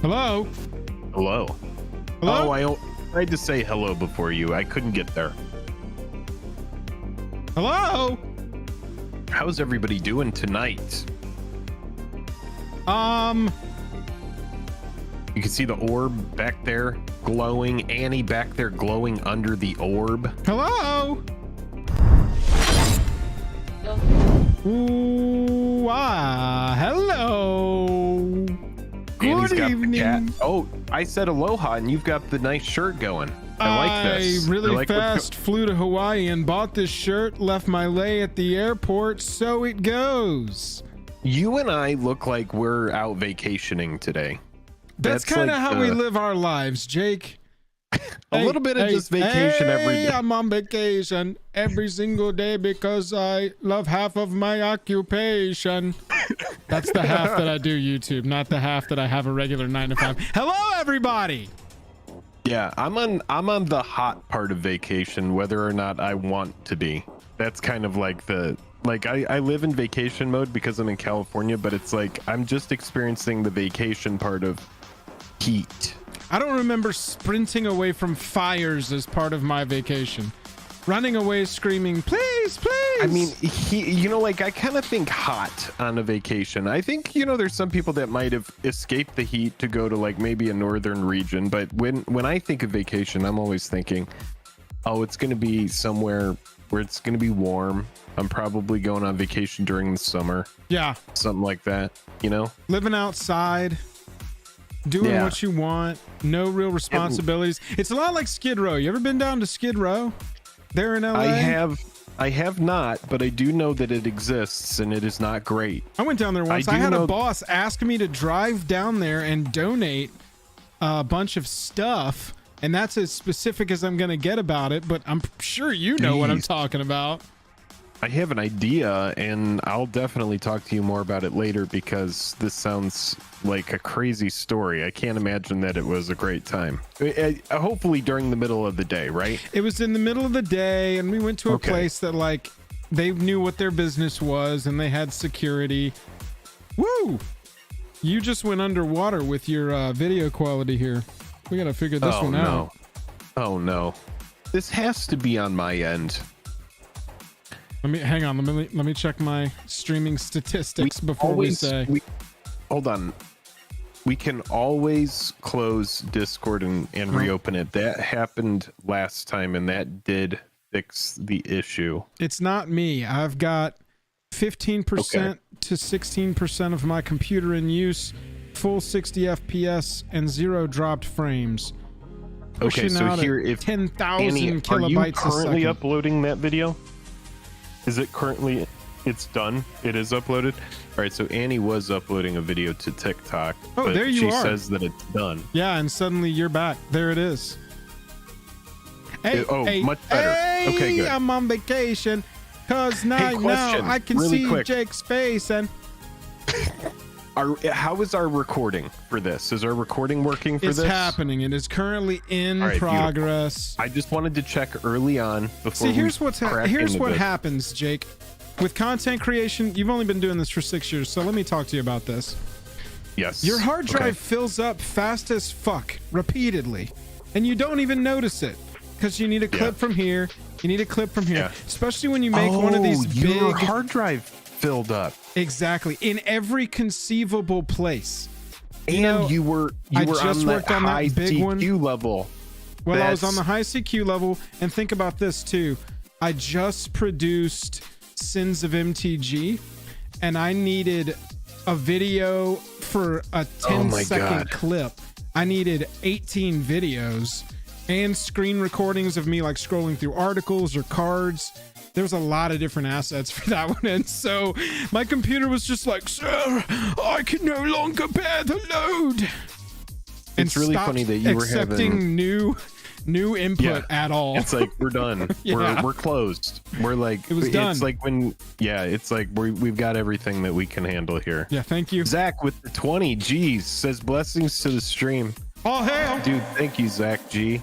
Hello? Hello. Hello? Oh, I tried to say hello before you. I couldn't get there. Hello? How's everybody doing tonight? You can see the orb back there glowing. Annie back there glowing under the orb. Hello? Ooh, hello. Good evening. Oh, I said aloha, and you've got the nice shirt going. I like this. Really like fast flew to Hawaii and bought this shirt, left my lay at the airport, so it goes. You and I look like we're out vacationing today. That's kind of like how we live our lives, Jake. A little bit of just vacation every day. I'm on vacation every single day because I love half of my occupation. That's the half that I do YouTube, not the half that I have a regular 9 to 5. Hello, everybody. Yeah, I'm on the hot part of vacation, whether or not I want to be. That's kind of like I live in vacation mode because I'm in California, but it's like I'm just experiencing the vacation part of heat. I don't remember sprinting away from fires as part of my vacation. Running away screaming, please, please. I mean, I kind of think hot on a vacation. I think, there's some people that might have escaped the heat to go to like maybe a northern region. But when I think of vacation, I'm always thinking, oh, it's going to be somewhere where it's going to be warm. I'm probably going on vacation during the summer. Yeah. Something like that, Living outside, doing what you want, no real responsibilities. It's a lot like Skid Row. You ever been down to Skid Row? There in LA? I have not, but I do know that it exists and it is not great. I went down there once. I had a boss ask me to drive down there and donate a bunch of stuff, and that's as specific as I'm going to get about it, but I'm sure you know what I'm talking about. I have an idea, and I'll definitely talk to you more about it later because this sounds like a crazy story. I can't imagine that it was a great time. Hopefully during the middle of the day, right? It was in the middle of the day, and we went to a place that, like, they knew what their business was, and they had security. Woo! You just went underwater with your video quality here. We got to figure this one out. Oh, no. This has to be on my end. Hang on. Let me check my streaming statistics before we say. Hold on. We can always close Discord and reopen it. That happened last time, and that did fix the issue. It's not me. I've got 15% to 16% of my computer in use, full 60 FPS, and 0 dropped frames. Okay, so here, if 10,000 kilobytes are you currently a second. uploading that video? Is it currently? It's done. It is uploaded. All right. So Annie was uploading a video to TikTok. Oh, but there you are. She says that it's done. Yeah, and suddenly you're back. There it is. Hey, much better. Hey, okay, good. I'm on vacation because now I can really see quick. Jake's face. And how is our recording for this? Is our recording working for this? It's happening. It is currently in progress. Beautiful. I just wanted to check early on before. See, here's what happens, Jake. With content creation, you've only been doing this for 6 years, so let me talk to you about this. Yes. Your hard drive fills up fast as fuck repeatedly, and you don't even notice it because you need a clip from here. You need a clip from here, especially when you make one of these big. Your hard drive filled up. Exactly, in every conceivable place. You were on that high CQ level. Well, I was on the high CQ level, and think about this too. I just produced Sins of MTG, and I needed a video for a 10-second clip. I needed 18 videos and screen recordings of me like scrolling through articles or cards. There's a lot of different assets for that one, and so my computer was just like, sir, I can no longer bear the load. It's really funny that you were accepting new input at all. It's like we're done. We're closed. We're like, it was done. It's like it's like we've got everything that we can handle here. Yeah, thank you. Zach with the 20 G's says blessings to the stream. All hail, dude. Thank you, Zach G.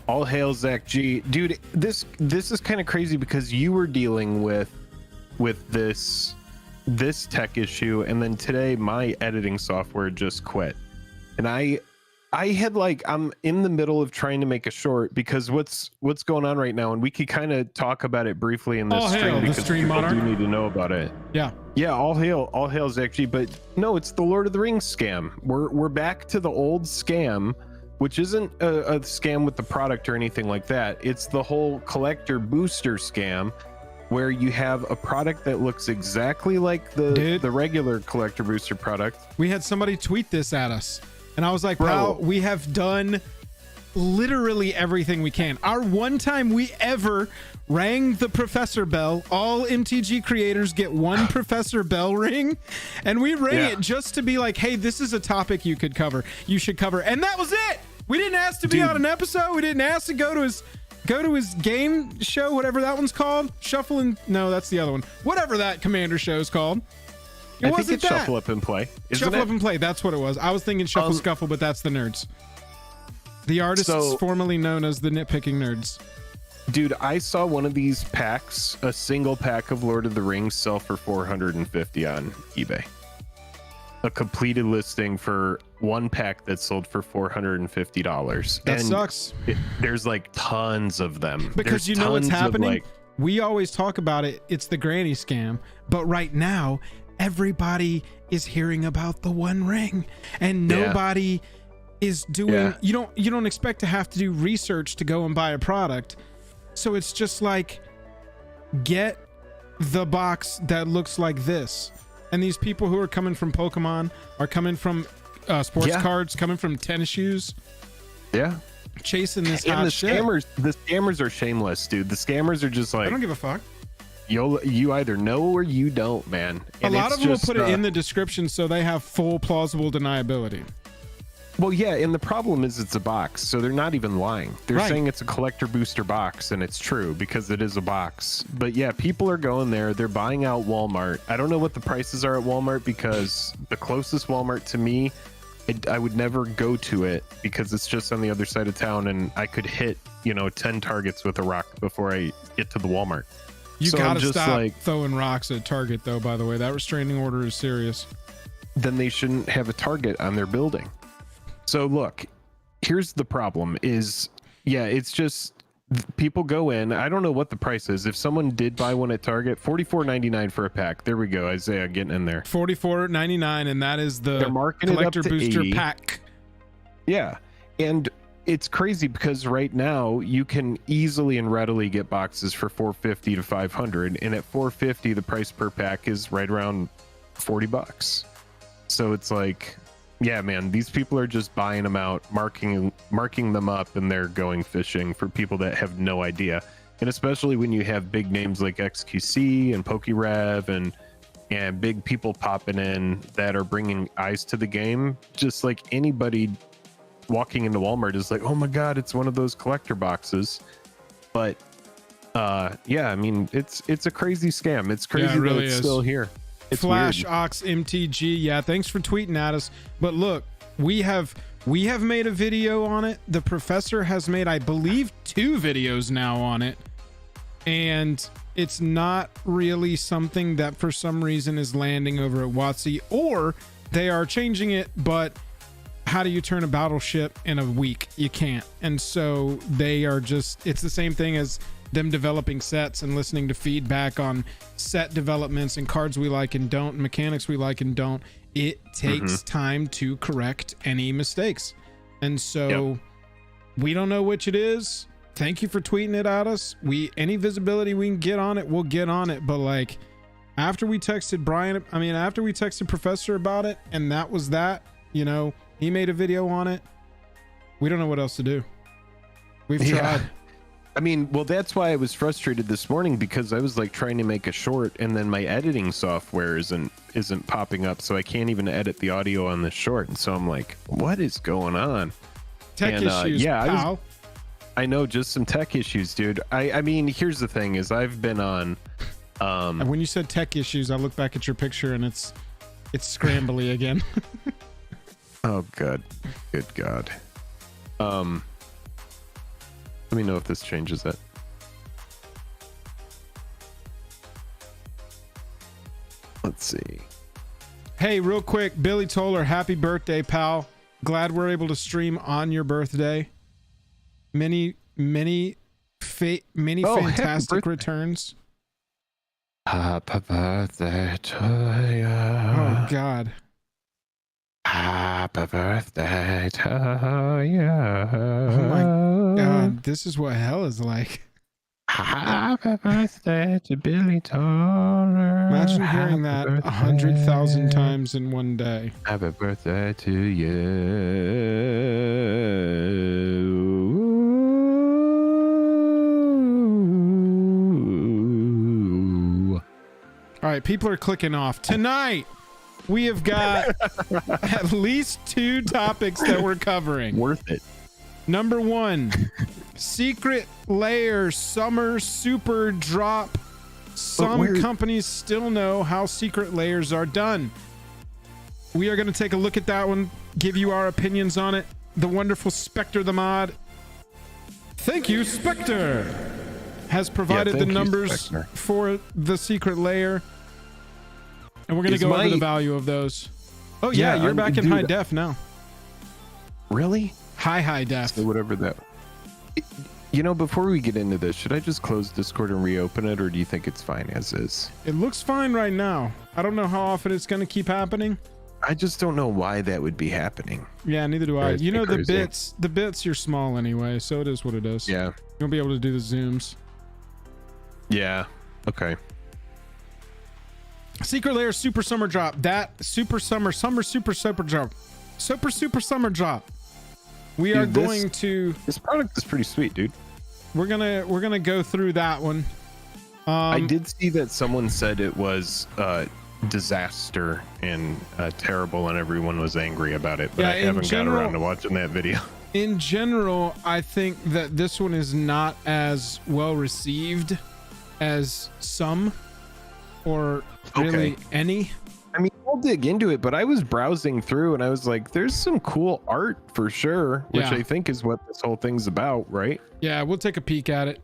All hail, Zach G. Dude, this is kind of crazy because you were dealing with this tech issue, and then today my editing software just quit, and I had I'm in the middle of trying to make a short because what's going on right now, and we could kind of talk about it briefly in this stream because people do need to know about it. Yeah, all hail Zach G. But no, it's the Lord of the Rings scam. We're back to the old scam, which isn't a scam with the product or anything like that. It's the whole collector booster scam where you have a product that looks exactly like the regular collector booster product. We had somebody tweet this at us, and I was like, Bro. pal, we have done literally everything we can. Our one time we ever rang the Professor Bell, all MTG creators get one Professor Bell ring, and we rang it just to be like, hey, this is a topic you should cover, and that was it. We didn't ask to be on an episode. We didn't ask to go to his game show, whatever that one's called. No, that's the other one. Whatever that Commander show is called. I think it's Shuffle Up and Play. Shuffle Up and Play. That's what it was. I was thinking Shuffle Scuffle, but that's the nerds. The artists formerly known as the Nitpicking Nerds. Dude, I saw one of these packs, a single pack of Lord of the Rings, sell for $450 on eBay. A completed listing for one pack that sold for $450. That sucks. There's like tons of them. Because you know what's happening? We always talk about it. It's the granny scam. But right now, everybody is hearing about the One Ring, and nobody is doing. You don't expect to have to do research to go and buy a product. So it's just like, get the box that looks like this. And these people who are coming from Pokemon are coming from sports cards, coming from tennis shoes. Yeah. Chasing this hot scammers, the scammers are shameless, dude. The scammers are just like, I don't give a fuck. You either know or you don't, man. And a lot of them will put it in the description so they have full plausible deniability. Well, yeah, and the problem is it's a box, so they're not even lying. They're saying it's a collector booster box, and it's true because it is a box. But yeah, people are going there. They're buying out Walmart. I don't know what the prices are at Walmart because the closest Walmart to me, I would never go to it because it's just on the other side of town, and I could hit 10 targets with a rock before I get to the Walmart. You gotta stop throwing rocks at Target, though. By the way, that restraining order is serious. Then they shouldn't have a Target on their building. So look, here's the problem is, it's just people go in. I don't know what the price is. If someone did buy one at Target, $44.99 for a pack. There we go. Isaiah getting in there. $44.99, and that is the collector booster 80. pack. Yeah. And it's crazy because right now you can easily and readily get boxes for $450 to $500. And at $450, the price per pack is right around $40. So it's like, yeah, man, these people are just buying them out, marking them up, and they're going fishing for people that have no idea. And especially when you have big names like XQC and PokeRev and big people popping in that are bringing eyes to the game, just like anybody walking into Walmart is like, oh my God, it's one of those collector boxes. But I mean, it's a crazy scam. It's crazy it really that it's still here. It's Flash weird. Ox MTG. Yeah, thanks for tweeting at us. But look, we have made a video on it. The professor has made, I believe, 2 videos now on it. And it's not really something that for some reason is landing over at WotC, or they are changing it, but how do you turn a battleship in a week? You can't. And so they are just, it's the same thing as them developing sets and listening to feedback on set developments and cards we like and don't, mechanics we like and don't. It takes time to correct any mistakes. And so we don't know which it is. Thank you for tweeting it at us. Any visibility we can get on it, we'll get on it. But like after we texted Professor about it, and that was that, he made a video on it. We don't know what else to do. We've tried. I mean, well, that's why I was frustrated this morning, because I was like trying to make a short and then my editing software isn't popping up, so I can't even edit the audio on the short. And so I'm like, what is going on? Tech issues, pal. I know, just some tech issues, dude. I mean, here's the thing is I've been on and when you said tech issues, I look back at your picture and it's scrambly again. Oh, good God. Let me know if this changes it. Let's see. Hey, real quick, Billy Toller, happy birthday, pal. Glad we're able to stream on your birthday. Many fantastic returns. Happy birthday to you. Oh, God. Happy birthday to you. Oh my God, this is what hell is like. Happy birthday to Billy Turner. Imagine hearing that 100,000 times in one day. Happy birthday to you. All right, people are clicking off. Tonight, we have got at least 2 topics that we're covering. Worth it. Number 1, Secret Lair Summer Super Drop. Some companies still know how Secret Lairs are done. We are going to take a look at that one, give you our opinions on it. The wonderful Spectre the Mod. Thank you, Spectre, has provided the numbers for the Secret Lair. And we're going to go over the value of those. Oh, yeah, you're back in high def now. Really? High def. So whatever that. You know, before we get into this, should I just close Discord and reopen it, or do you think it's fine as is? It looks fine right now. I don't know how often it's going to keep happening. I just don't know why that would be happening. Yeah, neither do I. You know, the bits, you're small anyway, so it is what it is. Yeah. You won't be able to do the zooms. Yeah. Okay. Secret Lair Super Summer Drop. That Super Summer Super Drop. Super Summer Drop. We are going to. This product is pretty sweet, dude. We're gonna go through that one. I did see that someone said it was disaster and terrible, and everyone was angry about it. But I haven't got around to watching that video. In general, I think that this one is not as well received as some, or really any. I mean, I'll dig into it, but I was browsing through and I was like, there's some cool art for sure, which I think is what this whole thing's about, right? Yeah, we'll take a peek at it.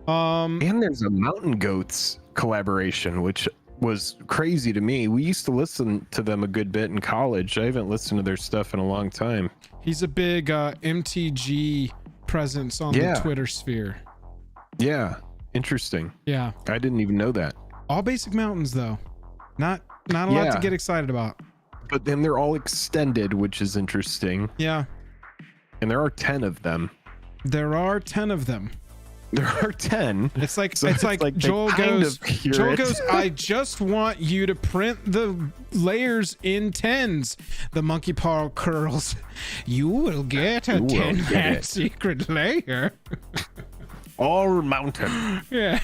And there's a Mountain Goats collaboration, which was crazy to me. We used to listen to them a good bit in college. I haven't listened to their stuff in a long time. He's a big MTG presence on the Twitter sphere. Yeah, interesting. Yeah. I didn't even know that. All basic mountains, though. Not a lot to get excited about. But then they're all extended, which is interesting. Yeah. And there are 10 of them. There are 10 of them. There are 10. It's like Joel goes, I just want you to print the layers in 10s. The monkey paw curls. You will get a 10-man Secret Lair. All mountain. Yeah.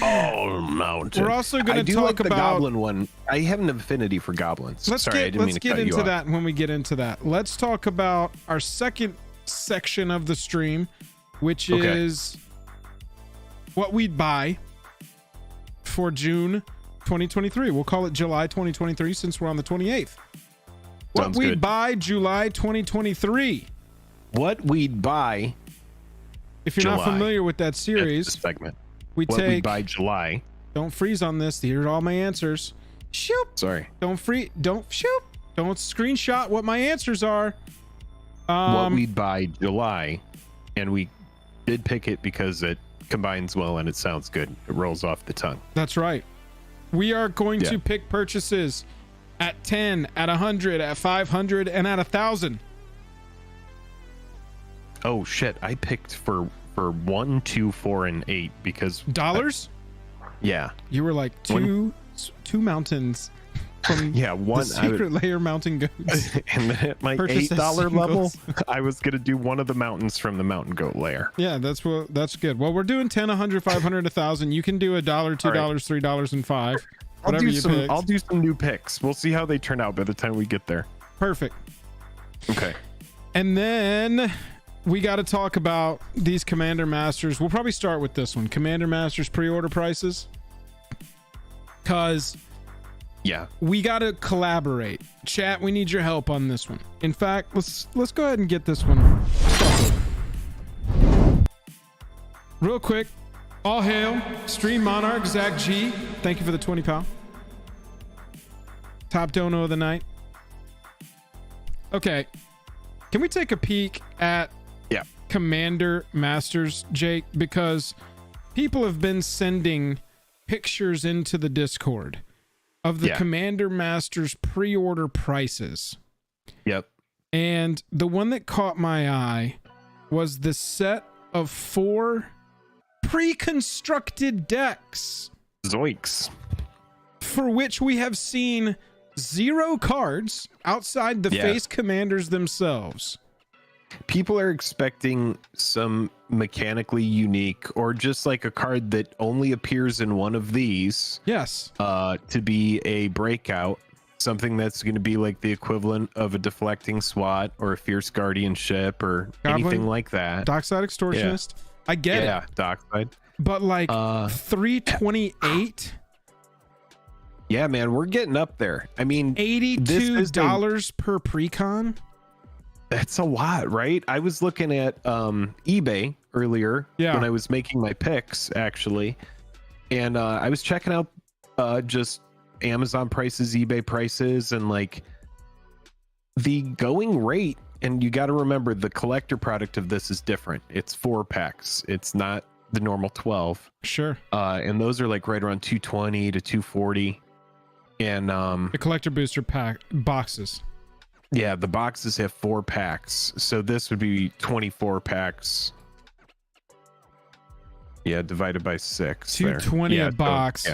All mountain. We're also going to talk about the goblin one. I have an affinity for goblins. Let's get into that when we get into that. Let's talk about our second section of the stream, which is what we'd buy for June 2023. We'll call it July 2023 since we're on the 28th. What we'd buy July 2023. What we'd buy. If you're not familiar with that series, segment. We by July. Don't freeze on this. Here's all my answers. Shoot. Sorry. Don't screenshot what my answers are. What we buy July, and we did pick it because it combines well and it sounds good. It rolls off the tongue. That's right. We are going to pick purchases at 10, at 100, at 500, and at 1,000. Oh shit! I picked for 1, 2, 4, and 8 because dollars. Yeah, you were like two mountains from one Secret Lair Mountain Goats. And then at my $8 level, I was gonna do one of the mountains from the Mountain Goat Lair. Yeah, that's good. Well, we're doing 10, 100, 500, 1,000. You can do $1, $2, $3, and $5. I'll do some new picks. We'll see how they turn out by the time we get there. Perfect. Okay. And then we got to talk about these Commander Masters. We'll probably start with this one. Commander Masters pre-order prices. Because we got to collaborate. Chat, we need your help on this one. In fact, let's go ahead and get this one started. Real quick. All hail Stream Monarch Zach G. Thank you for the 20 pound. Top dono of the night. Okay. Can we take a peek at Commander Masters, Jake? Because people have been sending pictures into the Discord of the Commander Masters pre-order prices. Yep. And the one that caught my eye was the set of 4 pre-constructed decks Zoinks. for which we have seen 0 cards outside the face commanders themselves. People are expecting some mechanically unique or just like a card that only appears in one of these. Yes. To be a breakout, something that's going to be like the equivalent of a deflecting SWAT or a fierce guardianship or Goblin, anything like that. Dockside Extortionist. Yeah. I get it. Yeah, Dockside. But like 328. Yeah, man, we're getting up there. I mean, $82 per precon. That's a lot, right? I was looking at eBay earlier when I was making my picks, actually, and I was checking out just Amazon prices, eBay prices, and like the going rate. And you got to remember, the collector product of this is different. It's 4 packs. It's not the normal 12. Sure. And those are like right around 220 to 240. And the collector booster pack boxes. Yeah, the boxes have 4 packs, so this would be 24 packs. Yeah, divided by 6. 220 a box.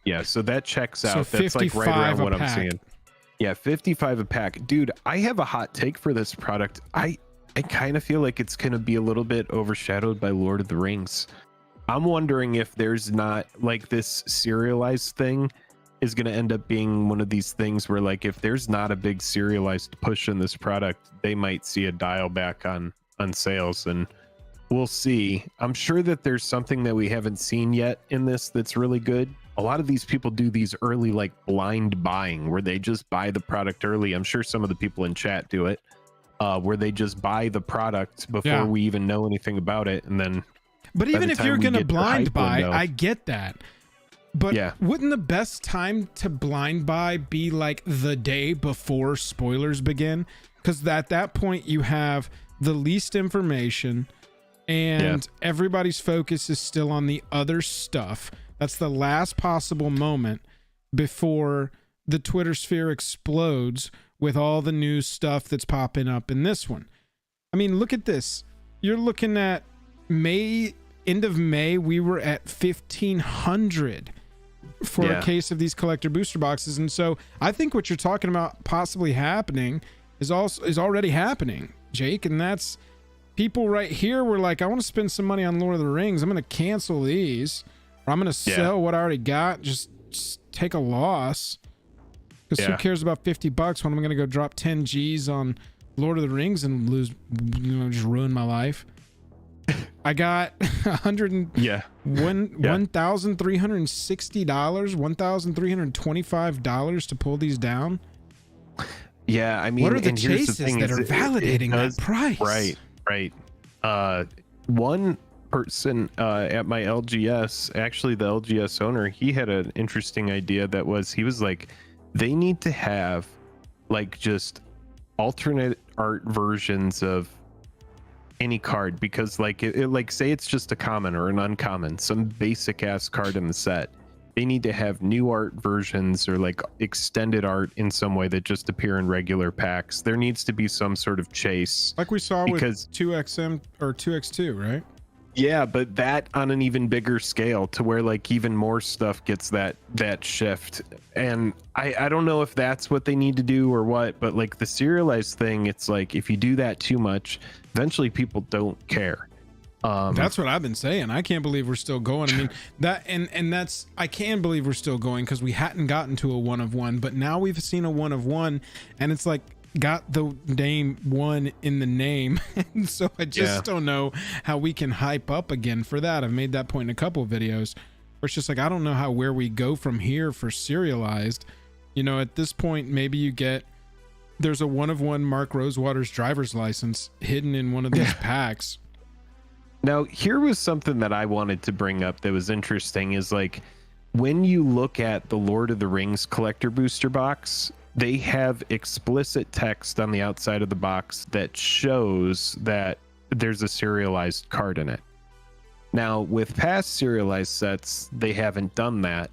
Yeah. So that checks out. So that's like right around what I'm seeing. Yeah, 55 a pack, dude. I have a hot take for this product. I kind of feel like it's gonna be a little bit overshadowed by Lord of the Rings. I'm wondering if there's not like this serialized thing is going to end up being one of these things where like if there's not a big serialized push in this product, they might see a dial back on sales, and we'll see. I'm sure that there's something that we haven't seen yet in this that's really good. A lot of these people do these early like blind buying where they just buy the product early. I'm sure some of the people in chat do it, where they just buy the product before we even know anything about it, and then but even if you're going to blind buy, I get that. But wouldn't the best time to blind buy be like the day before spoilers begin? Because at that point you have the least information and everybody's focus is still on the other stuff. That's the last possible moment before the Twitter sphere explodes with all the new stuff that's popping up in this one. I mean, look at this. You're looking at end of May, we were at 1,500 for a case of these collector booster boxes. And so I think what you're talking about possibly happening is already happening, Jake. And that's people right here were like, I want to spend some money on Lord of the Rings. I'm going to cancel these, or I'm going to sell what I already got. Just take a loss. Because who cares about $50 when I'm going to go drop 10 G's on Lord of the Rings and lose, just ruin my life. I got $1,360, $1,325 to pull these down. Yeah, I mean, what are the chases that are validating that price? Right. One person at my LGS, actually the LGS owner, he had an interesting idea that was, he was like, they need to have like just alternate art versions of any card, because like it like say it's just a common or an uncommon, some basic ass card in the set, they need to have new art versions or like extended art in some way that just appear in regular packs. There needs to be some sort of chase, like we saw with 2XM or 2X2, right? Yeah, but that on an even bigger scale, to where like even more stuff gets that shift. And I don't know if that's what they need to do or what, but like the serialized thing, it's like if you do that too much, eventually people don't care. That's what I've been saying. I can't believe we're still going. I mean, that and that's, I can believe we're still going because we hadn't gotten to a 1 of 1, but now we've seen a 1 of 1, and it's like got the name 1 in the name. And so I just don't know how we can hype up again for that. I've made that point in a couple of videos where it's just like, I don't know where we go from here for serialized. You know, at this point, maybe there's a 1 of 1 Mark Rosewater's driver's license hidden in one of these packs. Now, here was something that I wanted to bring up that was interesting, is like when you look at the Lord of the Rings collector booster box, they have explicit text on the outside of the box that shows that there's a serialized card in it. Now, with past serialized sets, they haven't done that.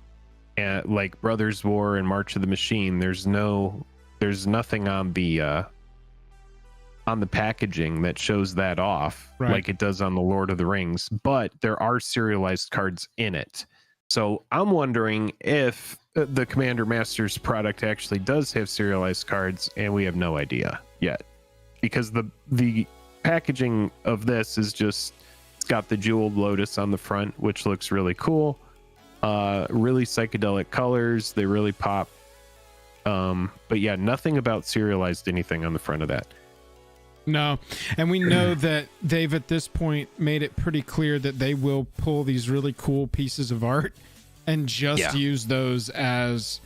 And like Brothers War and March of the Machine, there's nothing on the on the packaging that shows that off, Right. like it does on the Lord of the Rings, but there are serialized cards in it. So I'm wondering if the Commander Masters product actually does have serialized cards, and we have no idea yet, because the packaging of this is just, it's got the Jeweled Lotus on the front, which looks really cool. Really psychedelic colors, they really pop. But yeah, nothing about serialized anything on the front of that. No, and we know that they've at this point made it pretty clear that they will pull these really cool pieces of art and just use those as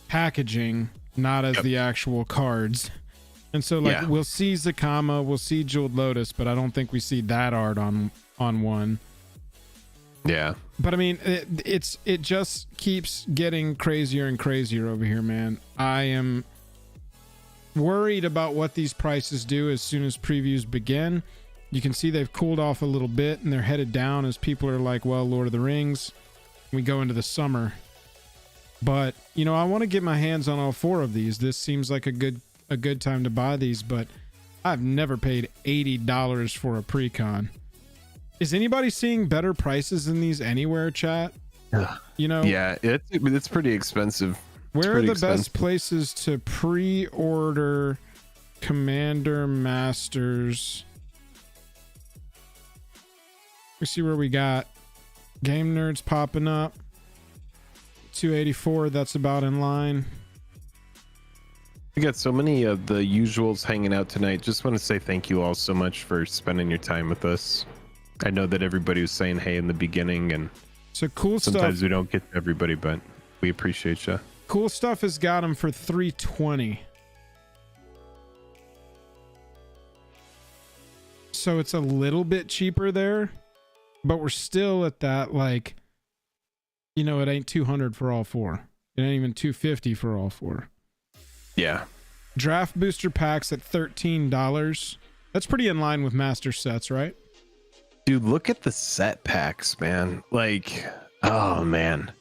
packaging, not as the actual cards. And so like we'll see Zakama, we'll see Jeweled Lotus, but I don't think we see that art on one. Yeah. But I mean, it just keeps getting crazier and crazier over here, man. I am worried about what these prices do as soon as previews begin. You can see they've cooled off a little bit and they're headed down as people are like, well, Lord of the Rings, we go into the summer. But, you know, I want to get my hands on all 4 of these. This seems like a good time to buy these, but I've never paid $80 for a pre-con. Is anybody seeing better prices than these anywhere, chat? You know? Yeah, it's pretty expensive. Where are the best places to pre-order Commander Masters? We see where we got Game Nerds popping up. 284, that's about in line. We got so many of the usuals hanging out tonight. Just want to say thank you all so much for spending your time with us. I know that everybody was saying hey in the beginning, and so cool sometimes stuff. we don't get to everybody, but we appreciate you. Cool Stuff has got them for $320. So it's a little bit cheaper there, but we're still at that, like, you know, it ain't $200 for all 4. It ain't even $250 for all 4. Yeah. Draft booster packs at $13. That's pretty in line with master sets, right? Dude, look at the set packs, man. Like, oh man.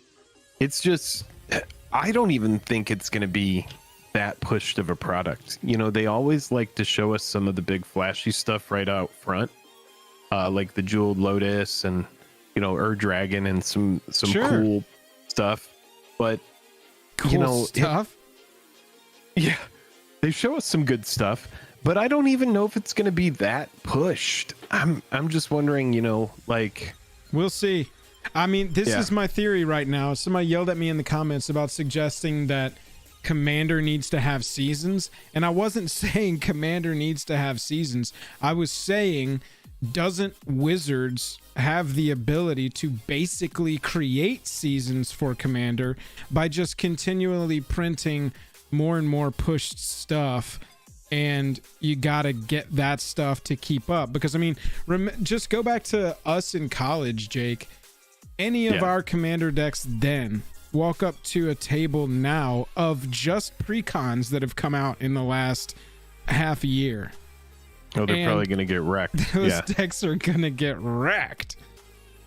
It's just, I don't even think it's going to be that pushed of a product. You know, they always like to show us some of the big flashy stuff right out front. Like the Jeweled Lotus and, you know, Dragon and some cool stuff. But, cool you know, stuff? Yeah, they show us some good stuff, but I don't even know if it's going to be that pushed. I'm just wondering, you know, like, we'll see. I mean, this is my theory right now. Somebody yelled at me in the comments about suggesting that Commander needs to have seasons, and I wasn't saying Commander needs to have seasons. I was saying, doesn't Wizards have the ability to basically create seasons for Commander by just continually printing more and more pushed stuff, and you gotta get that stuff to keep up? Because I mean, just go back to us in college, Jake. Any of our Commander decks then walk up to a table now of just precons that have come out in the last half a year. Oh, they're probably gonna get wrecked. Those decks are gonna get wrecked.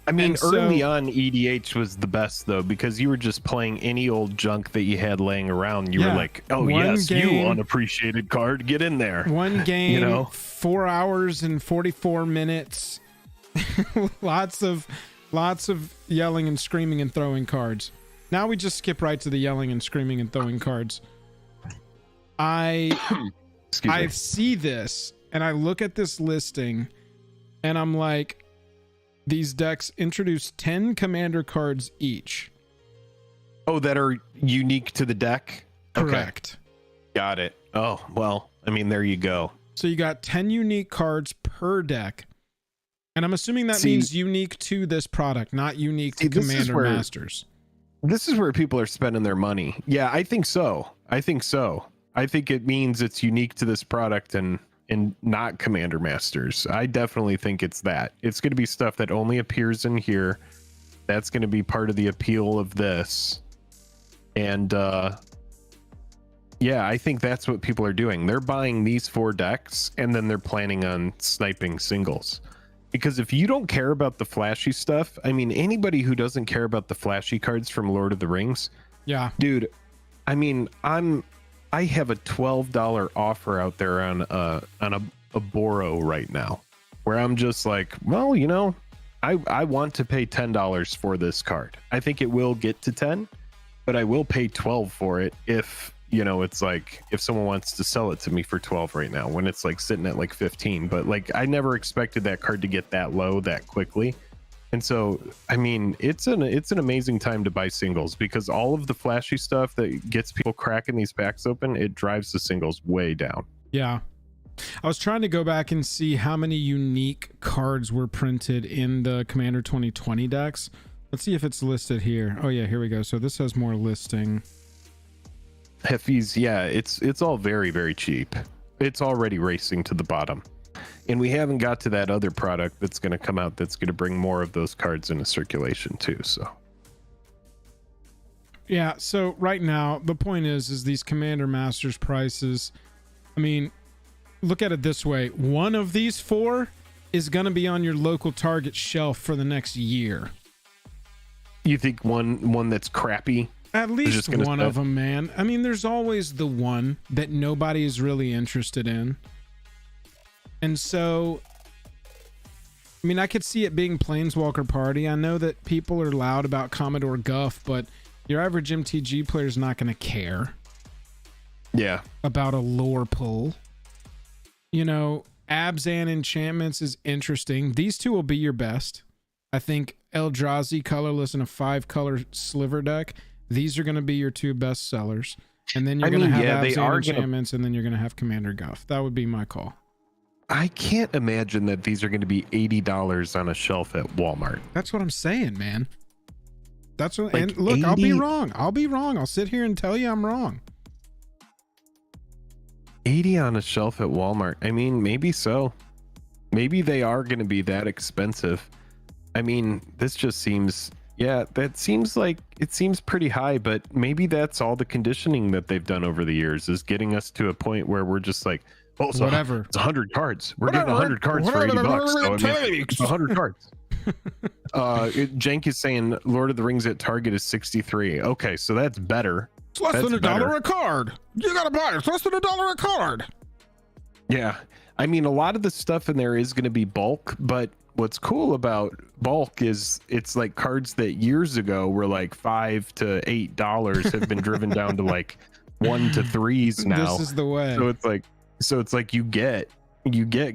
I mean, early on, EDH was the best, though, because you were just playing any old junk that you had laying around. You were like, oh, yes, you unappreciated card, get in there. One game, you know? 4 hours and 44 minutes. lots of yelling and screaming and throwing cards. Now we just skip right to the yelling and screaming and throwing cards. I see this, and I look at this listing, and I'm like, these decks introduce 10 commander cards each. Oh, that are unique to the deck? Correct. Okay. Got it. Oh, well, I mean, there you go. So you got 10 unique cards per deck. And I'm assuming that means unique to this product, not unique to Commander Masters. This is where people are spending their money. Yeah, I think so. I think it means it's unique to this product and not Commander Masters. I definitely think it's that. It's going to be stuff that only appears in here. That's going to be part of the appeal of this. And yeah, I think that's what people are doing. They're buying these 4 decks and then they're planning on sniping singles. Because if you don't care about the flashy stuff, I mean, anybody who doesn't care about the flashy cards from Lord of the Rings, dude, I mean, I have a $12 offer out there on a a Boro right now, where I'm just like, well, you know, I want to pay $10 for this card. I think it will get to 10, but I will pay 12 for it if, you know, it's like if someone wants to sell it to me for 12 right now when it's like sitting at like 15. But like I never expected that card to get that low that quickly. And so, I mean, it's an amazing time to buy singles because all of the flashy stuff that gets people cracking these packs open, it drives the singles way down. Yeah. I was trying to go back and see how many unique cards were printed in the Commander 2020 decks. Let's see if it's listed here. Oh yeah, here we go. So this has more listing. Heffies, yeah, it's all very, very cheap. It's already racing to the bottom. And we haven't got to that other product that's going to come out that's going to bring more of those cards into circulation too. So yeah, so right now the point is these Commander Masters prices, I mean, look at it this way. One of these 4 is going to be on your local Target shelf for the next year. You think one that's crappy? At least one of them, man. I mean, there's always the one that nobody is really interested in. And so, I mean, I could see it being Planeswalker Party. I know that people are loud about Commodore Guff, but your average MTG player is not going to care. Yeah. About a lore pull. You know, Abzan Enchantments is interesting. These 2 will be your best. I think Eldrazi colorless and a 5-color sliver deck. These are going to be your 2 best sellers. And then you're going to have Abzan Enchantments, and then you're going to have Commander Guff. That would be my call. I can't imagine that these are going to be $80 on a shelf at Walmart. That's what I'm saying, man. That's what, like, and look, 80... I'll be wrong. I'll sit here and tell you I'm wrong. 80 on a shelf at Walmart. I mean, maybe so. Maybe they are going to be that expensive. I mean, this just seems, yeah, that seems like it seems pretty high, but maybe that's all the conditioning that they've done over the years is getting us to a point where we're just like, oh, so whatever. It's 100 cards. We're getting 100 cards for $80. So I mean, it's 100 cards. Jenk is saying Lord of the Rings at Target is 63. Okay, so that's better. It's less than $1 a card. You gotta buy it. It's less than $1 a card. Yeah, I mean, a lot of the stuff in there is going to be bulk, but what's cool about bulk is it's like cards that years ago were like $5 to $8 have been driven down to like 1 to 3s now. This is the way. So it's like you get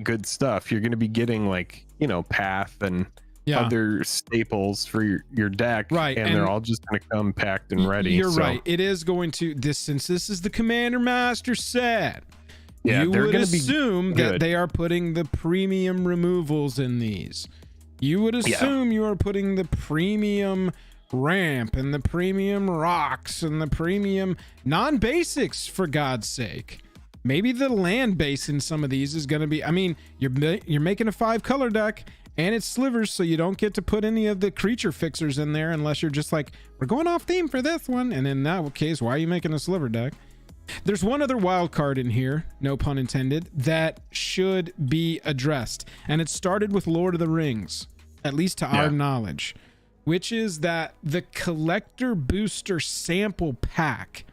good stuff. You're going to be getting like, you know, Path and other staples for your deck, right? And they're all just going to come packed and ready. You're right. It is going to since this is the Commander Master set. Yeah, you would assume that they are putting the premium removals in these. You would assume you are putting the premium ramp and the premium rocks and the premium non-basics, for God's sake. Maybe the land base in some of these is going to be, I mean, you're making a 5-color deck and it's slivers, so you don't get to put any of the creature fixers in there unless you're just like, we're going off theme for this one. And in that case, why are you making a sliver deck? There's one other wild card in here, no pun intended, that should be addressed. And it started with Lord of the Rings, at least to our knowledge, which is that the collector booster sample pack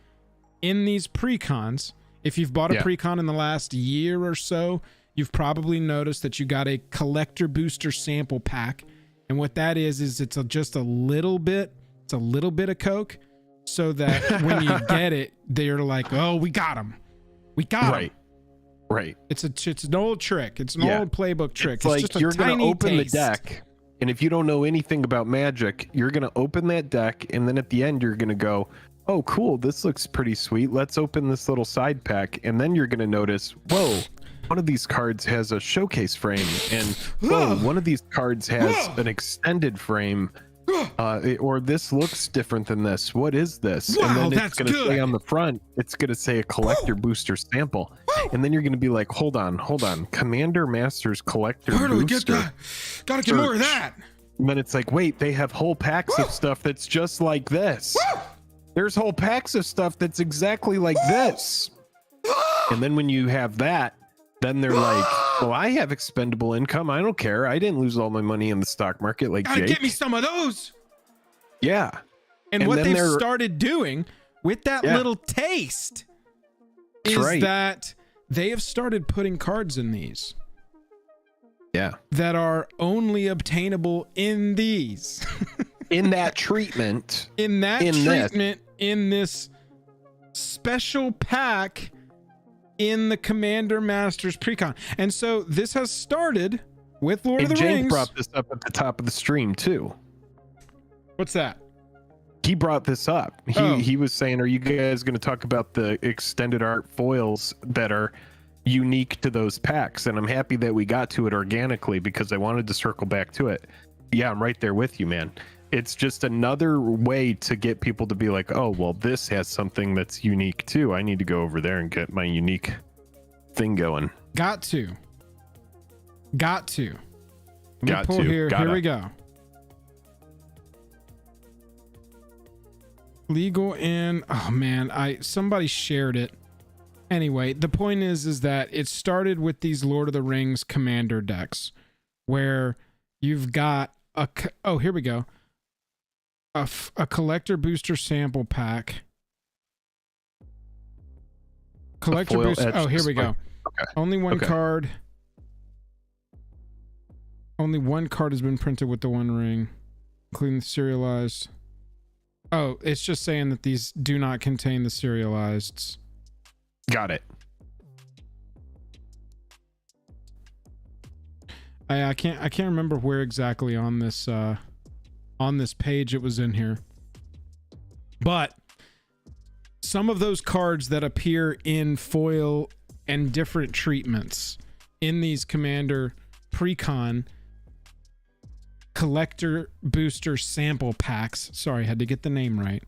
in these precons, if you've bought a precon in the last year or so, you've probably noticed that you got a collector booster sample pack. And what that is it's just a little bit of Coke, so that when you get it, they're like, oh, we got him. Right. It's an old trick. It's an old playbook trick. It's like just you're going to open the deck, and if you don't know anything about Magic, you're going to open that deck, and then at the end, you're going to go, oh, cool, this looks pretty sweet. Let's open this little side pack, and then you're going to notice, whoa, one of these cards has a showcase frame, and whoa, one of these cards has an extended frame. Or this looks different than this. What is this? Wow, and then it's going to say on the front, it's going to say a collector booster sample. And then you're going to be like, hold on. Commander Masters collector booster. Where do we get that? Gotta get more of that. And then it's like, wait, they have whole packs of stuff that's just like this. There's whole packs of stuff that's exactly like this. And then when you have that, then they're like, well, I have expendable income. I don't care. I didn't lose all my money in the stock market like Jake. Get me some of those. Yeah. And what they've started doing with that little taste is that they have started putting cards in these. Yeah. That are only obtainable in these. In that treatment. In this special pack in the Commander Masters Precon. And so this has started with Lord of the Jake Rings. Brought this up at the top of the stream too. What's that? He brought this up. He was saying, are you guys going to talk about the extended art foils that are unique to those packs? And I'm happy that we got to it organically because I wanted to circle back to it. Yeah, I'm right there with you, man. It's just another way to get people to be like, oh, well, this has something that's unique too. I need to go over there and get my unique thing going. Got to. Let me pull to. here. Gotta. Here we go. Legal in. Oh man, somebody shared it. Anyway, the point is that it started with these Lord of the Rings commander decks where you've got here we go. A collector booster sample pack. Collector booster. Oh, here we go. Okay. Only one card. Only one card has been printed with the One Ring, including the serialized. Oh, it's just saying that these do not contain the serialized. Got it. I can't remember where exactly on this page it was in here. But some of those cards that appear in foil and different treatments in these Commander Precon collector booster sample packs. Sorry, I had to get the name right.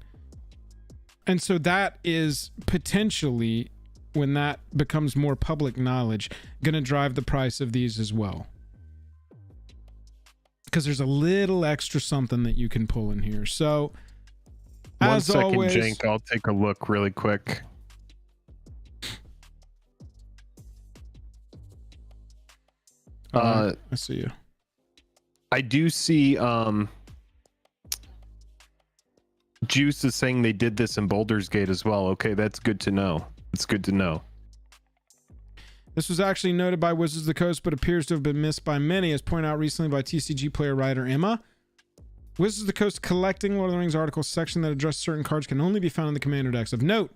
And so that is potentially, when that becomes more public knowledge, going to drive the price of these as well. Because there's a little extra something that you can pull in here. So, as always, Jank, I'll take a look really quick. I see you. I do see Juice is saying they did this in Baldur's Gate as well. Okay, that's good to know. It's good to know. This was actually noted by Wizards of the Coast, but appears to have been missed by many, as pointed out recently by TCG player writer Emma. Wizards of the Coast collecting Lord of the Rings articles section that address certain cards can only be found in the Commander decks. Of note,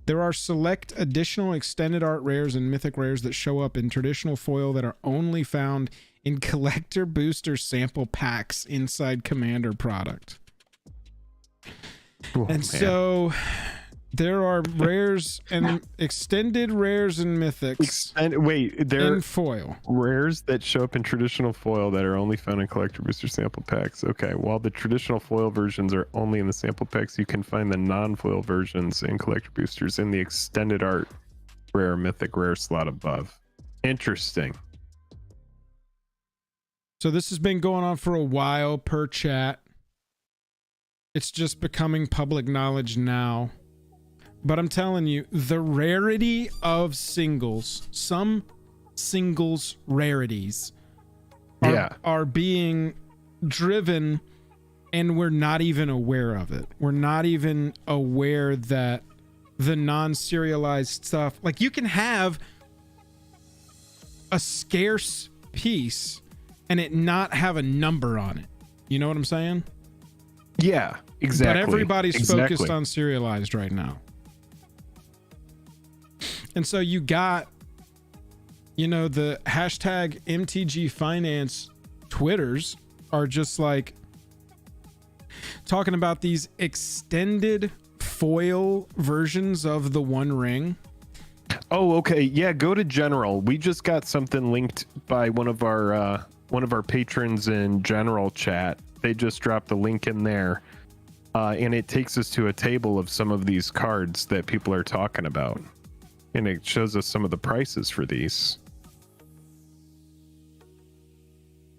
there are select additional extended art rares and mythic rares that show up in traditional foil that are only found in collector booster sample packs inside Commander product. Oh, and so there are rares and extended rares and mythics. There in foil. Rares that show up in traditional foil that are only found in collector booster sample packs. Okay, while the traditional foil versions are only in the sample packs, you can find the non-foil versions in collector boosters in the extended art rare mythic rare slot above. Interesting. So this has been going on for a while per chat. It's just becoming public knowledge now. But I'm telling you, the rarity of singles, some singles rarities are being driven, and we're not even aware of it. We're not even aware that the non-serialized stuff, like you can have a scarce piece and it not have a number on it. You know what I'm saying? Yeah, exactly. But everybody's focused on serialized right now. And so you got, the hashtag MTG Finance Twitters are just like talking about these extended foil versions of the One Ring. Oh, okay. Yeah, go to General. We just got something linked by one of our patrons in General chat. They just dropped the link in there. And it takes us to a table of some of these cards that people are talking about. And it shows us some of the prices for these.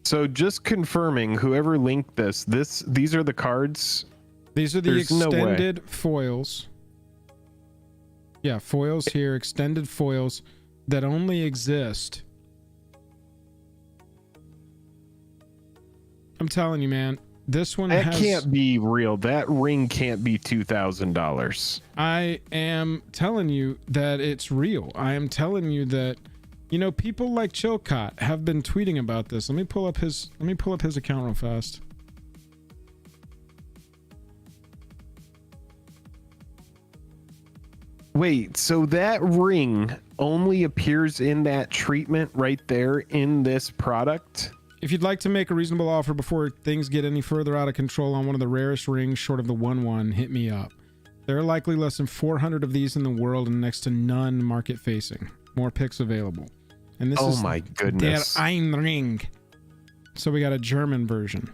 So just confirming, whoever linked these are the cards. These are the extended foils. Yeah, foils here, extended foils that only exist. I'm telling you, man, This one that can't be real. That ring can't be $2,000. I am telling you that it's real. I am telling you that, you know, people like Chilcott have been tweeting about this. Let me pull up his account real fast. Wait, so that ring only appears in that treatment right there in this product? If you'd like to make a reasonable offer before things get any further out of control on one of the rarest rings short of the 1/1, hit me up. There are likely less than 400 of these in the world and next to none market facing. More picks available. And this is my goodness. Der Ein Ring. So we got a German version.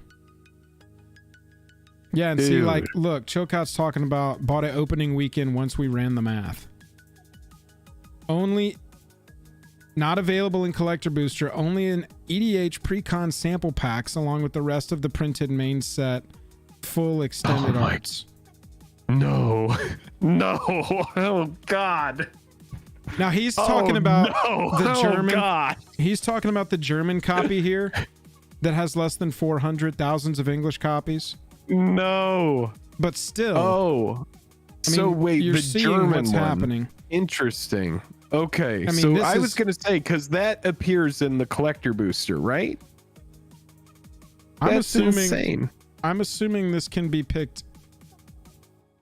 Yeah, and Dude. see, like, look, Chilcott's talking about bought it opening weekend once we ran the math. Only not available in collector booster, only in EDH pre-con sample packs along with the rest of the printed main set full extended arts. No. No. Oh God. Now he's talking about the German. God. He's talking about the German copy here that has less than 400 thousands of English copies. No. But still. Oh. I mean, so wait, you're the seeing German what's one. Happening. Interesting. Okay. I mean, so I was going to say, because that appears in the collector booster, right? That's insane. I'm assuming this can be picked.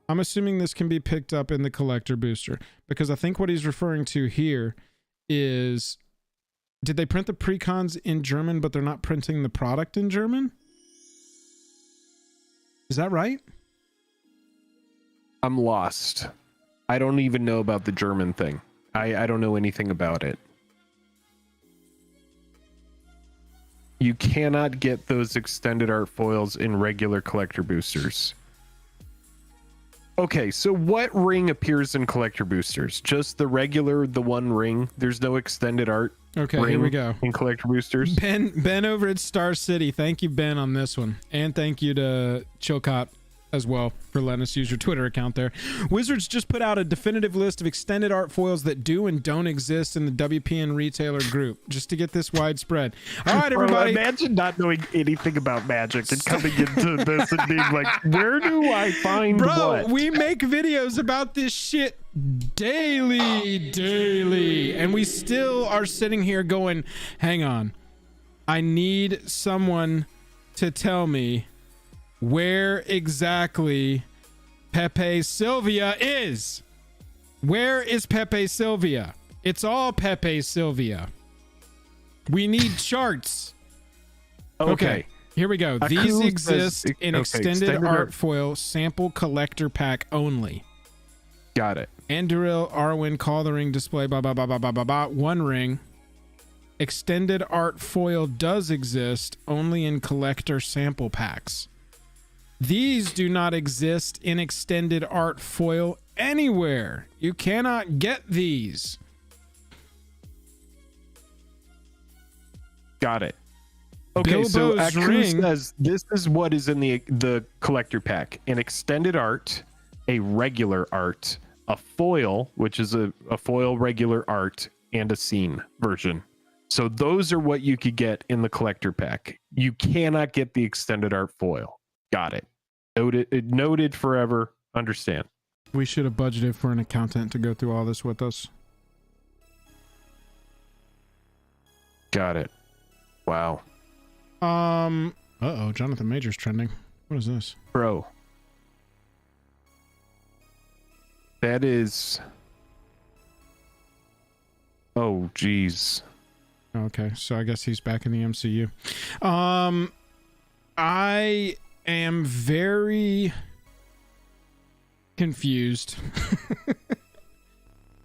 I'm assuming this can be picked up in the collector booster because I think what he's referring to here is, did they print the precons in German, but they're not printing the product in German? Is that right? I'm lost. I don't even know about the German thing. I don't know anything about it. You cannot get those extended art foils in regular collector boosters. Okay, so what ring appears in collector boosters? Just the regular, the one ring? There's no extended art. Okay, here we go. In collector boosters. Ben over at Star City. Thank you, Ben, on this one. And thank you to Chilcott as well for letting us use your Twitter account there. Wizards just put out a definitive list of extended art foils that do and don't exist in the WPN retailer group, just to get this widespread. All right, everybody. Bro, imagine not knowing anything about Magic and coming into this and being like, where do I find what? We make videos about this shit daily, and we still are sitting here going, hang on, I need someone to tell me where exactly Pepe Sylvia is. Where is Pepe Sylvia? It's all Pepe Sylvia. We need charts. Okay, here we go. These exist in extended art foil sample collector pack only. Got it. Anduril, Arwen, Call the Ring display, blah, blah, blah, blah, blah, blah, blah. One ring. Extended art foil does exist only in collector sample packs. These do not exist in extended art foil anywhere. You cannot get these. Got it. Okay, Bilbo's so Aku ring says this is what is in the collector pack: an extended art, a regular art, a foil, which is a foil regular art, and a scene version. So those are what you could get in the collector pack. You cannot get the extended art foil. Got it. Noted forever. Understand. We should have budgeted for an accountant to go through all this with us. Got it. Wow. Uh-oh, Jonathan Major's trending. What is this? Bro. That is... Oh, geez. Okay, so I guess he's back in the MCU. I am very confused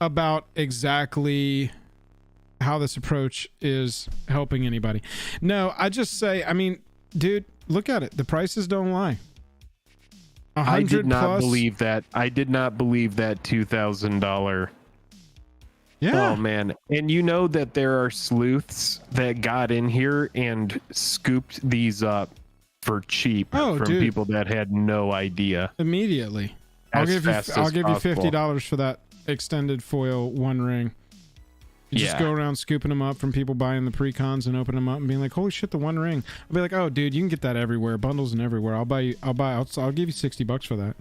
about exactly how this approach is helping anybody. No, I just say, I mean, dude, look at it. The prices don't lie. I did not believe that. I did not believe that $2,000. Yeah. Oh man. And you know that there are sleuths that got in here and scooped these up for cheap from people that had no idea. I'll give you $50 for that extended foil one ring. You just go around scooping them up from people buying the pre-cons and opening them up and being like, holy shit, the One Ring. I'll be like, oh dude, you can get that everywhere, bundles and everywhere. I'll give you $60 for that.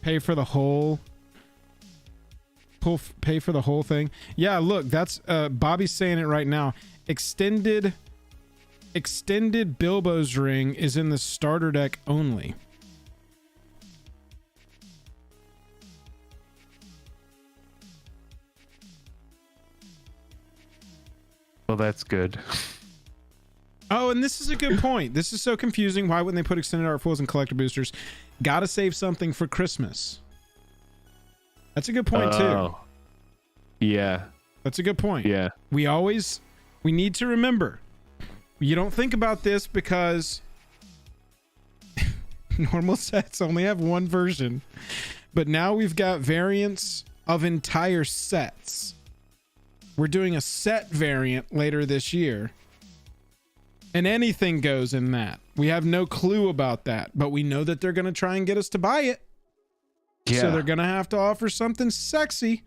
Pay for the whole thing. Yeah, look, that's Bobby's saying it right now. Extended Bilbo's ring is in the starter deck only. Well, that's good. Oh, and this is a good point. This is so confusing. Why wouldn't they put extended art foils and collector boosters? Gotta save something for Christmas. That's a good point too. Yeah. That's a good point. Yeah. We need to remember. You don't think about this because normal sets only have one version. But now we've got variants of entire sets. We're doing a set variant later this year. And anything goes in that. We have no clue about that, but we know that they're going to try and get us to buy it. Yeah. So they're going to have to offer something sexy.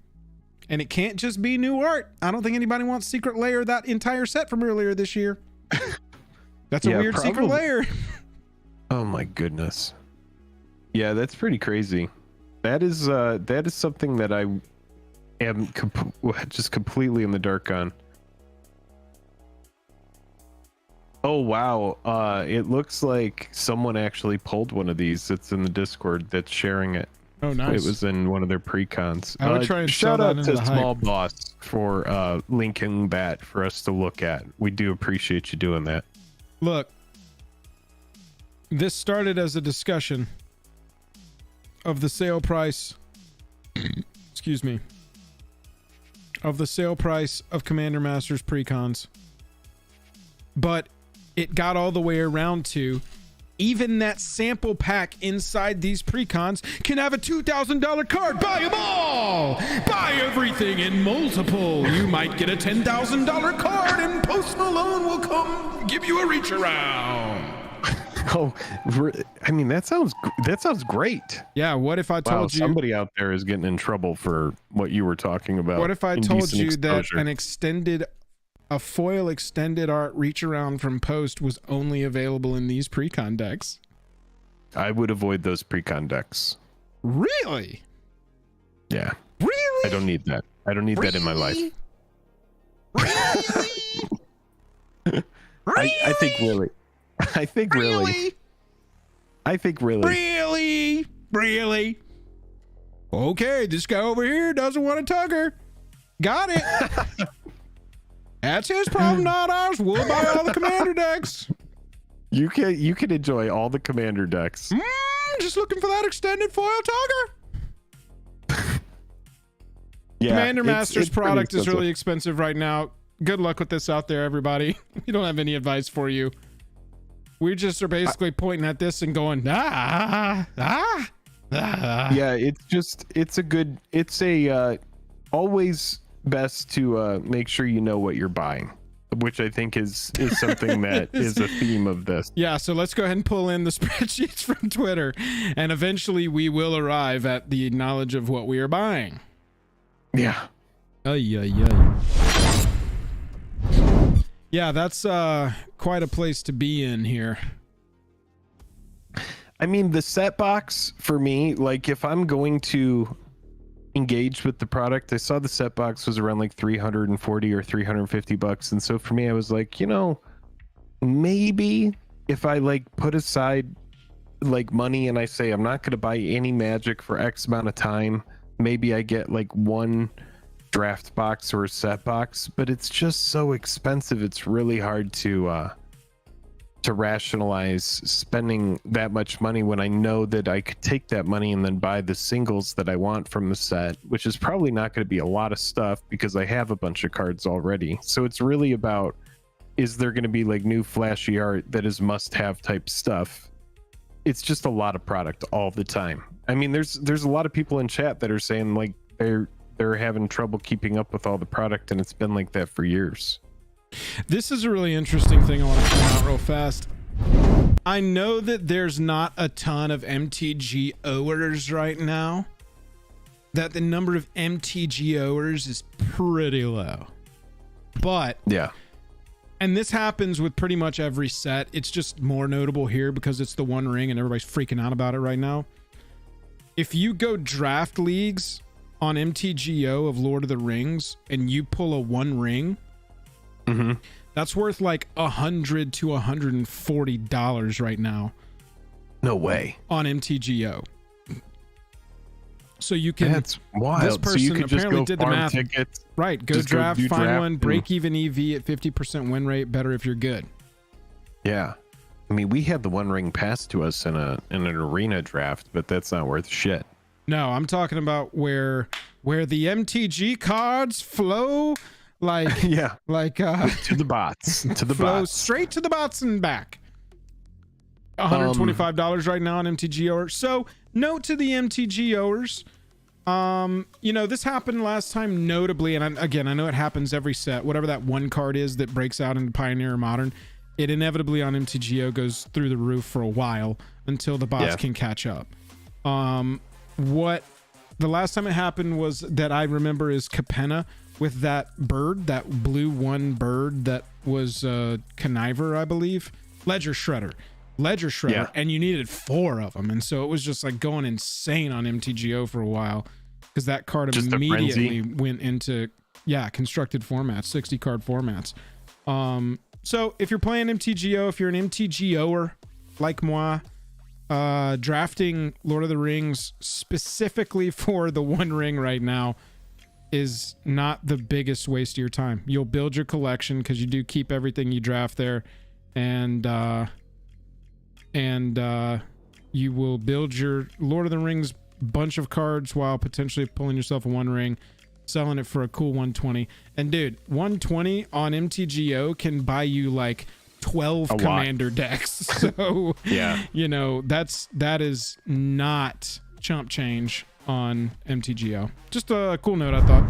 And it can't just be new art. I don't think anybody wants Secret Lair, that entire set from earlier this year. That's a weird probably. Secret Lair. Oh my goodness. Yeah, that's pretty crazy. That is something that I am just completely in the dark on. Oh wow, it looks like someone actually pulled one of these that's in the Discord that's sharing it. Oh nice. It was in one of their pre-cons. I would try and shout out to Small hype. Boss for linking that for us to look at. We do appreciate you doing that. Look, this started as a discussion of the sale price excuse me, of the sale price of Commander Masters pre-cons, but it got all the way around to even that sample pack inside these pre-cons can have a $2,000 card. Buy them all! Buy everything in multiple. You might get a $10,000 card and Post Malone will come give you a reach around. Oh, I mean, that sounds great. Yeah, what if I told you... somebody out there is getting in trouble for what you were talking about. What if I told you that a foil extended art reach around from Post was only available in these pre-con decks? I would avoid those pre-con decks. Really? Yeah. Really? I don't need that. I don't need that in my life. Really? I think really. I think really. I think really. Really? Okay, this guy over here doesn't want a tugger. Got it. That's his problem, not ours. We'll buy all the commander decks. You can enjoy all the commander decks. Just looking for that extended foil tugger. Yeah, Commander Masters product is really expensive right now. Good luck with this out there, everybody. We don't have any advice for you. We just are basically pointing at this and going, Yeah, it's always best to make sure you know what you're buying, which I think is something that is a theme of this. Yeah, so let's go ahead and pull in the spreadsheets from Twitter, and eventually we will arrive at the knowledge of what we are buying. Yeah. Yeah, that's quite a place to be in here. I mean, the set box for me, like if I'm going to engage with the product, I saw the set box was around like $340 or $350, and so for me I was like, maybe if I like put aside like money and I say I'm not going to buy any Magic for X amount of time, maybe I get like one draft box or a set box, but it's just so expensive. It's really hard to rationalize spending that much money when I know that I could take that money and then buy the singles that I want from the set, which is probably not going to be a lot of stuff because I have a bunch of cards already. So it's really about, is there going to be like new flashy art that is must-have type stuff? It's just a lot of product all the time. I mean, there's a lot of people in chat that are saying like they're having trouble keeping up with all the product, and it's been like that for years. This is a really interesting thing I want to point out real fast. I know that there's not a ton of MTGOers right now that the number of MTGOers is pretty low. But yeah, and this happens with pretty much every set. It's just more notable here because it's the One Ring and everybody's freaking out about it right now. If you go draft leagues on MTGO of Lord of the Rings and you pull a One Ring, that's worth like $100 to $140 right now. No way. On MTGO. So you can. That's wild. This person so you could apparently just go did the farm math. tickets. Right. Go Just draft, do find draft one, break even EV at 50% win rate. Better if you're good. Yeah. I mean, we had the One Ring passed to us in an arena draft, but that's not worth shit. No, I'm talking about where the MTG cards flow like yeah, like to the bots, to the flow bots, straight to the bots and back. $125 right now on MTGOers. So note to the MTGOers, you know, this happened last time notably, and I know it happens every set. Whatever that one card is that breaks out into Pioneer or Modern, it inevitably on MTGO goes through the roof for a while until the bots can catch up. What the last time it happened was that I remember is Capenna with that bird, that blue one bird that was Conniver, I believe. Ledger Shredder, and you needed 4 of them, and so it was just like going insane on MTGO for a while because that card just immediately went into constructed formats, 60 card formats. So if you're playing MTGO, if you're an MTGOer like moi, drafting Lord of the Rings specifically for the One Ring right now is not the biggest waste of your time. You'll build your collection because you do keep everything you draft there, and you will build your Lord of the Rings bunch of cards while potentially pulling yourself a One Ring, selling it for a cool 120. And dude, 120 on MTGO can buy you like 12 commander decks. So you know, that is not chump change on MTGO. Just a cool note, I thought.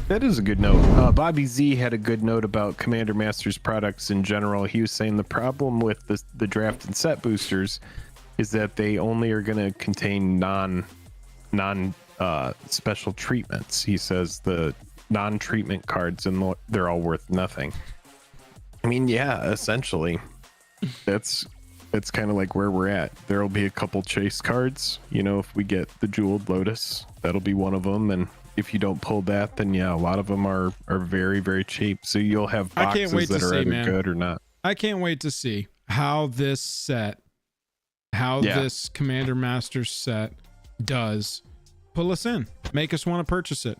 That is a good note. Bobby Z had a good note about Commander Masters products in general. He was saying the problem with the draft and set boosters is that they only are going to contain non special treatments. He says the non-treatment cards and they're all worth nothing. I mean, yeah, essentially, that's kind of like where we're at. There'll be a couple chase cards. You know, if we get the Jeweled Lotus, that'll be one of them. And if you don't pull that, then yeah, a lot of them are very, very cheap. So you'll have boxes that are either good or not. I can't wait to see how this set, this Commander Masters set does. Pull us in, make us want to purchase it.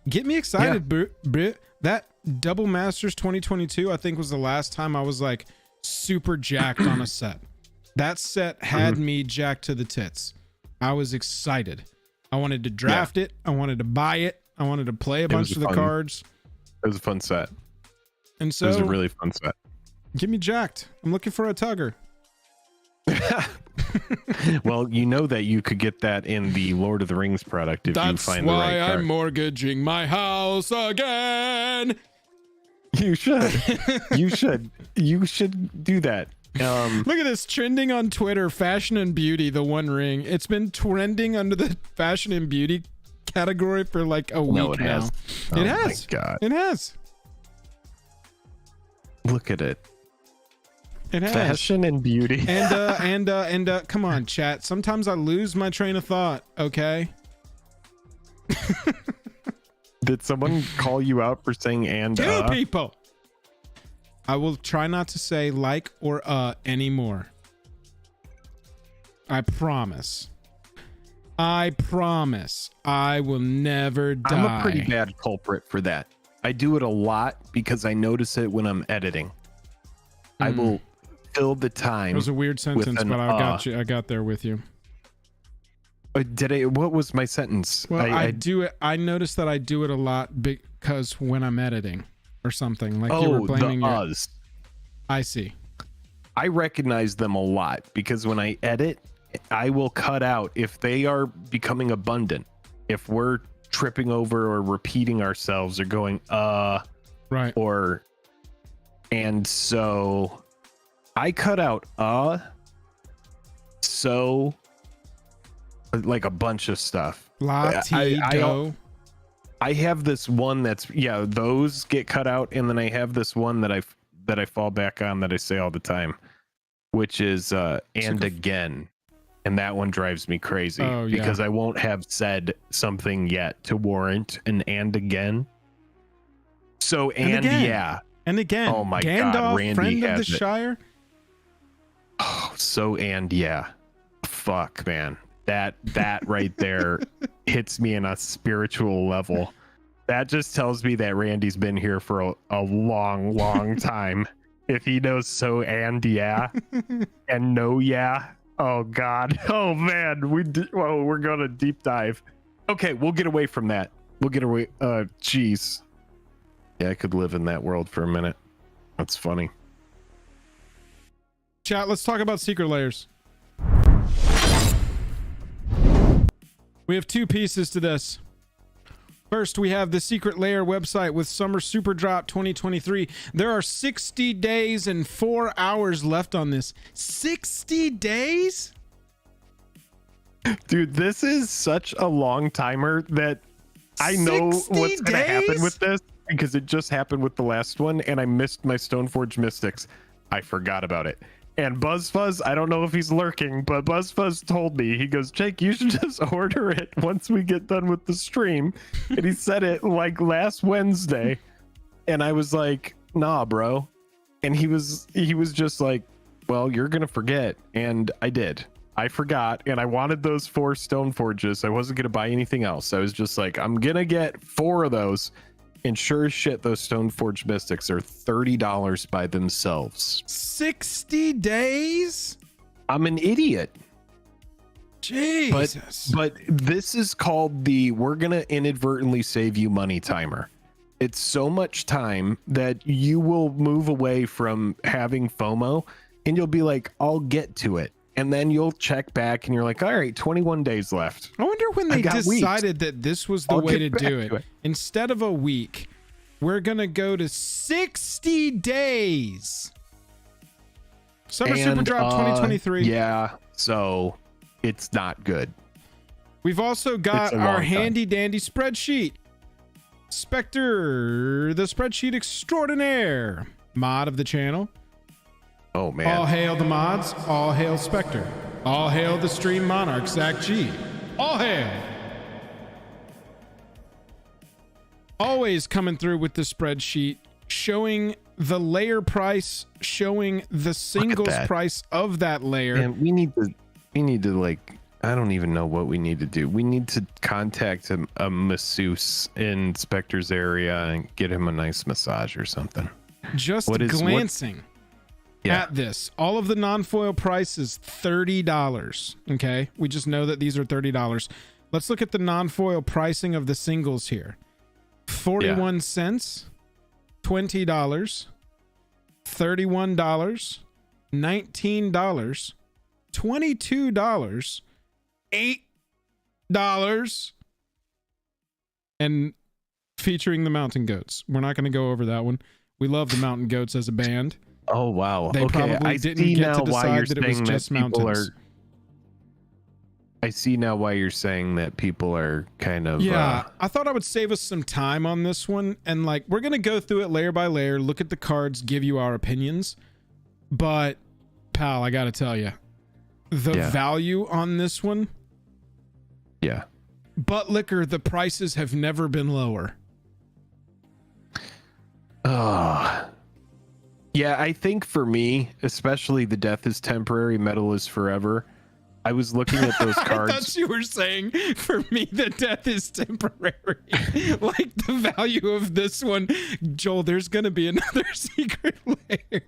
Get me excited, Brit. That Double Masters 2022, I think, was the last time I was like super jacked on a set. That set had me jacked to the tits. I was excited. I wanted to draft it. I wanted to buy it. I wanted to play a bunch of the cards. It was a fun set. And so it was a really fun set. Get me jacked. I'm looking for a tugger. Well, you know that you could get that in the Lord of the Rings product if you find the right card. That's why I'm mortgaging my house again. You should. You should do that. Look at this trending on Twitter. Fashion and beauty, the One Ring. It's been trending under the fashion and beauty category for like a week now. It has. My God. It has. Look at it. It has. Fashion and beauty. and come on, chat. Sometimes I lose my train of thought. Okay. Did someone call you out for saying Two people. I will try not to say like or anymore. I promise. I will never die. I'm a pretty bad culprit for that. I do it a lot because I notice it when I'm editing. I will fill the time. It was a weird sentence, but I got you. I got there with you. Did I? What was my sentence? Well, I do it. I noticed that I do it a lot because when I'm editing or something, like you were blaming us. I see. I recognize them a lot because when I edit, I will cut out if they are becoming abundant. If we're tripping over or repeating ourselves or going right, or and so I cut out so like a bunch of stuff LOTR. I have this one that's those get cut out, and then I have this one that I fall back on that I say all the time, which is and again, and that one drives me crazy because I won't have said something yet to warrant an and again. So and again. yeah, and again. Oh my Gandalf, God, Randy friend of the has it. Shire. Oh, so and yeah, fuck man, that right there hits me in a spiritual level. That just tells me that Randy's been here for a long time. If he knows so and yeah and no yeah, oh God, oh man, we're gonna deep dive. Okay, we'll get away from that. We'll get away. Jeez, yeah, I could live in that world for a minute. That's funny. Chat, let's talk about Secret Lairs. We have two pieces to this. First, we have the Secret Lair website with Summer Superdrop 2023. There are 60 days and 4 hours left on this. 60 days? Dude, this is such a long timer that I know what's going to happen with this because it just happened with the last one and I missed my Stoneforge Mystics. I forgot about it. And BuzzFuzz, I don't know if he's lurking, but BuzzFuzz told me, he goes, Jake, you should just order it once we get done with the stream. And he said it like last Wednesday. And I was like, nah, bro. And he was just like, well, you're going to forget. And I did. I forgot. And I wanted those 4 Stoneforges. I wasn't going to buy anything else. I was just like, I'm going to get 4 of those. And sure as shit, those Stoneforge Mystics are $30 by themselves. 60 days? I'm an idiot. Jesus. But this is called the we're going to inadvertently save you money timer. It's so much time that you will move away from having FOMO and you'll be like, I'll get to it. And then you'll check back and you're like, all right, 21 days left. I wonder when they decided that this was the way to do it. Instead of a week, we're going to go to 60 days. Summer Superdrop 2023. Yeah, so it's not good. We've also got our handy dandy spreadsheet. Spectre, the spreadsheet extraordinaire, mod of the channel. Oh man. All hail the mods, all hail Spectre. All hail the stream monarch, Zach G. All hail. Always coming through with the spreadsheet, showing the layer price, showing the singles price of that layer. And we need to like, I don't even know what we need to do. We need to contact a masseuse in Spectre's area and get him a nice massage or something. Just glancing at this, all of the non-foil price is $30. Okay, we just know that these are $30. Let's look at the non-foil pricing of the singles here. 41 cents, $20, $31, $19, $22, $8, and featuring the Mountain Goats. We're not going to go over that one. We love the Mountain Goats as a band. Oh wow! They probably didn't get to decide that it was just mountains. I see now why you're saying that people are kind of. Yeah, I thought I would save us some time on this one, and like we're gonna go through it layer by layer, look at the cards, give you our opinions. But, pal, I gotta tell you, the value on this one. Yeah. Butt liquor, the prices have never been lower. Oh. Yeah, I think for me, especially the death is temporary, metal is forever. I was looking at those cards. I thought you were saying, for me, the death is temporary. Like the value of this one. Joel, there's going to be another Secret Lair.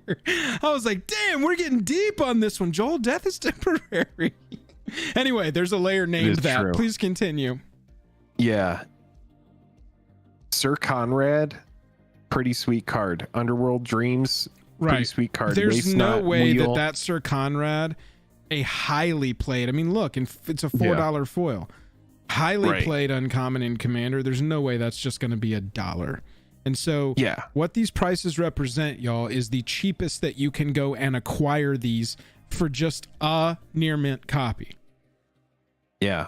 I was like, damn, we're getting deep on this one. Joel, death is temporary. Anyway, there's a layer named that. True. Please continue. Yeah. Sir Conrad, pretty sweet card. Underworld Dreams, pretty sweet card. There's no way that Sir Conrad, a highly played, I mean, look, it's a $4 foil. Highly played uncommon in Commander. There's no way that's just going to be $1. And so what these prices represent, y'all, is the cheapest that you can go and acquire these for just a near mint copy. Yeah.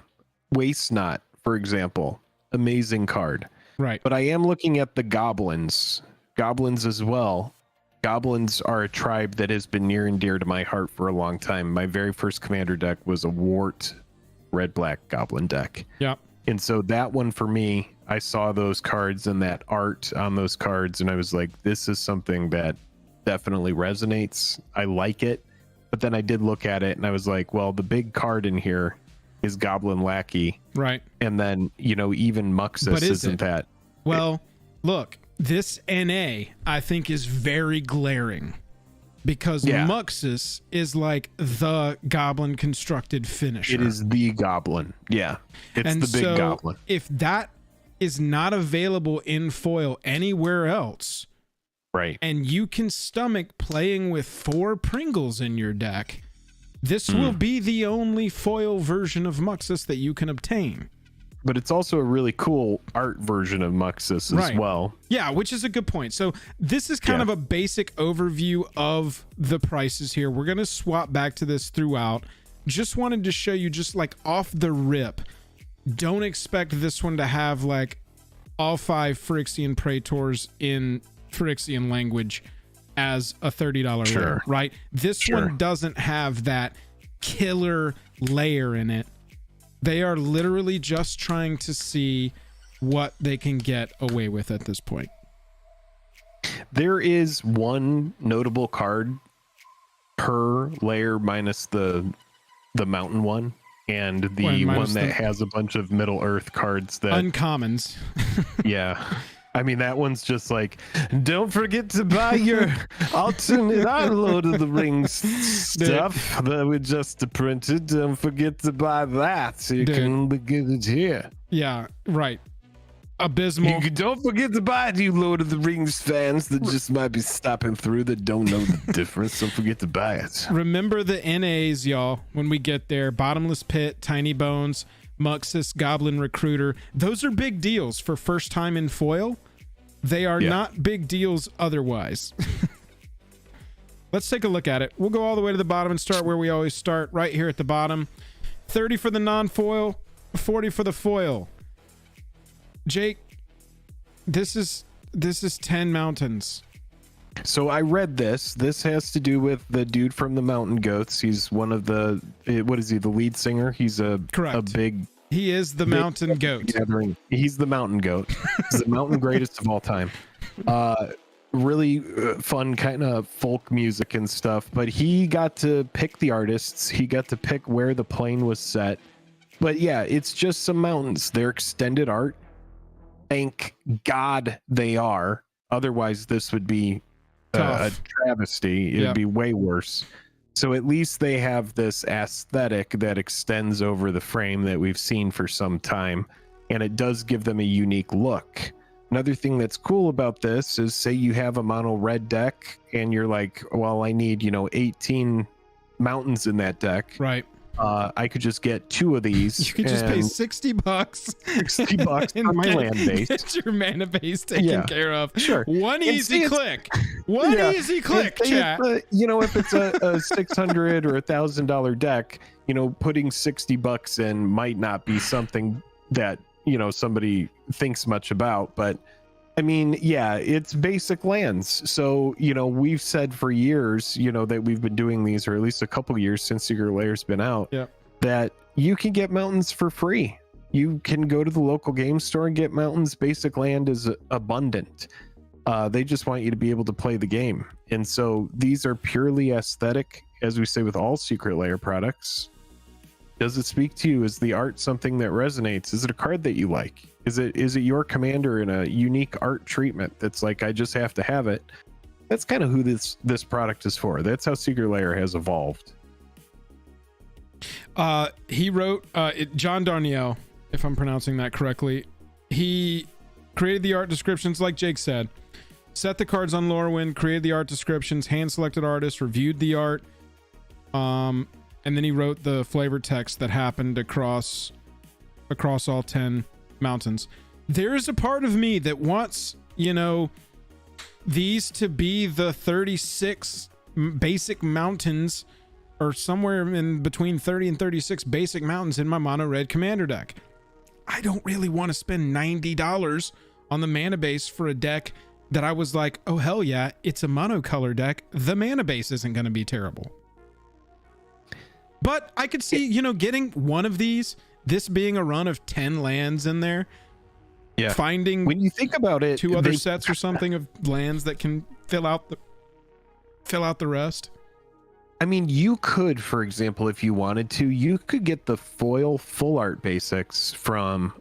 Waste Not, for example, amazing card. Right. But I am looking at the goblins as well. Goblins are a tribe that has been near and dear to my heart for a long time. My very first commander deck was a Wart red-black goblin deck. Yeah. And so that one for me, I saw those cards and that art on those cards, and I was like, this is something that definitely resonates. I like it. But then I did look at it and I was like, well, the big card in here is Goblin Lackey. Right. And then, you know, even Muxus isn't that. Well, look, this NA I think is very glaring because Muxus is like the goblin constructed finisher. It is the goblin. Yeah. It's and the big so goblin. If that is not available in foil anywhere else, right, and you can stomach playing with 4 Pringles in your deck, this will be the only foil version of Muxus that you can obtain. But it's also a really cool art version of Muxus as well. Yeah, which is a good point. So this is kind of a basic overview of the prices here. We're going to swap back to this throughout. Just wanted to show you, just like off the rip, don't expect this one to have like all 5 Phyrexian Praetors in Phyrexian language as a $30 layer, right? This one doesn't have that killer layer in it. They are literally just trying to see what they can get away with at this point. There is one notable card per layer minus the mountain one, and the one that has a bunch of Middle Earth cards that uncommons. Yeah. I mean, that one's just like, don't forget to buy your alternate Lord of the Rings stuff that we just printed. Don't forget to buy that so you can get it here. Yeah, right. Abysmal. Don't forget to buy it, you Lord of the Rings fans that just might be stopping through that don't know the difference. Don't forget to buy it. Remember the NAs, y'all, when we get there. Bottomless Pit, Tiny Bones, Muxus, Goblin Recruiter. Those are big deals for first time in foil. They are not big deals otherwise. Let's take a look at it. We'll go all the way to the bottom and start where we always start, right here at the bottom. 30 for the non-foil, 40 for the foil. Jake, this is 10 mountains. So I read this. This has to do with the dude from the Mountain Goats. He's one of the, what is he, the lead singer? He's a big... He is the mountain goat. Gathering. He's the mountain goat. He's the mountain greatest of all time. Really fun kind of folk music and stuff. But he got to pick the artists. He got to pick where the plane was set. But yeah, it's just some mountains. They're extended art. Thank God they are. Otherwise, this would be a travesty. It'd be way worse. So at least they have this aesthetic that extends over the frame that we've seen for some time, and it does give them a unique look. Another thing that's cool about this is, say you have a mono red deck and you're like, well, I need, 18 mountains in that deck. Right. I could just get 2 of these. You could just pay $60. $60 for my land base. Get your mana base taken care of. Sure. One easy click. One easy click, chat. If it's a $600 or $1,000 deck, putting $60 in might not be something that, somebody thinks much about. But I mean, yeah, it's basic lands. So, we've said for years, that we've been doing these, or at least a couple years since Secret Lair's been out, that you can get mountains for free. You can go to the local game store and get mountains. Basic land is abundant. They just want you to be able to play the game. And so these are purely aesthetic, as we say with all Secret Lair products. Does it speak to you? Is the art something that resonates? Is it a card that you like? Is it your commander in a unique art treatment that's like, I just have to have it? That's kind of who this product is for. That's how Secret Lair has evolved. He wrote, John Darnielle, if I'm pronouncing that correctly. He created the art descriptions, like Jake said. Set the cards on Lorwyn, created the art descriptions, hand-selected artists, reviewed the art. And then he wrote the flavor text that happened across all 10 mountains. There is a part of me that wants, these to be the 36 basic mountains, or somewhere in between 30 and 36 basic mountains in my mono red commander deck. I don't really want to spend $90 on the mana base for a deck that I was like, oh hell yeah, it's a monocolor deck. The mana base isn't going to be terrible. But I could see, you know, getting one of these, this being a run of 10 lands in there. Yeah. Finding, when you think about it, 2 other sets or something of lands that can fill out the rest. I mean, you could, for example, if you wanted to, you could get the foil full art basics from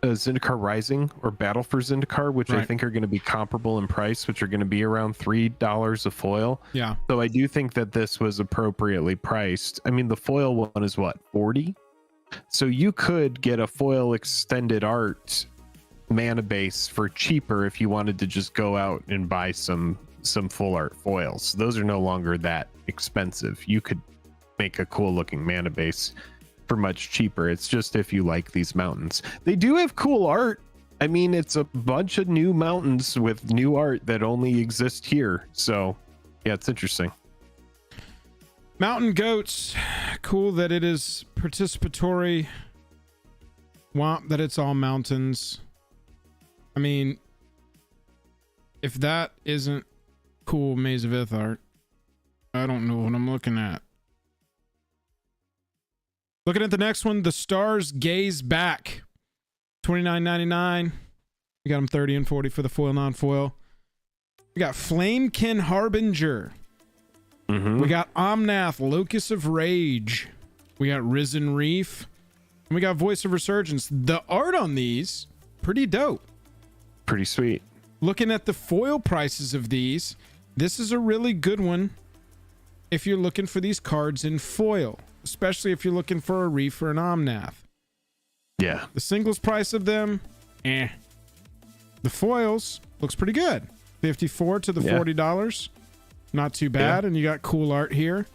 Zendikar Rising or Battle for Zendikar, which I think are going to be comparable in price, which are going to be around $3 a foil. Yeah. So I do think that this was appropriately priced. I mean, the foil one is what, 40? So you could get a foil extended art mana base for cheaper if you wanted to just go out and buy some full art foils. Those are no longer that expensive. You could make a cool looking mana base for much cheaper. It's just if you like these mountains. They do have cool art. I mean, it's a bunch of new mountains with new art that only exist here. So yeah, it's interesting. Mountain goats. Cool that it is participatory. Womp that it's all mountains. I mean, if that isn't cool Maze of Ith art, I don't know what I'm looking at. Looking at the next one, The Stars Gaze Back. $29.99. We got them 30 and 40 for the foil, non-foil. We got Flamekin Harbinger. We got Omnath, Locus of Rage. We got Risen Reef. And we got Voice of Resurgence. The art on these, pretty dope. Pretty sweet. Looking at the foil prices of these, this is a really good one if you're looking for these cards in foil, especially if you're looking for a Reef or an Omnath. Yeah. The singles price of them, The foils looks pretty good. $54 to the $40. Not too bad. And you got cool art here.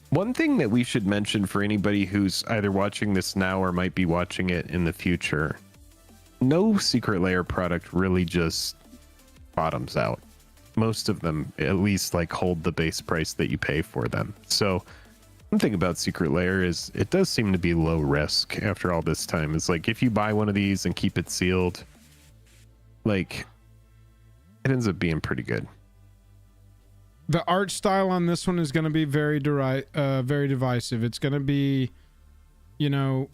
One thing that we should mention for anybody who's either watching this now or might be watching it in the future, no Secret Lair product really just bottoms out. Most of them at least like hold the base price that you pay for them. So one thing about Secret Lair is it does seem to be low risk after all this time. It's like if you buy one of these and keep it sealed, like it ends up being pretty good. The art style on this one is going to be very divisive. It's going to be, you know,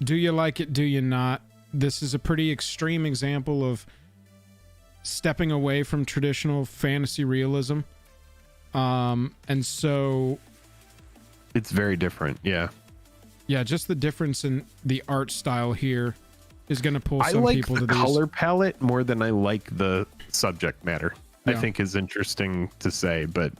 do you like it? Do you not? This is a pretty extreme example of stepping away from traditional fantasy realism. And so it's very different. Yeah. Yeah. Just the difference in the art style here is going to pull some people to these. I like the color palette more than I like the subject matter. I think is interesting to say, but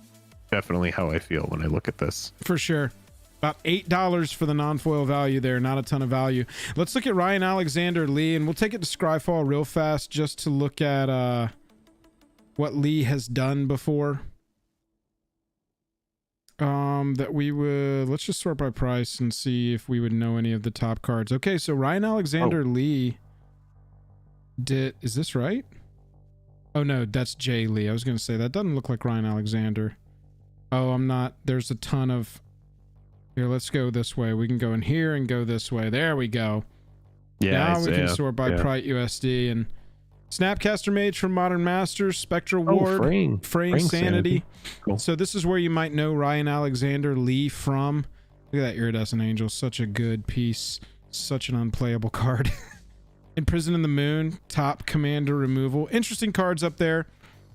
definitely how I feel when I look at this. For sure. About $8 for the non-foil value there. Not a ton of value. Let's look at Ryan Alexander Lee, and we'll take it to Scryfall real fast just to look at what Lee has done before. That we would... Let's just sort by price and see if we would know any of the top cards. Okay, so Ryan Alexander Lee did... Is this right? Oh, no, that's Jay Lee. I was going to say, that doesn't look like Ryan Alexander. Oh, I'm not. There's a ton of... Here, let's go this way. We can go in here and go this way. There we go. Yeah. Now we can sort by Prite USD. And Snapcaster Mage from Modern Masters, Spectral Ward, Fraying Sanity. Cool. So this is where you might know Ryan Alexander Lee from. Look at that Iridescent Angel. Such a good piece. Such an unplayable card. Imprison in the Moon, top commander removal. Interesting cards up there.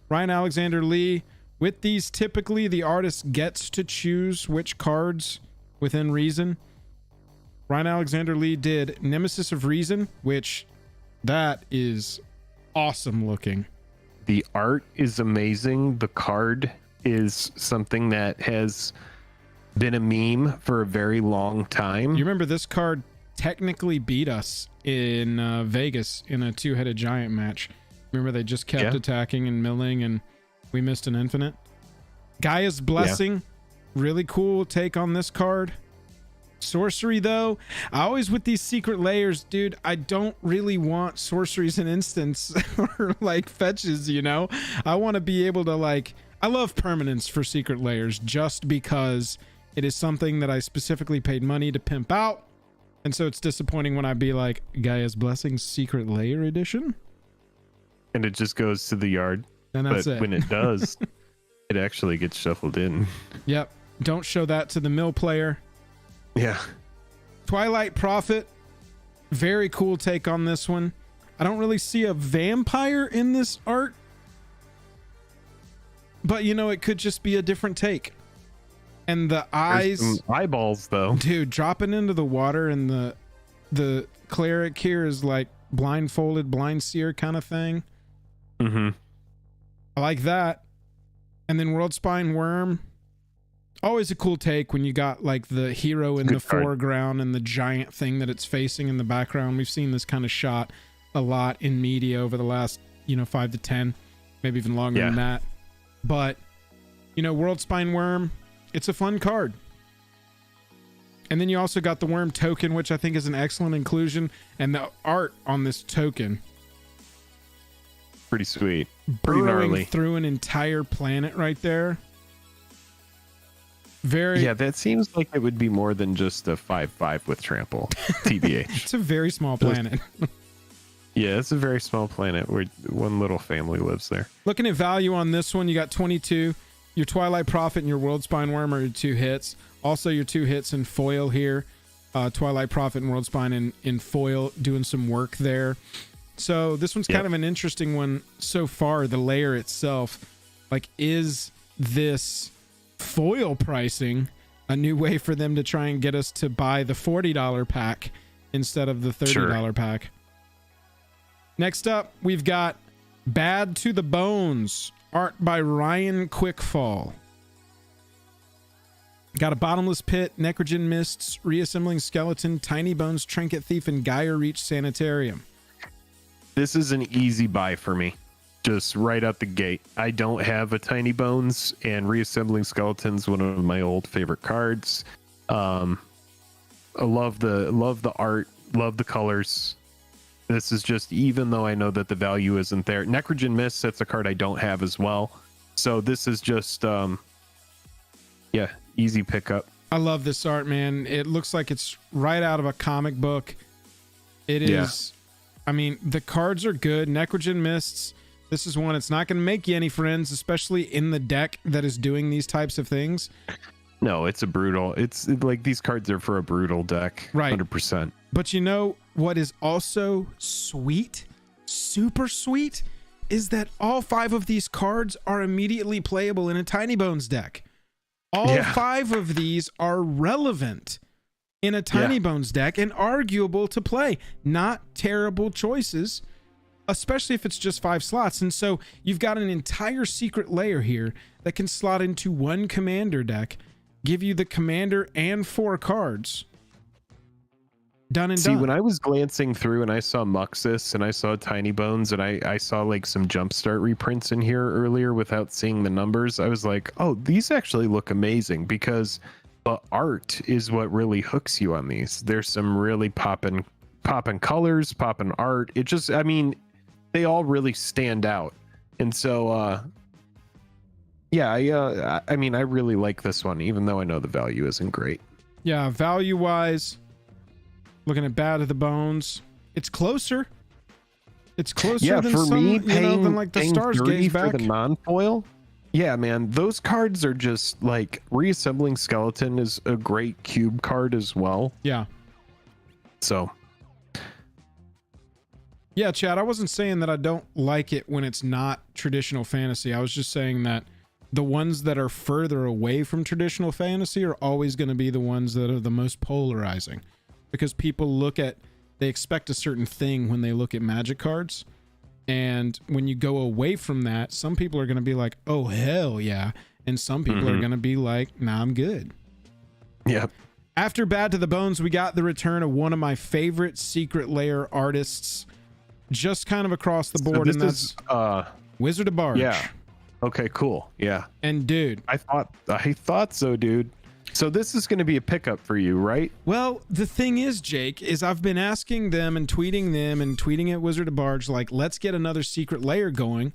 Ryan Alexander Lee. With these, typically the artist gets to choose which cards within reason. Ryan Alexander Lee did Nemesis of Reason, which that is awesome looking. The art is amazing. The card is something that has been a meme for a very long time. You remember this card technically beat us in Vegas in a two-headed giant match. Remember they just kept attacking and milling and we missed an infinite. Gaia's Blessing, really cool take on this card. Sorcery though, I always with these secret layers, dude, I don't really want sorceries and instants or like fetches, you know. I want to be able to like, I love permanence for secret layers just because It is something that I specifically paid money to pimp out. And so it's disappointing when I be like, Gaia's Blessing Secret Lair edition. And it just goes to the yard. And that's it. When it does, it actually gets shuffled in. Yep. Don't show that to the mill player. Yeah. Twilight Prophet. Very cool take on this one. I don't really see a vampire in this art. But, you know, it could just be a different take. And the eyes... There's some eyeballs, though. Dude, dropping into the water and the cleric here is like blindfolded, blind seer kind of thing. Mm-hmm. I like that. And then World Spine Worm. Always a cool take when you got like the hero in the foreground and the giant thing that it's facing in the background. We've seen this kind of shot a lot in media over the last, 5 to 10, maybe even longer than that. But, World Spine Worm, it's a fun card. And then you also got the Worm token, which I think is an excellent inclusion. And the art on this token. Pretty sweet. Pretty gnarly. Through an entire planet right there. Yeah, that seems like it would be more than just a 5/5 with trample. TBH. It's a very small planet. Yeah, it's a very small planet where one little family lives there. Looking at value on this one, you got 22. Your Twilight Prophet and your World Spine Worm are your 2 hits. Also, your 2 hits in foil here. Twilight Prophet and World Spine in foil, doing some work there. So this one's kind of an interesting one so far. The layer itself, like, is this foil pricing a new way for them to try and get us to buy the $40 pack instead of the $30 pack? Next up, we've got Bad to the Bones, art by Ryan Quickfall. Got a Bottomless Pit, Necrogen Mists, Reassembling Skeleton, Tiny Bones, Trinket Thief, and Gaia Reach Sanitarium. This is an easy buy for me. Just right out the gate. I don't have a Tiny Bones, and Reassembling Skeleton's one of my old favorite cards. I love the art, love the colors. This is just, even though I know that the value isn't there. Necrogen Mist, that's a card I don't have as well. So this is just, easy pickup. I love this art, man. It looks like it's right out of a comic book. It is, I mean, the cards are good. Necrogen Mists. This is one, it's not going to make you any friends, especially in the deck that is doing these types of things. No, it's like these cards are for a brutal deck. Right. 100%. But you know what is also sweet, super sweet, is that all 5 of these cards are immediately playable in a Tiny Bones deck. All 5 of these are relevant in a Tiny Bones deck and arguable to play. Not terrible choices, especially if it's just 5 slots. And so you've got an entire Secret Lair here that can slot into one commander deck, give you the commander and 4 cards. Done and done. See, when I was glancing through and I saw Muxus and I saw Tiny Bones and I saw like some Jumpstart reprints in here earlier without seeing the numbers, I was like, oh, these actually look amazing, because the art is what really hooks you on these. There's some really popping colors, popping art. It just, I mean, they all really stand out. And so, I mean, I really like this one, even though I know the value isn't great. Yeah, value-wise, looking at Bad to the Bones, it's closer. It's closer than for some, me, than like the Stars Gaze back. For the non-foil. Yeah, man, those cards are just like, Reassembling Skeleton is a great cube card as well. Yeah. So. Yeah, Chad, I wasn't saying that I don't like it when it's not traditional fantasy. I was just saying that the ones that are further away from traditional fantasy are always going to be the ones that are the most polarizing, because people they expect a certain thing when they look at Magic cards. And when you go away from that, some people are going to be like, oh, hell yeah. And some people are going to be like, nah, I'm good. Yep. After Bad to the Bones, we got the return of one of my favorite Secret Lair artists, just kind of across the board. So this is Wizard of Barge. Yeah. Okay, cool. Yeah. And dude, I thought so, dude. So this is going to be a pickup for you, right? Well, the thing is, Jake, is I've been asking them and tweeting at Wizard of Barge, like, let's get another Secret Lair going.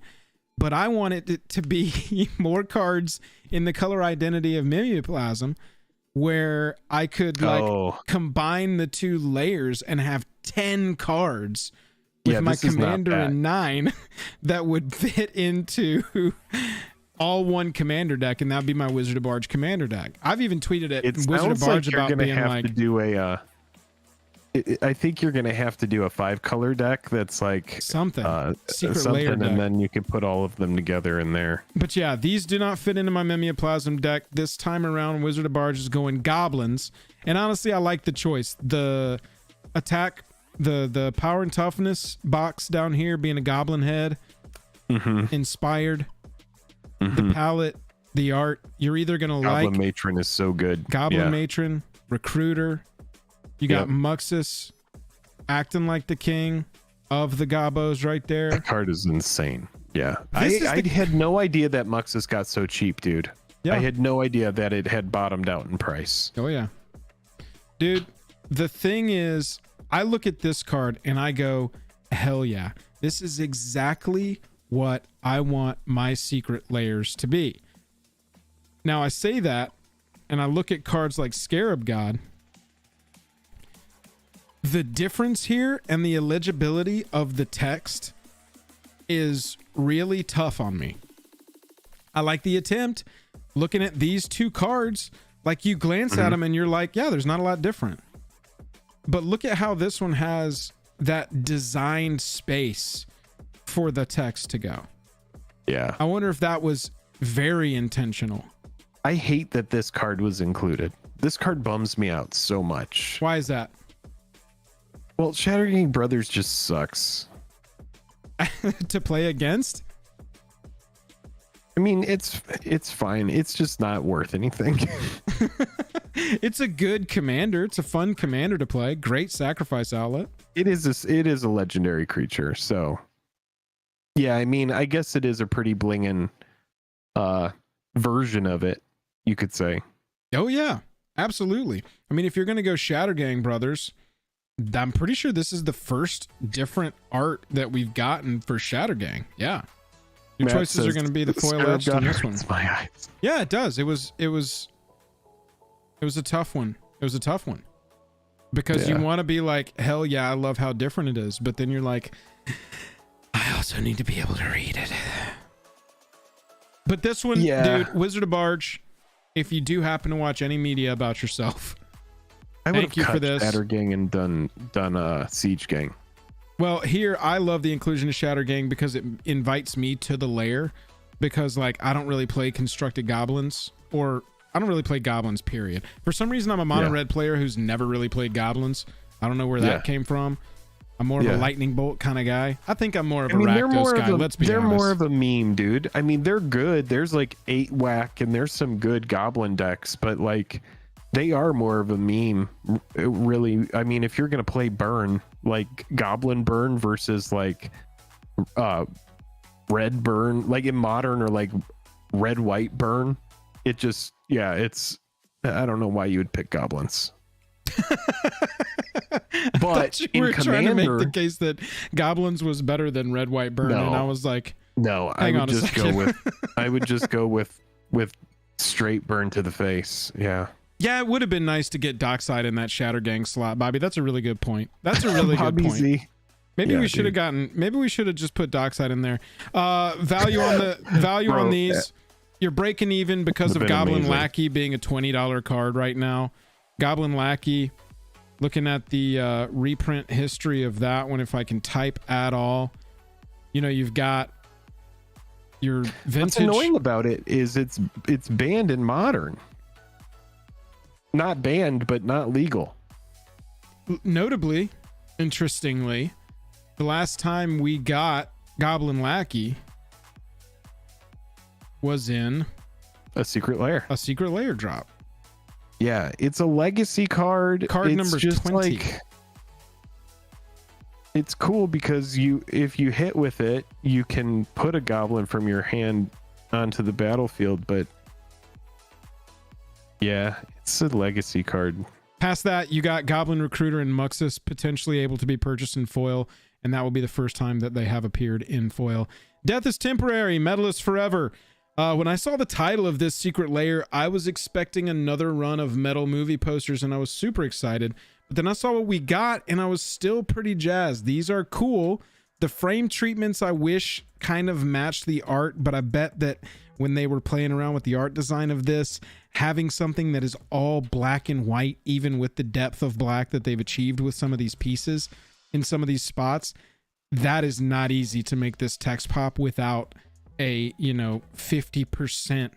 But I want it to be more cards in the color identity of Mimeoplasm where I could like Oh. combine the two layers and have 10 cards with Yeah, my this is not commander bad. in 9 that would fit into all one commander deck, and that'd be my Wizard of Barge commander deck. I've even tweeted at It Wizard of sounds Barge like you're about gonna being have like, to do a. I think you're gonna have to do a 5-color deck that's like something. Secret something, Lair deck. and then you can put all of them together in there. But yeah, these do not fit into my Mimeoplasm deck. This time around, Wizard of Barge is going goblins. And honestly, I like the choice. The attack, the power and toughness box down here being a goblin head, inspired. The palette, the art, you're either going to Goblin like Matron is so good. Goblin Yeah. Matron, Recruiter. You got Muxus acting like the king of the gobos right there. That card is insane. Yeah. This is I the- had no idea that Muxus got so cheap, dude. Yeah. I had no idea that it had bottomed out in price. Oh yeah. Dude, the thing is, I look at this card and I go, hell yeah. This is exactly what I want my Secret Lairs to be. Now I say that and I look at cards like Scarab God. The difference here and the illegibility of the text is really tough on me. I like the attempt. Looking at these two cards, like you glance at them and you're like, yeah, there's not a lot different. But look at how this one has that designed space for the text to go. Yeah. I wonder if that was very intentional. I hate that this card was included. This card bums me out so much. Why is that? Well, Shattergang Brothers just sucks. To play against? I mean, it's fine. It's just not worth anything. It's a good commander. It's a fun commander to play. Great sacrifice outlet. It is a legendary creature, so yeah, I mean, I guess it is a pretty blingin' version of it, you could say. Oh yeah, absolutely. I mean, if you're gonna go Shattergang Brothers, I'm pretty sure this is the first different art that we've gotten for Shattergang. Yeah. Your Matt choices are says, going to be the foil "Scarab edged in God this one. hurts my eyes." Yeah, it does. It was a tough one. It was a tough one. Because you Yeah. want to be like, hell yeah, I love how different it is. But then you're like, I also need to be able to read it. But this one, Yeah. dude, Wizard of Barge, if you do happen to watch any media about yourself, I would Thank you have for cut this. Shattergang and done Siege Gang. well, here I love the inclusion of Shattergang because it invites me to the lair. Because like I don't really play constructed goblins, or I don't really play goblins, period. For some reason, I'm a mono red player who's never really played goblins. I don't know where that came from. I'm more of a lightning bolt kind of guy. I think I'm more of a Rakdos guy. Let's be honest. They're more of a meme, dude. I mean, they're good. There's like 8 whack and there's some good goblin decks, but like they are more of a meme. Really, I mean, if you're gonna play burn, like goblin burn versus like red burn, like in modern, or like red white burn, it just it's I don't know why you would pick goblins. But you were in trying to make Commander, the case that goblins was better than red white burn, and I was like, no, hang I on would a just second. go with I would just go with straight burn to the face. Yeah. yeah, it would have been nice to get Dockside in that Shattergang slot, Bobby. That's a really good point. That's a really good Bobby point. Z. Maybe Yeah, we should have gotten. Maybe we should have just put Dockside in there. Value on the value Bro, on these. You're breaking even because of Would've been Goblin amazing. Lackey being a $20 card right now. Goblin Lackey. Looking at the reprint history of that one, if I can type at all, you know, you've got your vintage. What's annoying about it is it's banned in modern. Not banned, but not legal. Notably, interestingly, the last time we got Goblin Lackey was in A Secret Lair. a Secret Lair drop. Yeah, it's a legacy card. Card It's number just 20. Like, it's cool because if you hit with it, you can put a goblin from your hand onto the battlefield. But yeah, it's a legacy card. Past that, you got Goblin Recruiter and Muxus potentially able to be purchased in foil, and that will be the first time that they have appeared in foil. Death is temporary, metal is forever. When I saw the title of this Secret Lair, I was expecting another run of metal movie posters, and I was super excited. But then I saw what we got, and I was still pretty jazzed. These are cool. The frame treatments, I wish, kind of matched the art, but I bet that when they were playing around with the art design of this, having something that is all black and white, even with the depth of black that they've achieved with some of these pieces in some of these spots, that is not easy to make this text pop without a 50%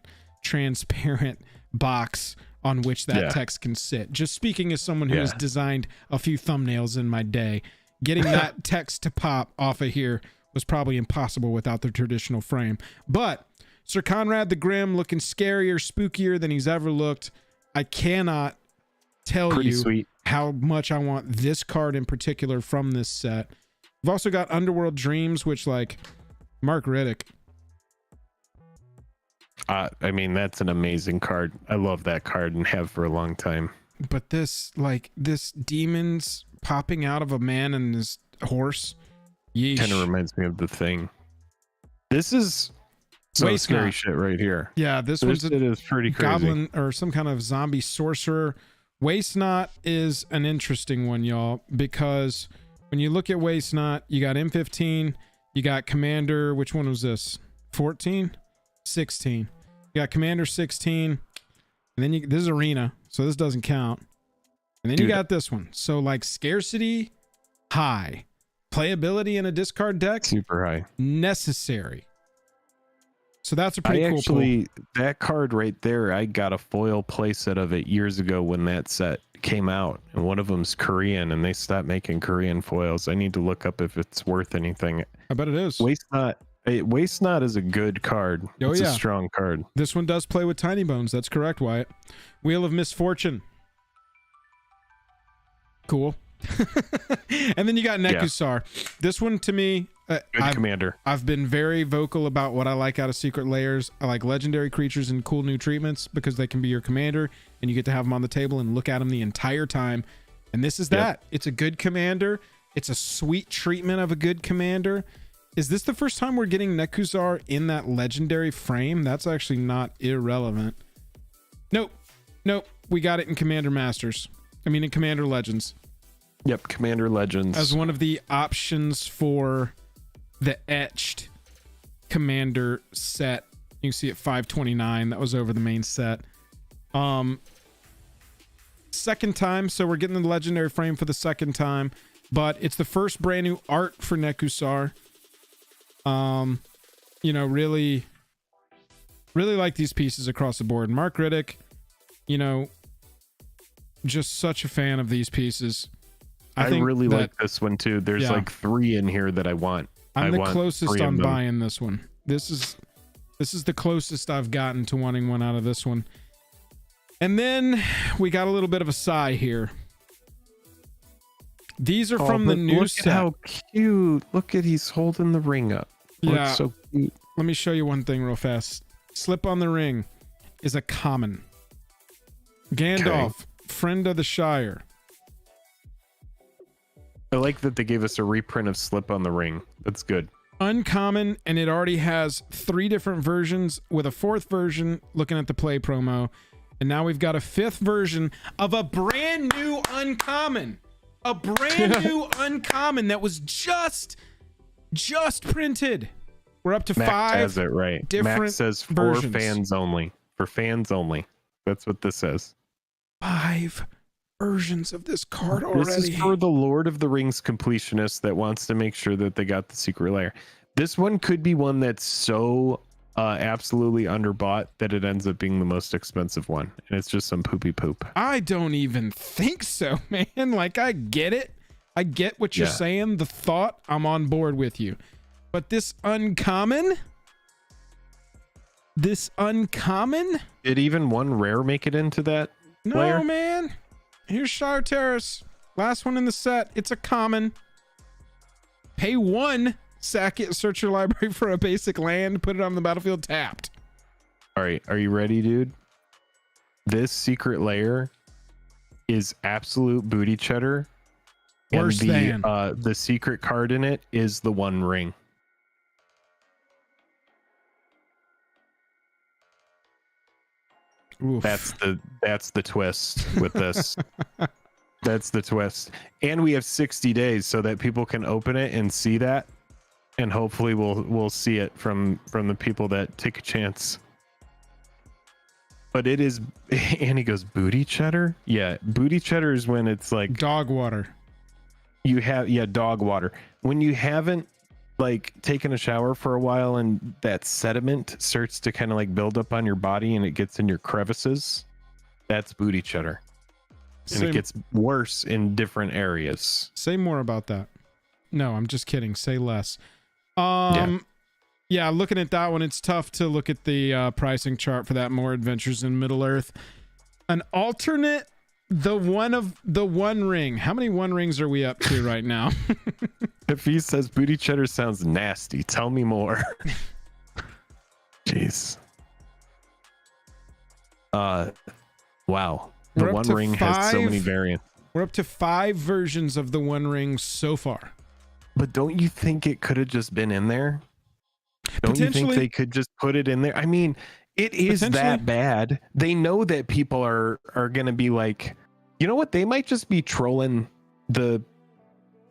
transparent box on which that text can sit. Just speaking as someone who has designed a few thumbnails in my day, getting that text to pop off of here was probably impossible without the traditional frame. But Sir Conrad the Grim looking scarier, spookier than he's ever looked. I cannot tell you how much I want this card in particular from this set. We've also got Underworld Dreams, which, like, Mark Riddick. I mean, that's an amazing card. I love that card and have for a long time. But this demons popping out of a man and his horse. Yeesh. Kind of reminds me of The Thing. This is some scary shit right here. Yeah, this one's is pretty crazy. Goblin or some kind of zombie sorcerer. Waste Not is an interesting one, y'all, because when you look at Waste Not, you got M15, you got Commander. Which one was this? 14? 16. You got Commander 16, and then this is Arena, so this doesn't count. And then you got this one. So, like, scarcity high, playability in a discard deck super high, necessary. So that's a pretty cool pull. That card right there, I got a foil playset of it years ago when that set came out, and one of them's Korean, and they stopped making Korean foils. I need to look up if it's worth anything. I bet it is. Waste Not is a good card. It's a strong card. This one does play with Tiny Bones. That's correct, Wyatt. Wheel of Misfortune. Cool. And then you got Nekusar. This one, to me, commander. I've been very vocal about what I like out of Secret Lairs. I like legendary creatures and cool new treatments because they can be your commander, and you get to have them on the table and look at them the entire time. And this is that. It's a good commander. It's a sweet treatment of a good commander. Is this the first time we're getting Nekusar in that legendary frame? That's actually not irrelevant. Nope. We got it in Commander Masters. I mean, in Commander Legends. Yep, Commander Legends. As one of the options for the etched Commander set. You can see it 529. That was over the main set. Second time, so we're getting the legendary frame for the second time. But it's the first brand new art for Nekusar. Really like these pieces across the board. Mark Riddick, just such a fan of these pieces. I really like this one too. There's like 3 in here that I want. I'm the closest on buying this one. This is the closest I've gotten to wanting one out of this one. And then we got a little bit of a sigh here. These are from the new set. Look at how cute. Look at, he's holding the ring up. Yeah. So cute. Let me show you one thing real fast. Slip on the Ring is a common. Gandalf, Friend of the Shire. I like that they gave us a reprint of Slip on the Ring. That's good. Uncommon, and it already has 3 different versions with a 4th version looking at the play promo. And now we've got a 5th version of a brand new uncommon. A brand new uncommon that was just printed. We're up to Max 5 has it right. different Max says for versions. fans only. For fans only. That's what this says. 5 versions of this card already. This is for the Lord of the Rings completionist that wants to make sure that they got the Secret Lair. This one could be one that's so absolutely underbought that it ends up being the most expensive one, and it's just some poopy poop. I don't even think so, man. Like, I get it. I get what you're saying. The thought, I'm on board with you. But this uncommon? Did even one rare make it into that layer? No, man. Here's Shire Terrace. Last one in the set. It's a common. Pay 1. Sack it. Search your library for a basic land. Put it on the battlefield tapped. All right. Are you ready, dude? This Secret Lair is absolute booty cheddar. Worse than. The secret card in it is the One Ring. Oof. That's the twist with this. That's the twist. And we have 60 days so that people can open it and see that. And hopefully we'll see it from the people that take a chance. But it is, and he goes, booty cheddar? Yeah, booty cheddar is when it's like dog water. You have, yeah, dog water. When you haven't like taken a shower for a while and that sediment starts to kind of like build up on your body and it gets in your crevices, that's booty cheddar. And it gets worse in different areas. Say more about that. No, I'm just kidding. Say less. Yeah, looking at that one, it's tough to look at the pricing chart for that More Adventures in Middle Earth. An alternate, the one ring. How many one rings are we up to right now? If he says booty cheddar sounds nasty, tell me more. Jeez. Wow. The One Ring has so many variants. We're up to 5 versions of the One Ring so far. But don't you think it could have just been in there? Don't you think they could just put it in there? I mean, it is that bad. They know that people are going to be like, you know what? They might just be trolling the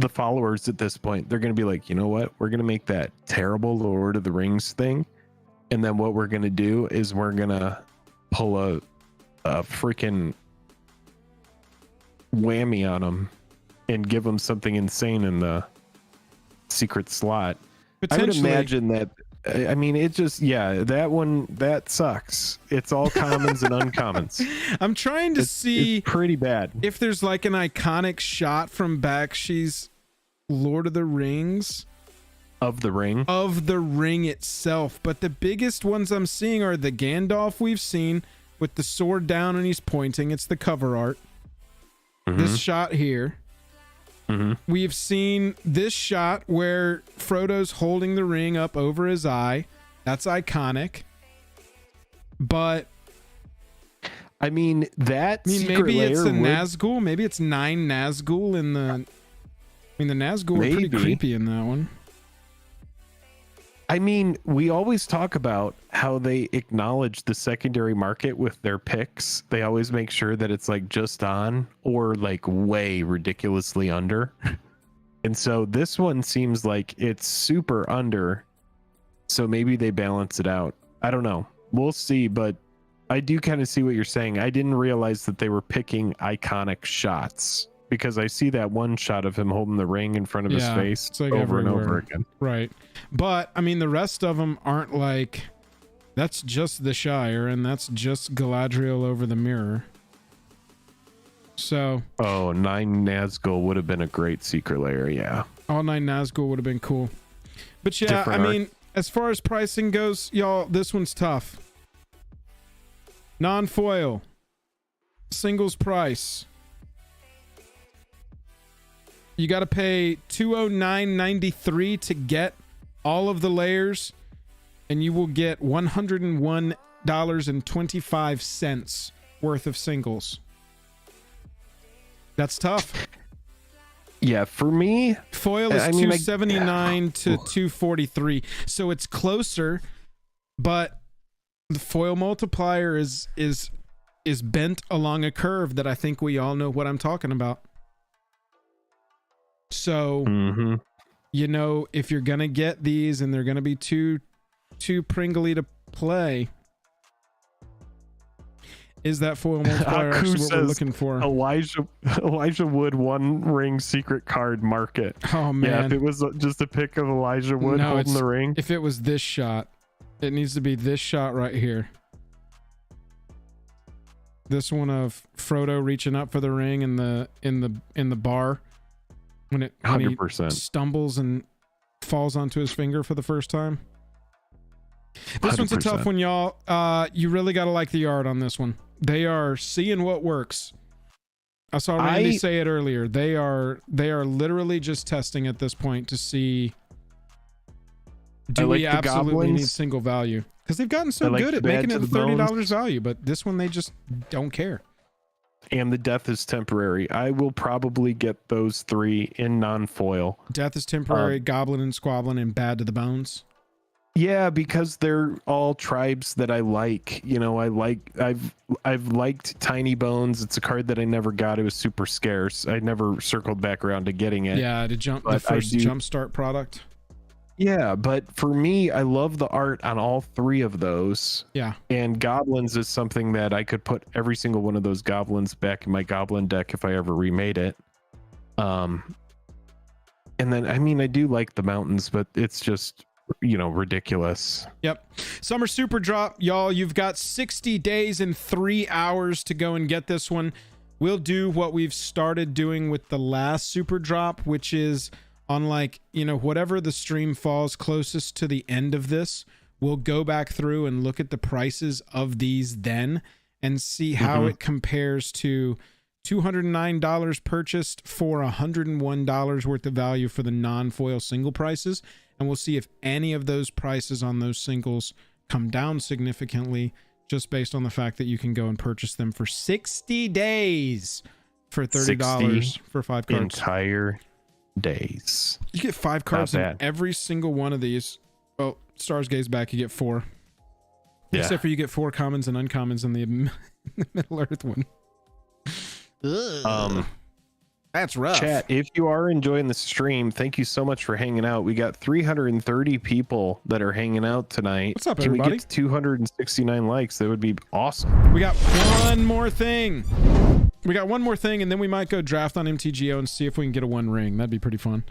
followers at this point. They're going to be like, you know what? We're going to make that terrible Lord of the Rings thing. And then what we're going to do is we're going to pull a freaking whammy on them and give them something insane in the secret slot. I would imagine that. I mean, it just, yeah, that one, that sucks. It's all commons and uncommons. I'm trying to see it's pretty bad. If there's like an iconic shot from Bakshi's Lord of the Rings. Of the ring? Of the ring itself. But the biggest ones I'm seeing are the Gandalf we've seen with the sword down and he's pointing. It's the cover art. Mm-hmm. This shot here. Mm-hmm. We've seen this shot where Frodo's holding the ring up over his eye. That's iconic. But I mean, that maybe it's a Nazgul. Maybe it's 9 Nazgul in the. I mean, the Nazgul are pretty creepy in that one. I mean, we always talk about how they acknowledge the secondary market with their picks. They always make sure that it's like just on or like way ridiculously under. And so this one seems like it's super under. So maybe they balance it out. I don't know. We'll see. But I do kind of see what you're saying. I didn't realize that they were picking iconic shots. Because I see that one shot of him holding the ring in front of his face it's like over and over again. Right. But, I mean, the rest of them aren't like, that's just the Shire, and that's just Galadriel over the mirror. So. Oh, 9 Nazgul would have been a great Secret Lair, yeah. All 9 Nazgul would have been cool. But yeah, I mean, as far as pricing goes, y'all, this one's tough. Non-foil. Singles price. You got to pay $209.93 to get all of the layers, and you will get $101.25 worth of singles. That's tough. Yeah, for me, foil is $279 to $243, so it's closer, but the foil multiplier is bent along a curve that I think we all know what I'm talking about. So, you know, if you're gonna get these and they're gonna be too pringly to play, is that foil multiplier actually what we're looking for? Elijah Wood One Ring secret card market. Oh man! Yeah, if it was just a pic of Elijah Wood holding the ring. If it was this shot, it needs to be this shot right here. This one of Frodo reaching up for the ring in the bar. When he stumbles and falls onto his finger for the first time. This 100%. One's a tough one, y'all. You really got to like the art on this one. They are seeing what works. I saw Randy say it earlier. They are literally just testing at this point to see, do we absolutely need single value? Because they've gotten so good at making it $30 value, but this one they just don't care. And the Death is Temporary. I will probably get those 3 in non-foil. Death is Temporary, Goblin and Squablin, and Bad to the Bones. Yeah, because they're all tribes that I like. You know, I've liked Tiny Bones. It's a card that I never got. It was super scarce. I never circled back around to getting it. Yeah, the first Jumpstart product. Yeah, but for me, I love the art on all three of those. Yeah. And goblins is something that I could put every single one of those goblins back in my goblin deck if I ever remade it. And then I mean I do like the mountains, but it's just, you know, ridiculous. Yep. Summer Superdrop, y'all. You've got 60 days and 3 hours to go and get this one. We'll do what we've started doing with the last Superdrop, which is on, like, you know, whatever the stream falls closest to the end of this, we'll go back through and look at the prices of these then and see how it compares to $209 purchased for $101 worth of value for the non-foil single prices. And we'll see if any of those prices on those singles come down significantly, just based on the fact that you can go and purchase them for 60 days for $30 for 5 cards. Entire days. You get 5 cards in every single one of these. Oh, Stars Gaze back, you get 4. Yeah. Except for you get 4 commons and uncommons in the Middle Earth one. That's rough. Chat, if you are enjoying the stream, thank you so much for hanging out. We got 330 people that are hanging out tonight. What's up, Can everybody? we get to 269 likes? That would be awesome. We got one more thing. And then we might go draft on MTGO and see if we can get a 1 ring. That'd be pretty fun.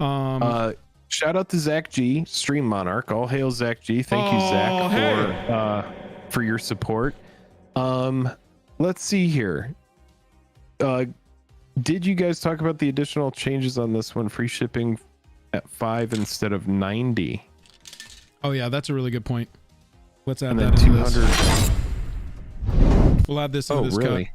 Shout out to Zach G, Stream Monarch. All hail Zach G. Thank you, Zach, for your support. Let's see here. Did you guys talk about the additional changes on this one? Free shipping at 5 instead of 90. Oh yeah, that's a really good point. Let's add and that then into 200. this. We'll add this into this really? cut.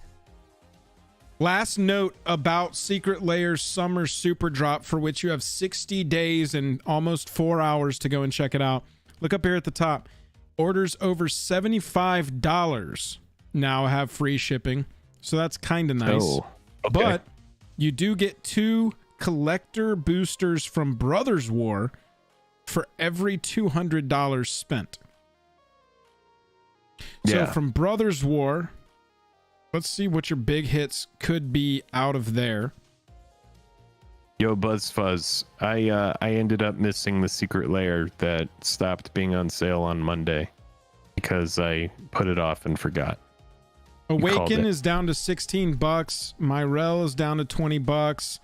Last note about Secret Lair's Summer Superdrop, for which you have 60 days and almost 4 hours to go and check it out. Look up here at the top. Orders over $75 now have free shipping. So that's kind of nice. Oh, okay. But you do get 2 collector boosters from Brothers War for every $200 spent. So from Brothers War, let's see what your big hits could be out of there. Yo, BuzzFuzz, I ended up missing the Secret Lair that stopped being on sale on Monday because I put it off and forgot. Awaken is down to $16. Myrel is down to $20.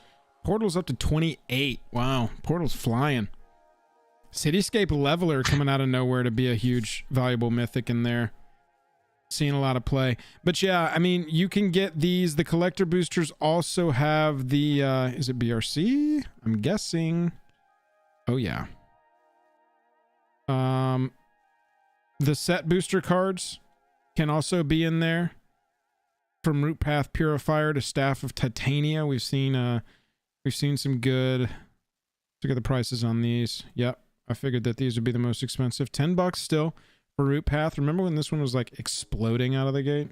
Portal's up to 28. Wow, Portal's flying. Cityscape Leveler coming out of nowhere to be a huge valuable mythic in there. Seeing a lot of play. But yeah, I mean, you can get these. The collector boosters also have the is it BRC? I'm guessing. Oh yeah. The set booster cards can also be in there. From Root Path Purifier to Staff of Titania, we've seen some good. Look at the prices on these. Yep, I figured that these would be the most expensive. $10 still for Root Path. Remember when this one was like exploding out of the gate?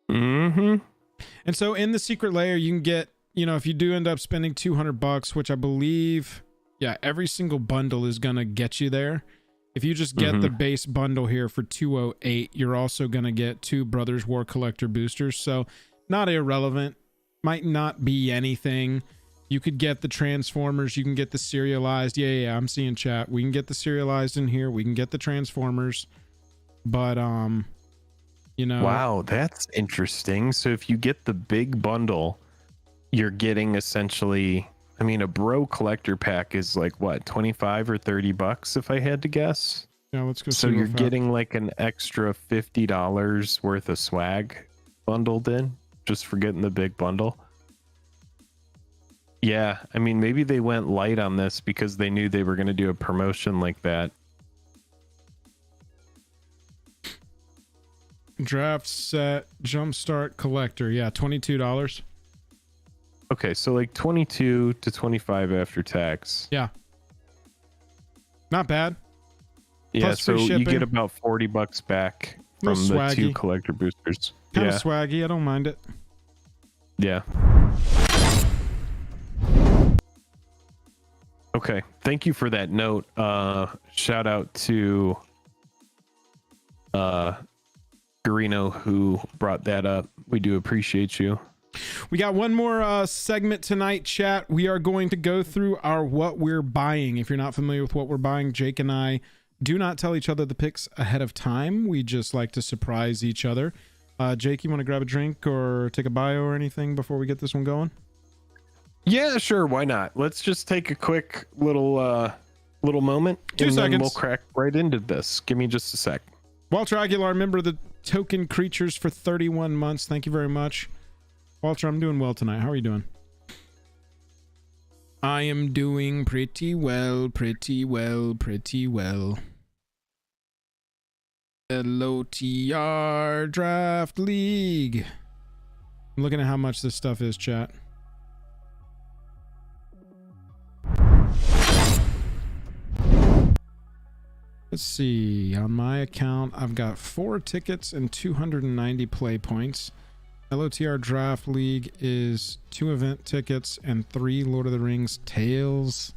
Mm-hmm. And so in the Secret Lair, you can get, you know, if you do end up spending $200, which I believe, yeah, every single bundle is gonna get you there. If you just get the base bundle here for $208, you're also going to get 2 Brothers War Collector boosters. So not irrelevant. Might not be anything. You could get the Transformers. You can get the serialized. Yeah, I'm seeing chat. We can get the serialized in here. We can get the Transformers. But, you know. Wow, that's interesting. So if you get the big bundle, you're getting essentially... I mean, a bro collector pack is like what, 25 or $30 if I had to guess. Yeah, let's go. So you're getting like an extra $50 worth of swag bundled in just for getting the big bundle. Yeah, I mean, maybe they went light on this because they knew they were going to do a promotion like that. Draft set Jumpstart collector. Yeah, $22. Okay, so like 22 to 25 after tax. Yeah. Not bad. Yeah, Plus so free shipping. you get about $40 back from the swaggy. 2 collector boosters. Kind of swaggy. I don't mind it. Yeah. Okay. Okay. Thank you for that note. Shout out to Garino who brought that up. We do appreciate you. We got one more segment tonight, chat. We are going to go through our what we're buying. If you're not familiar with what we're buying, Jake and I do not tell each other the picks ahead of time. We just like to surprise each other. Jake, you want to grab a drink or take a bio or anything before we get this one going? Yeah, sure. Why not? Let's just take a quick little moment. 2 and seconds. then we'll crack right into this. Give me just a sec. Walter Aguilar, member of the Token Creatures for 31 months. Thank you very much. Walter, I'm doing well tonight. How are you doing? I am doing pretty well, pretty well, pretty well. LOTR Draft League. I'm looking at how much this stuff is, chat. Let's see. On my account, I've got 4 tickets and 290 play points. LOTR Draft League is 2 event tickets and 3 Lord of the Rings Tales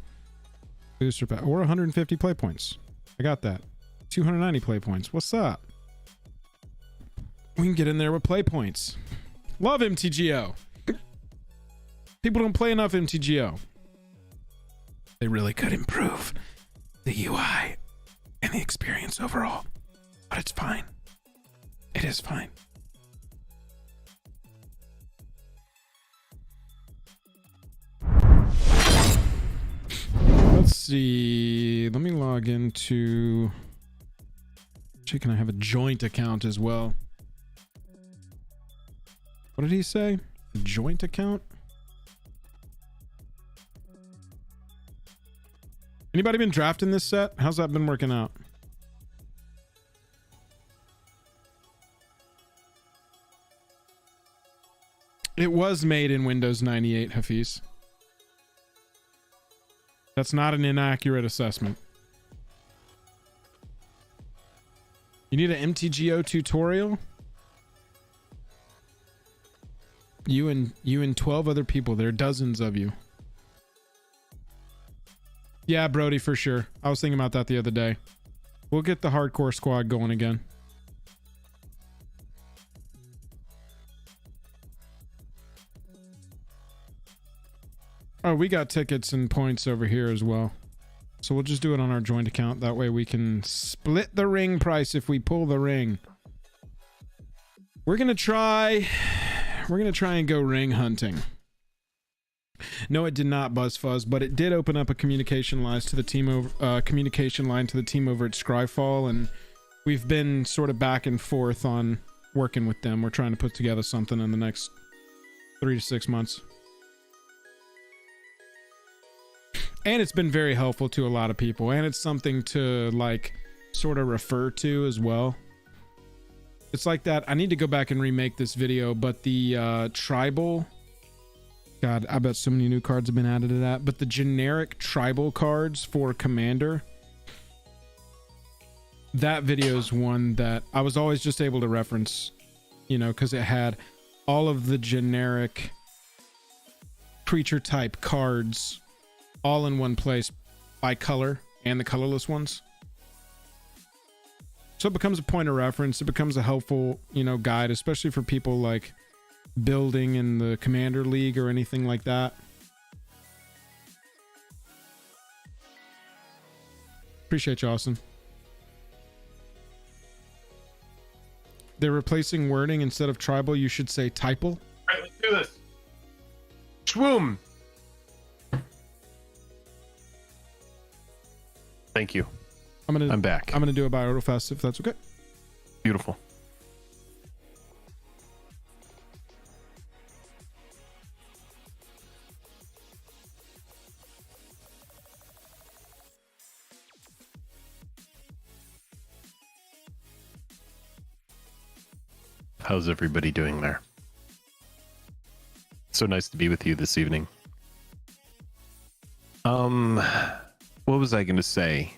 booster pack, or 150 play points. I got that. 290 play points. What's up? We can get in there with play points. Love MTGO. People don't play enough MTGO. They really could improve the UI and the experience overall, but it's fine. It is fine. Let's see. Let me log into. Actually, can I have a joint account as well? What did he say? A joint account? Anybody been drafting this set? How's that been working out? It was made in Windows 98, Hafiz. That's not an inaccurate assessment. You need an MTGO tutorial? You and 12 other people. There are dozens of you. Yeah, Brody, for sure. I was thinking about that the other day. We'll get the hardcore squad going again. Oh, we got tickets and points over here as well. So we'll just do it on our joint account. That way we can split the ring price if we pull the ring. We're going to try and go ring hunting. No, it did not, BuzzFuzz, but it did open up a communication line to the team over at Scryfall, and we've been sort of back and forth on working with them. We're trying to put together something in the next 3 to 6 months. And it's been very helpful to a lot of people, and it's something to like sort of refer to as well. It's like that. I need to go back and remake this video, but the tribal, God, I bet so many new cards have been added to that, but the generic tribal cards for Commander, that video is one that I was always just able to reference, you know, because it had all of the generic creature type cards all in one place by color and the colorless ones. So it becomes a point of reference. It becomes a helpful, you know, guide, especially for people like building in the Commander League or anything like that. Appreciate you, Austin. They're replacing wording. Instead of tribal, you should say typal. All right, let's do this. Shwoom. Thank you. I'm back. I'm gonna do it by real fast if that's okay. Beautiful. How's everybody doing there? So nice to be with you this evening. What was I going to say?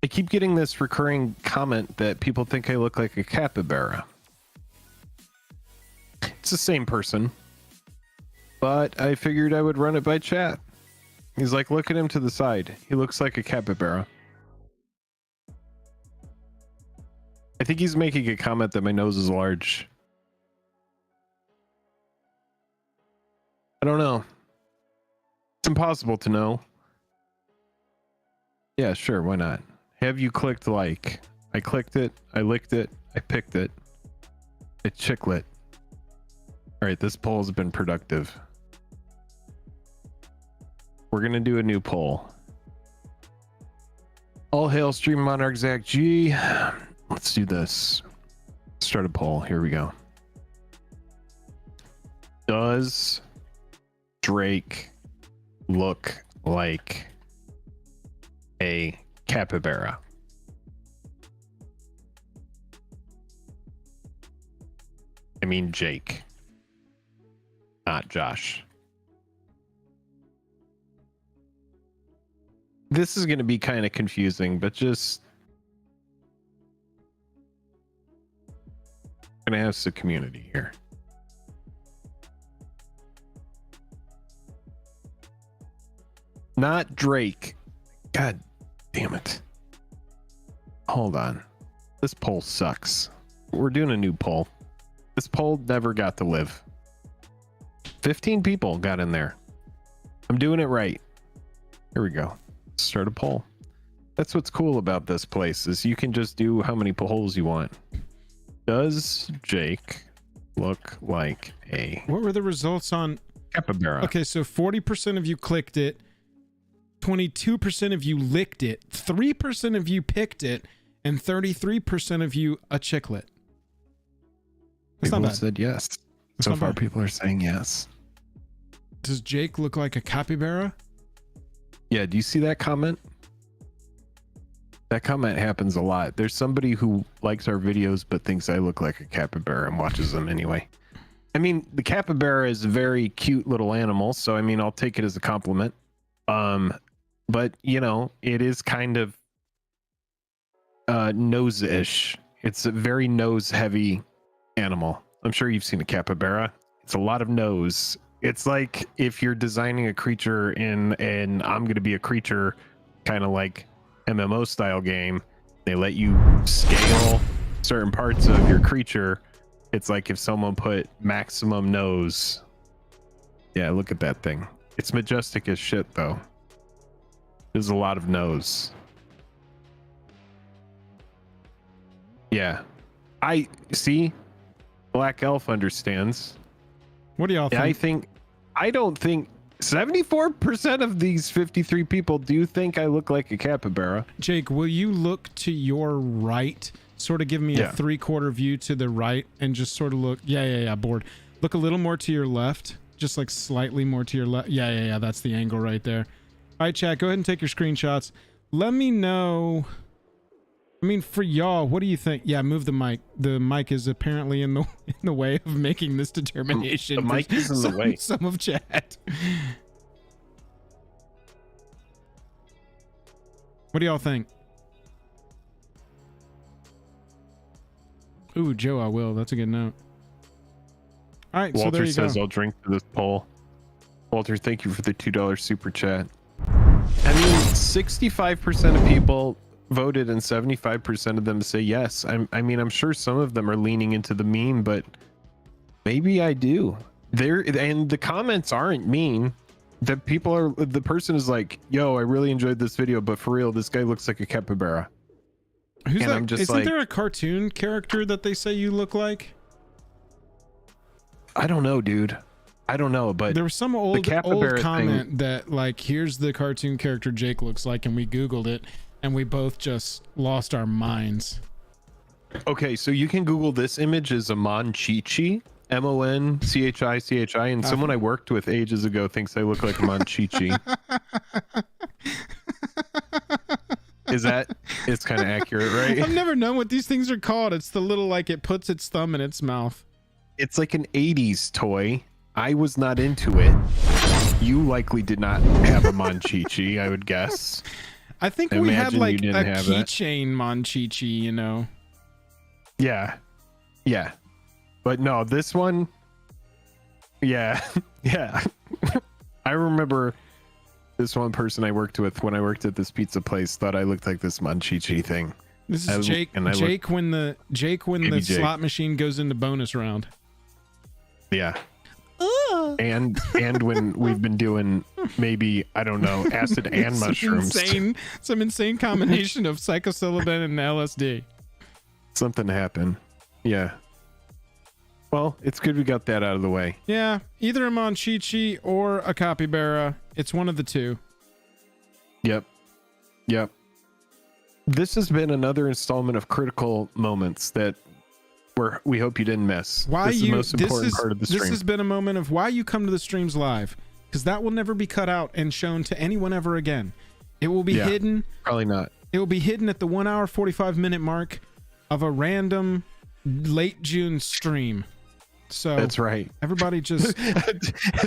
I keep getting this recurring comment that people think I look like a capybara. It's the same person, but I figured I would run it by chat. He's like, look at him to the side. He looks like a capybara. I think he's making a comment that my nose is large. I don't know. It's impossible to know. Yeah, sure. Why not? Have you clicked like? I clicked it. I licked it. I picked it. It's chicklet. All right, this poll has been productive. We're gonna do a new poll. All hail Stream Monarch Zach G. Let's do this. Start a poll. Here we go. Does Drake look like a capybara? I mean Jake, not Josh. This is going to be kind of confusing, but just going to have some community here. Not Drake. God damn it. Hold on. This poll sucks. We're doing a new poll. This poll never got to live. 15 people got in there. I'm doing it right. Here we go. Start a poll. That's what's cool about this place is you can just do how many polls you want. Does Jake look like a... What were the results on... capybara? Okay, so 40% of you clicked it. 22% of you licked it. 3% of you picked it. And 33% of you a chicklet. That's People not bad. said yes. That's So not far, bad. people are saying yes. Does Jake look like a capybara? Yeah, do you see that comment? That comment happens a lot. There's somebody who likes our videos but thinks I look like a capybara and watches them anyway. I mean, the capybara is a very cute little animal, so I mean, I'll take it as a compliment. But you know, it is kind of nose-ish. It's a very nose-heavy animal. I'm sure you've seen a capybara. It's a lot of nose. It's like if you're designing a creature in an I'm gonna be a creature kind of like MMO style game, they let you scale certain parts of your creature. It's like if someone put maximum nose. Yeah, look at that thing. It's majestic as shit though. There's a lot of nose. Yeah. I see. Black Elf understands. What do y'all think? I don't think 74% of these 53 people do think I look like a capybara. Jake, will you look to your right? Sort of give me a 3/4 view to the right and just sort of look. Yeah, bored. Look a little more to your left. Just like slightly more to your left. Yeah. That's the angle right there. All right, chat, go ahead and take your screenshots. Let me know. I mean, for y'all, what do you think? Yeah, move the mic. The mic is apparently in the way of making this determination. The mic is in the way. Some of chat. What do y'all think? Ooh, Joe, I will. That's a good note. All right, so there Walter you go. says I'll drink to this poll. Walter, thank you for the $2 super chat. I mean, 65% of people voted and 75% of them say yes. I mean, I'm sure some of them are leaning into the meme, but maybe I do. And the comments aren't mean. The person is like, yo, I really enjoyed this video, but for real, this guy looks like a capybara. Who's and that? I'm just Isn't like, there a cartoon character that they say you look like? I don't know, dude. I don't know, but there was some old comment thing, that like, here's the cartoon character Jake looks like, and we Googled it, and we both just lost our minds. Okay, so you can Google this image as a Monchichi, Monchichi, and someone I worked with ages ago thinks I look like a Monchichi. It's kind of accurate, right? I've never known what these things are called. It's the little, like, it puts its thumb in its mouth. It's like an 80s toy. I was not into it. You likely did not have a Monchichi, I would guess. I think we had like a keychain Monchichi, you know. Yeah. But no, this one, yeah. I remember this one person I worked with when I worked at this pizza place thought I looked like this Monchichi thing. This is Jake. Jake when the Jake. slot machine goes into bonus round. Yeah. And when we've been doing maybe, I don't know, acid and mushrooms. Some insane combination of psilocybin and LSD. Something happened. Yeah. Well, it's good we got that out of the way. Yeah, either a Monchichi or a capybara. It's one of the two. Yep. This has been another installment of Critical Moments that we hope you didn't miss. This is the most important part of the stream. This has been a moment of why you come to the streams live, because that will never be cut out and shown to anyone ever again. It will be hidden. Probably not. It will be hidden at the 1 hour 45 minute mark of a random late June stream. So that's right. Everybody just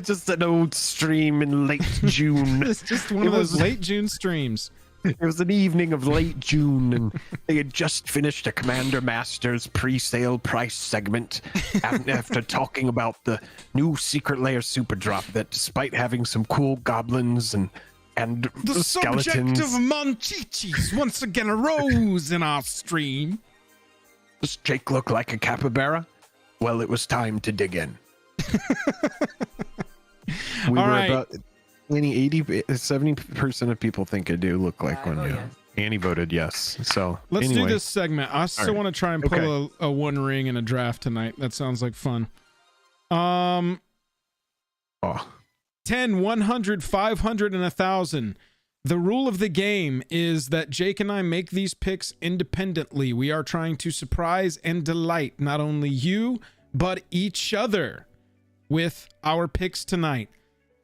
just an old stream in late June. It's just one of those late June streams. It was an evening of late June, and they had just finished a Commander Masters pre-sale price segment after talking about the new Secret Lair Superdrop that, despite having some cool goblins and the skeletons, subject of Monchichis once again arose in our stream. Does Jake look like a capybara? Well, it was time to dig in. We were about 70% of people think I do look like one. Yeah. Annie voted yes. So let's do this segment. I still want to try and pull a one ring in a draft tonight. That sounds like fun. 10, 100, 500, and 1,000. The rule of the game is that Jake and I make these picks independently. We are trying to surprise and delight not only you, but each other with our picks tonight.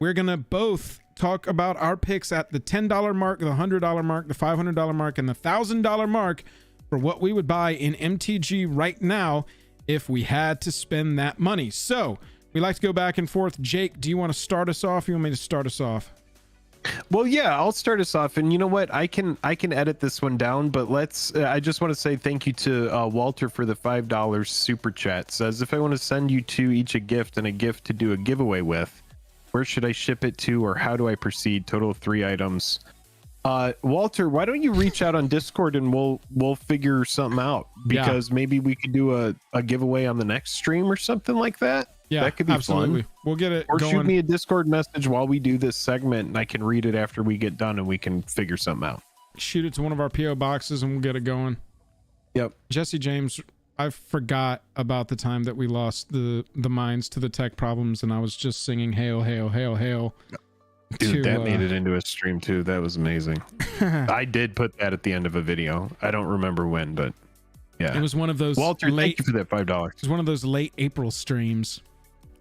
We're going to both talk about our picks at the $10 mark, the $100 mark, the $500 mark, and the $1,000 mark for what we would buy in MTG right now if we had to spend that money. So we like to go back and forth. Jake, do you want to start us off? You want me to start us off? Well, yeah, I'll start us off, and you know what? I can edit this one down, but let's. I just want to say thank you to Walter for the $5 super chat. Says if I want to send you two each a gift and a gift to do a giveaway with, where should I ship it to, or how do I proceed? Total of 3 items. Walter, why don't you reach out on Discord and we'll figure something out, because maybe we could do a giveaway on the next stream or something like that. Yeah, that could be fun. We'll get it or going. Shoot me a Discord message while we do this segment, and I can read it after we get done, and we can figure something out. Shoot it to one of our PO boxes and we'll get it going. Yep. Jesse James, I forgot about the time that we lost the mines to the tech problems, and I was just singing hail, hail, hail, hail. Dude, that made it into a stream too. That was amazing. I did put that at the end of a video. I don't remember when, but yeah. It was one of those Walter, thank you for that $5. It was one of those late April streams.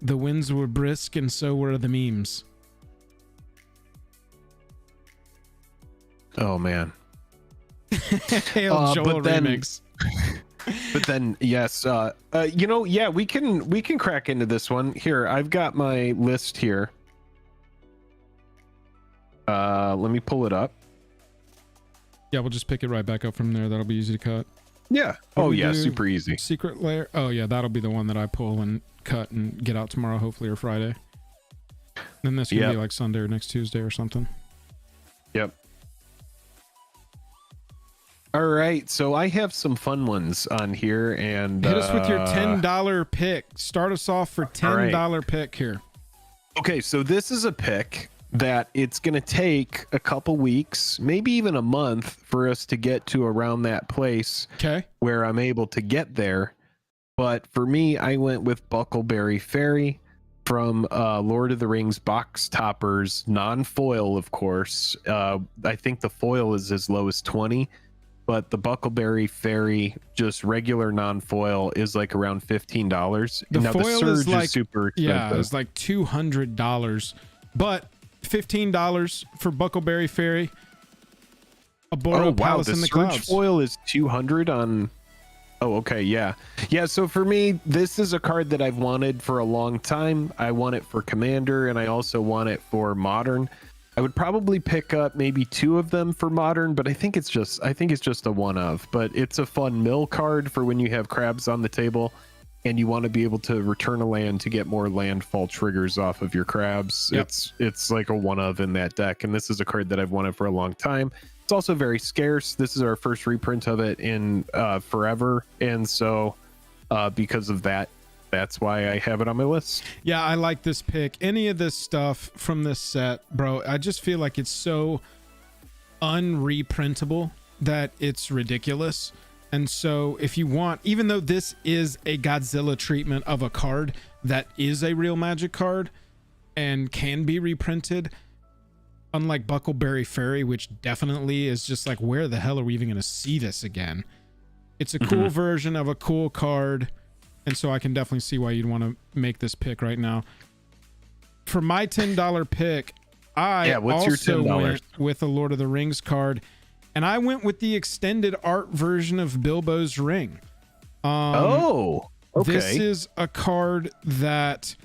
The winds were brisk and so were the memes. Oh man. Hail Joel remix. But then yes, you know, yeah, we can crack into this one. Here, I've got my list here. Let me pull it up. Yeah, we'll just pick it right back up from there. That'll be easy to cut. Yeah. Oh yeah, super easy. Secret Lair. Oh yeah, that'll be the one that I pull and cut and get out tomorrow, hopefully, or Friday. Then this can be like Sunday or next Tuesday or something. Yep. All right, so I have some fun ones on here, and hit us with your $10 pick. Start us off for $10 pick here. Okay, so this is a pick that it's going to take a couple weeks, maybe even a month, for us to get to around that place where I'm able to get there. But for me, I went with Buckleberry Fairy from Lord of the Rings box toppers, non-foil, of course. I think the foil is as low as 20, but the Buckleberry Fairy, just regular non-foil, is like around $15. The now, foil the Surge is like super expensive. Yeah, it's like $200, but $15 for Buckleberry Fairy. A Boreal Palace in the Clouds. Surge foil is $200 on. Oh, okay, yeah. So for me, this is a card that I've wanted for a long time. I want it for Commander, and I also want it for Modern. I would probably pick up maybe 2 of them for Modern, but I think it's just a one of. But it's a fun mill card for when you have crabs on the table. and you want to be able to return a land to get more landfall triggers off of your crabs. Yep. It's like a one of in that deck, and this is a card that I've wanted for a long time. It's also very scarce. This is our first reprint of it in forever, and so because of that, that's why I have it on my list. Yeah, I like this pick. Any of this stuff from this set, bro, I just feel like it's so unreprintable that it's ridiculous. And so if you want, even though this is a Godzilla treatment of a card that is a real Magic card and can be reprinted, unlike Buckleberry Fairy, which definitely is just like, where the hell are we even going to see this again? It's a cool version of a cool card. And so I can definitely see why you'd want to make this pick right now. For my $10 pick, I also went with a Lord of the Rings card, and I went with the extended art version of Bilbo's Ring. Okay. This is a card that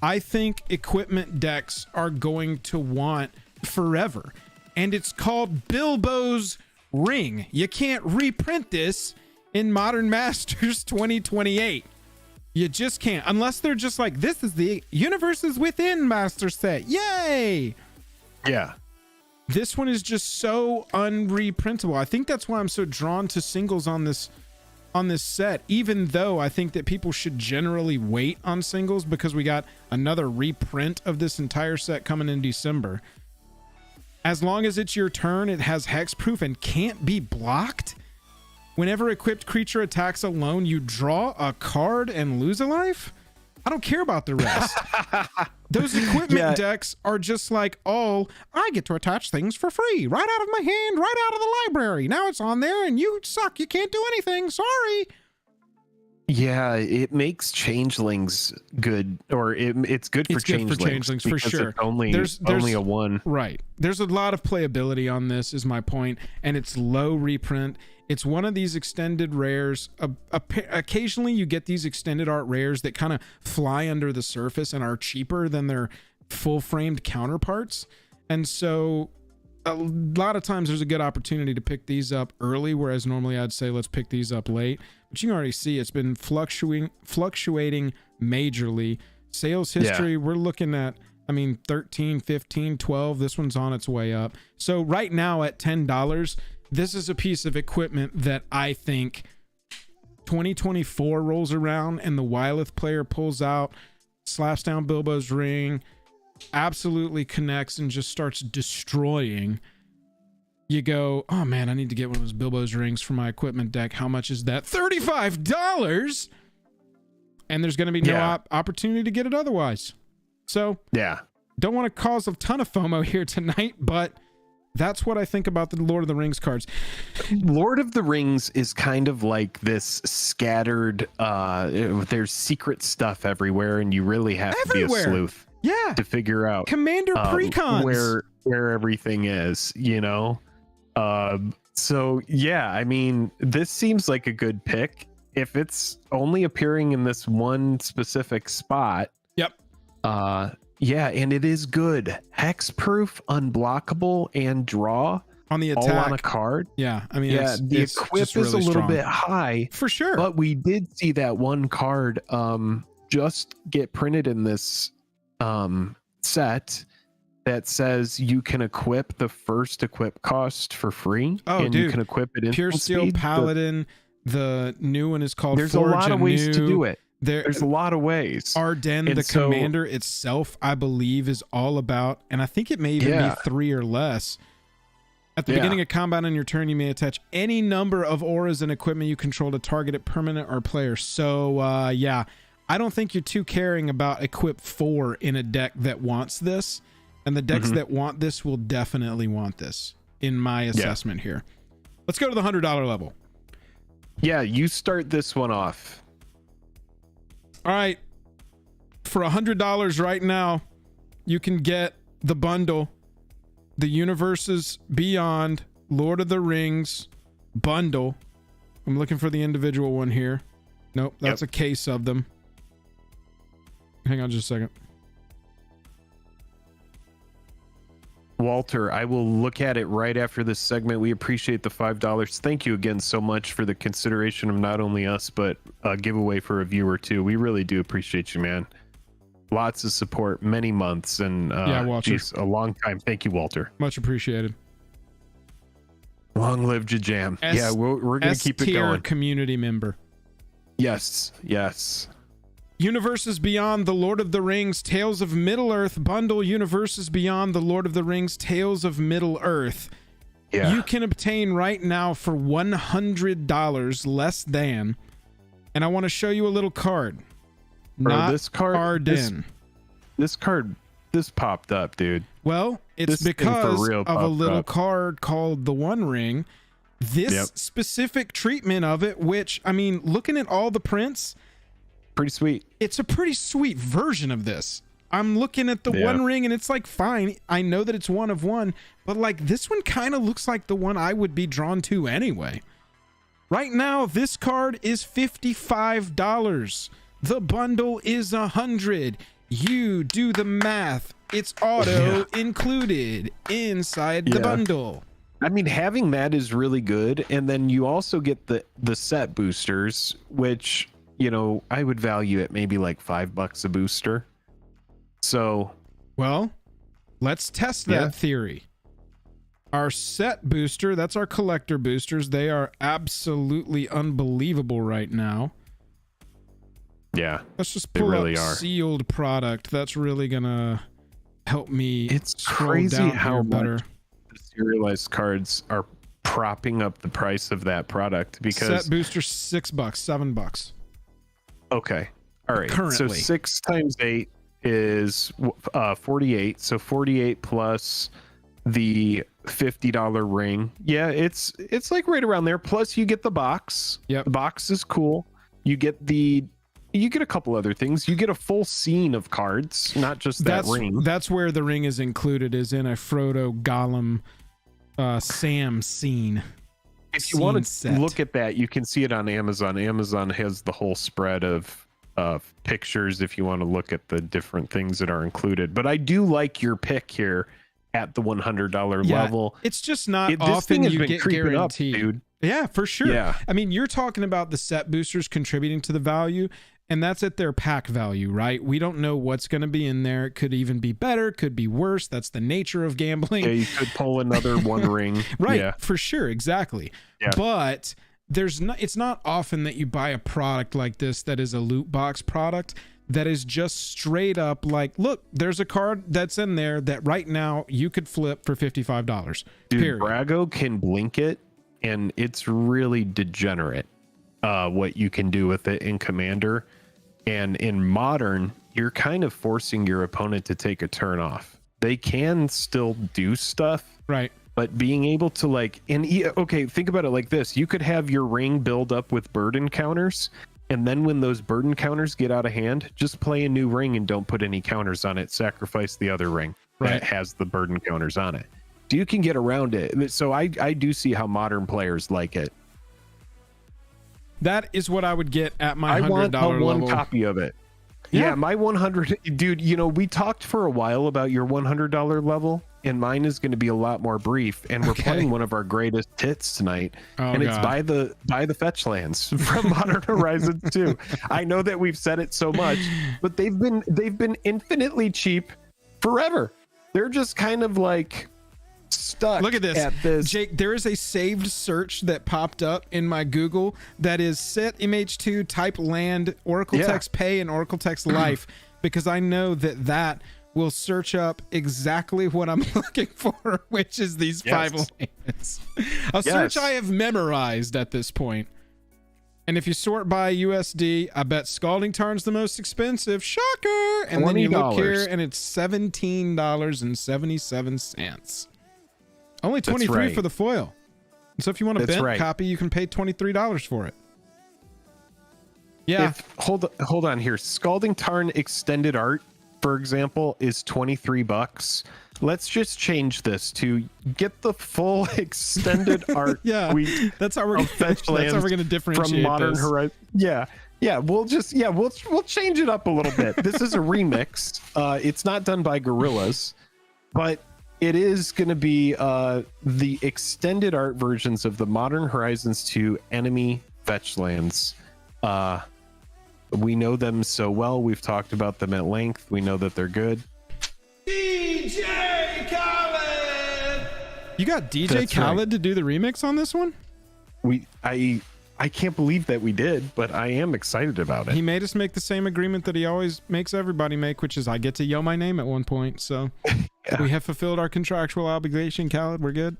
I think equipment decks are going to want forever, and it's called Bilbo's Ring. You can't reprint this in Modern Masters 2028. You just can't, unless they're just like, this is the Universes Within Master set. Yay! Yeah. This one is just so unreprintable. I think that's why I'm so drawn to singles on this set, even though I think that people should generally wait on singles because we got another reprint of this entire set coming in December. As long as it's your turn, it has hexproof and can't be blocked. Whenever equipped creature attacks alone, you draw a card and lose a life? I don't care about the rest. Those equipment decks are just like, oh, I get to attach things for free right out of my hand, right out of the library. Now it's on there and you suck. You can't do anything. Sorry. Yeah, it makes changelings good, or it's good for changelings for sure. It's only a one. Right. There's a lot of playability on this, is my point, and it's low reprint. It's one of these extended rares. Occasionally you get these extended art rares that kind of fly under the surface and are cheaper than their full framed counterparts. And so a lot of times there's a good opportunity to pick these up early, whereas normally I'd say let's pick these up late. But you can already see it's been fluctuating majorly. Sales history, we're looking at, 13, 15, 12. This one's on its way up. So right now at $10, this is a piece of equipment that I think 2024 rolls around and the Wylith player pulls out, slaps down Bilbo's Ring, absolutely connects and just starts destroying. You go, oh man, I need to get one of those Bilbo's Rings for my equipment deck. How much is that? $35! And there's going to be no opportunity to get it otherwise. So, don't want to cause a ton of FOMO here tonight, but that's what I think about the Lord of the Rings cards. Lord of the Rings is kind of like this scattered, there's secret stuff everywhere, and you really have to be a sleuth to figure out Commander Precons where everything is, you know? So yeah, this seems like a good pick. If it's only appearing in this one specific spot. Yeah, and it is good. Hexproof, unblockable, and draw on the attack, all on a card. Yeah, the equip is really a little bit high for sure. But we did see that one card just get printed in this set that says you can equip the first equip cost for free. Oh, and you can equip it in Pure Steel Paladin. The new one is called There's Forge a lot of ways Anew. to do it. There's a lot of ways. Arden, the commander itself, I believe, is all about, and I think it may even be 3 or less. At the beginning of combat on your turn, you may attach any number of auras and equipment you control to targeted permanent or player. So, I don't think you're too caring about equip 4 in a deck that wants this. And the decks that want this will definitely want this, in my assessment here. Let's go to the $100 level. Yeah, you start this one off. All right, for $100 right now, you can get the bundle, the Universes Beyond Lord of the Rings bundle. I'm looking for the individual one here. Nope, that's a case of them. Hang on just a second. Walter, I will look at it right after this segment. We appreciate the $5. Thank you again so much for the consideration of not only us, but a giveaway for a viewer too. We really do appreciate you, man. Lots of support, many months, and yeah, Walter. geez, a long time. Thank you, Walter. Much appreciated. Long live Jajam. Yeah, we're going to keep it going. Community member. Yes, yes. Universes Beyond the Lord of the Rings Tales of Middle-earth bundle. Universes Beyond the Lord of the Rings Tales of Middle-earth. Yeah. You can obtain right now for $100 less than. And I want to show you a little card. Not this card, Arden. This card, this popped up, dude. Well, it's This because for real of a little up. card called the One Ring. This specific treatment of it, which, I mean, looking at all the prints, pretty sweet. it's a pretty sweet version of this. I'm looking at the One Ring and it's like, fine, I know that it's one of one, but like this one kind of looks like the one I would be drawn to anyway. Right now, this card is $55. The bundle is $100. You do the math. It's auto included inside the bundle. I mean, having that is really good. And then you also get the set boosters, which, you know, I would value at maybe like $5 a booster. So, well, let's test that theory. Our set booster, that's our collector boosters. They are absolutely unbelievable right now. Yeah. Let's just pull up sealed product. That's really gonna help me. It's scroll crazy down how here better. much the serialized cards are propping up the price of that product, because set booster $6, $7. Okay. All right. Currently. So 6 times 8 is 48. So 48 plus the $50 ring. Yeah, it's like right around there. Plus you get the box. Yep. The box is cool. You get a couple other things. You get a full scene of cards, not just that ring. That's where the ring is included, is in a Frodo, Gollum, Sam scene. If you want to look at that, you can see it on Amazon. Amazon has the whole spread of pictures if you want to look at the different things that are included. But I do like your pick here at the $100 level. It's just not often you get guaranteed. Up, dude. Yeah, for sure. Yeah. I mean, you're talking about the set boosters contributing to the value, and that's at their pack value, right? We don't know what's going to be in there. It could even be better, could be worse. That's the nature of gambling. Yeah, you could pull another One Ring. Right, yeah. For sure, exactly. Yeah. But it's not often that you buy a product like this that is a loot box product that is just straight up like, look, there's a card that's in there that right now you could flip for $55. Dude, period. Brago can blink it, and it's really degenerate what you can do with it in Commander. And in Modern, you're kind of forcing your opponent to take a turn off. They can still do stuff, right? But being able to okay, think about it like this. You could have your ring build up with burden counters, and then when those burden counters get out of hand, just play a new ring and don't put any counters on it. Sacrifice the other ring that has the burden counters on it. You can get around it. So I do see how Modern players like it. That is what I would get at my $100 level. I want one copy of it. Yeah, my 100, dude, you know, we talked for a while about your $100 level, and mine is going to be a lot more brief, and we're playing one of our greatest hits tonight, and it's buy the fetch lands from Modern Horizons 2. I know that we've said it so much, but they've been infinitely cheap forever. They're just kind of like stuck. Look at this. Jake, there is a saved search that popped up in my Google that is set MH2 type land Oracle text pay and Oracle text life, because I know that will search up exactly what I'm looking for, which is these 5 lands. A search I have memorized at this point. And if you sort by USD, I bet Scalding Tarn's the most expensive. Shocker! And then you look here and it's $17.77. Only 23 for the foil. So if you want a bent copy, you can pay $23 for it. Yeah. Hold on here. Scalding Tarn Extended Art, for example, is $23. Let's just change this to get the full extended art. That's how we're going to differentiate from Modern Horizons. We'll change it up a little bit. This is a remix. It's not done by Gorillas, but it is going to be the extended art versions of the Modern Horizons 2 enemy fetch lands. We know them so well. We've talked about them at length. We know that they're good. DJ Khaled! You got DJ That's Khaled right. to do the remix on this one? I can't believe that we did, but I am excited about it. He made us make the same agreement that he always makes everybody make, which is I get to yell my name at one point. So Yeah. we have fulfilled our contractual obligation, Khaled. We're good.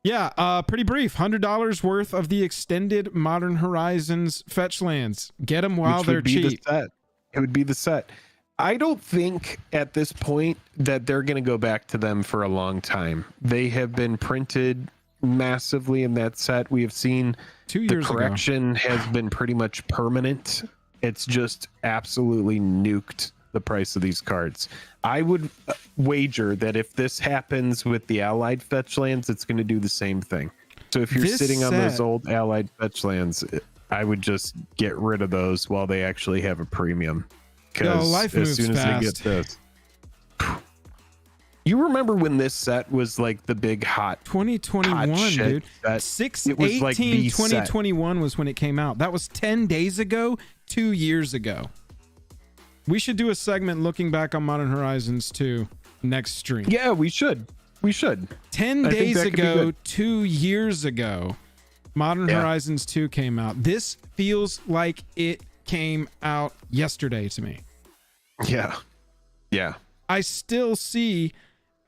Yeah, pretty brief. $100 worth of the extended Modern Horizons fetch lands. Get them while Which they're would be cheap. the set. It would be the set. I don't think at this point that they're going to go back to them for a long time. They have been printed massively in that set. We have seen 2 the years ago. correction has been pretty much permanent. It's just absolutely nuked the price of these cards. I would wager that if this happens with the allied fetch lands, it's going to do the same thing. So if you're This sitting on those set- old allied fetch lands, I would just get rid of those while they actually have a premium. Yo, Because life as moves soon as they get fast. this, you remember when this set was like the big hot 2021, hot shit dude. set? 6 It was 18 like the set. 2021 was when it came out. That was 10 days ago, 2 years ago. We should do a segment looking back on Modern Horizons 2 next stream. Yeah, we should. 10 I think days that could be ago, good. 2 years ago, Modern Yeah. Horizons 2 came out. This feels like it came out yesterday to me. Yeah. I still see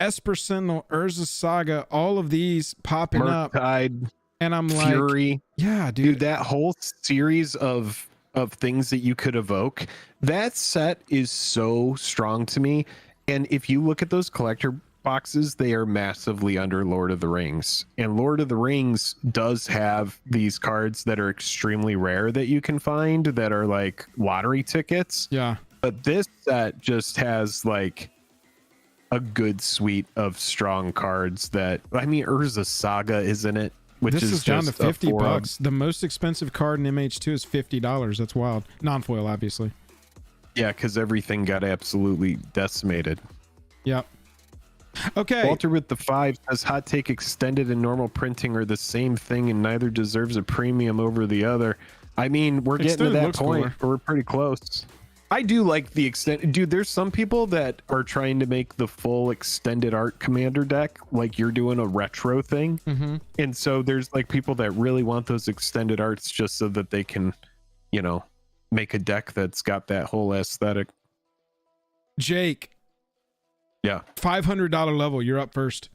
Esper Sentinel, Urza Saga, all of these popping up, Murktide, and I'm like, Fury. yeah, Dude, dude. that whole series of things that you could evoke, that set is so strong to me. And if you look at those collector boxes, they are massively under Lord of the Rings. And Lord of the Rings does have these cards that are extremely rare that you can find that are like lottery tickets. Yeah. But this set just has like a good suite of strong cards that, I mean, Urza Saga is in it, which This is down to just a 50 4 of- bucks. The most expensive card in MH2 is $50. That's wild. Non-foil, obviously. Yeah, because everything got absolutely decimated. Yep. Okay. Walter with the 5 says hot take: extended and normal printing are the same thing and neither deserves a premium over the other. I mean, we're getting Extended to that looks point. cooler. We're pretty close. I do like the extended. Dude, there's some people that are trying to make the full extended art commander deck like you're doing a retro thing. Mm-hmm. And so there's like people that really want those extended arts just so that they can, you know, make a deck that's got that whole aesthetic. Jake. Yeah. $500 level. You're up first.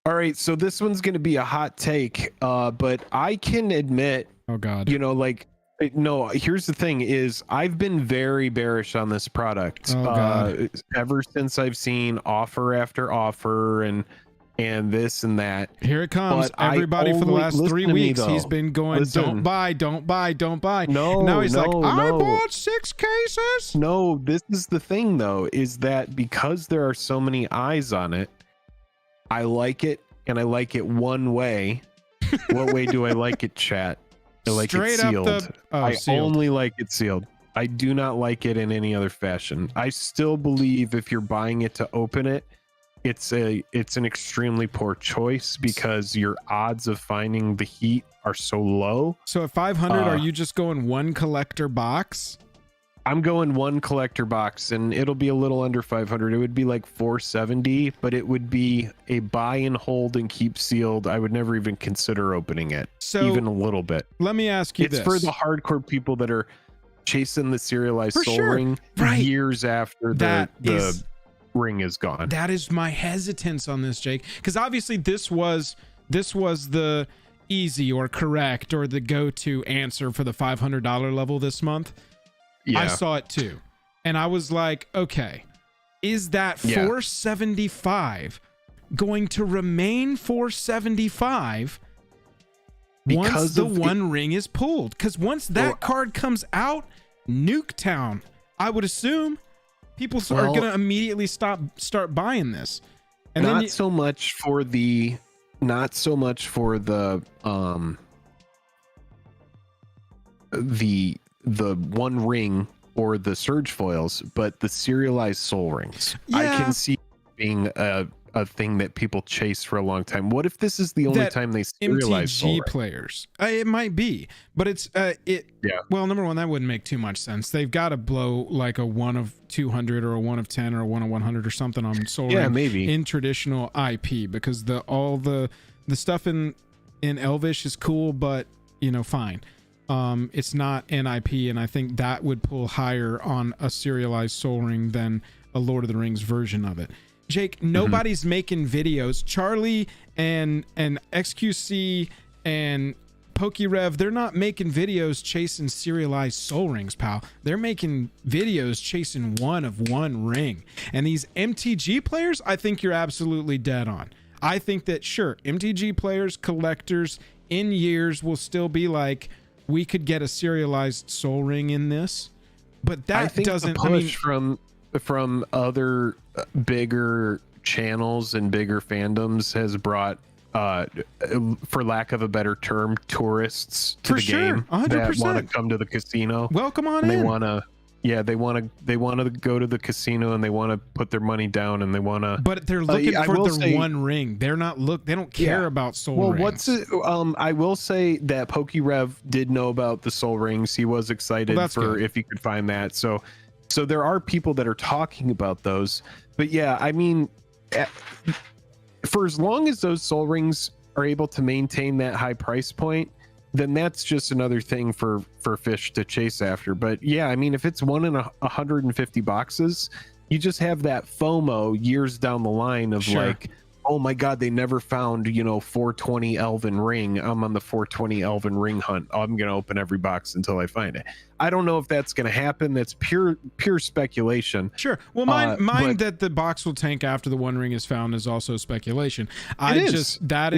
All right, so this one's going to be a hot take, but I can admit, Oh, God. you know, like, no, here's the thing is I've been very bearish on this product Oh, God. ever since I've seen offer after offer and this and that. Here it comes. But I Everybody for the only- last listen 3 to me, weeks, he's though. been going, Listen. don't buy, don't buy, don't buy. No, And now he's like, no, I no. bought 6 cases. No, this is the thing though, is that because there are so many eyes on it, I like it and I like it one way. What way do I like it, chat? I like Straight it up sealed. the- oh, I sealed. only like it sealed. I do not like it in any other fashion. I still believe if you're buying it to open it, it's an extremely poor choice because your odds of finding the heat are so low. So at 500, are you just going one collector box? I'm going one collector box and it'll be a little under 500. It would be like 470, but it would be a buy and hold and keep sealed. I would never even consider opening it, So even a little bit. let me ask you It's this. for the hardcore people that are chasing the serialized For soul sure. ring Right. years after That the is- ring is gone. That is my hesitance on this, Jake, because obviously this was the easy or correct or the go-to answer for the $500 level this month. Yeah. I saw it too, and I was like, okay, is that Yeah. 475 going to remain 475 once Because the of one ring is pulled? Because once that card comes out, Nuketown, I would assume people are Well, going to immediately start buying this. And not then so much for the the one ring or the surge foils, but the serialized soul rings. I Yeah. can see being a thing that people chase for a long time. What if this is the only time they serialize MTG players? It might be, but it's well, number one, that wouldn't make too much sense. They've got to blow like a 1 of 200 or a 1 of 10 or a 1 of 100 or something on Soul Ring maybe in traditional IP, because all the stuff in Elvish is cool, but fine. It's not NIP, and I think that would pull higher on a serialized Soul Ring than a Lord of the Rings version of it. Jake, nobody's making videos. Charlie and XQC and PokeRev, they're not making videos chasing serialized Soul Rings, pal. They're making videos chasing 1 of 1 ring. And these MTG players, I think you're absolutely dead on. I think that, sure, MTG players, collectors in years will still be like, we could get a serialized Soul Ring in this, but that doesn't. The push from other bigger channels and bigger fandoms has brought, for lack of a better term, tourists to the game 100%. that want to come to the casino. Welcome on in. They want to go to the casino, and they want to put their money down, and they want to. But they're looking for the 1 ring. They're not they don't care about Soul Rings. I will say that PokeRev did know about the Soul Rings. He was excited if he could find that. So there are people that are talking about those. But yeah, I mean, for as long as those Soul Rings are able to maintain that high price point, then that's just another thing for fish to chase after. But yeah, I mean, if it's 1 in 150 boxes, you just have that FOMO years down the line of like, oh my God, they never found, 420 Elven Ring. I'm on the 420 Elven Ring hunt. I'm going to open every box until I find it. I don't know if that's going to happen. That's pure speculation. Sure. Well, mine that the box will tank after the 1 ring is found is also speculation. That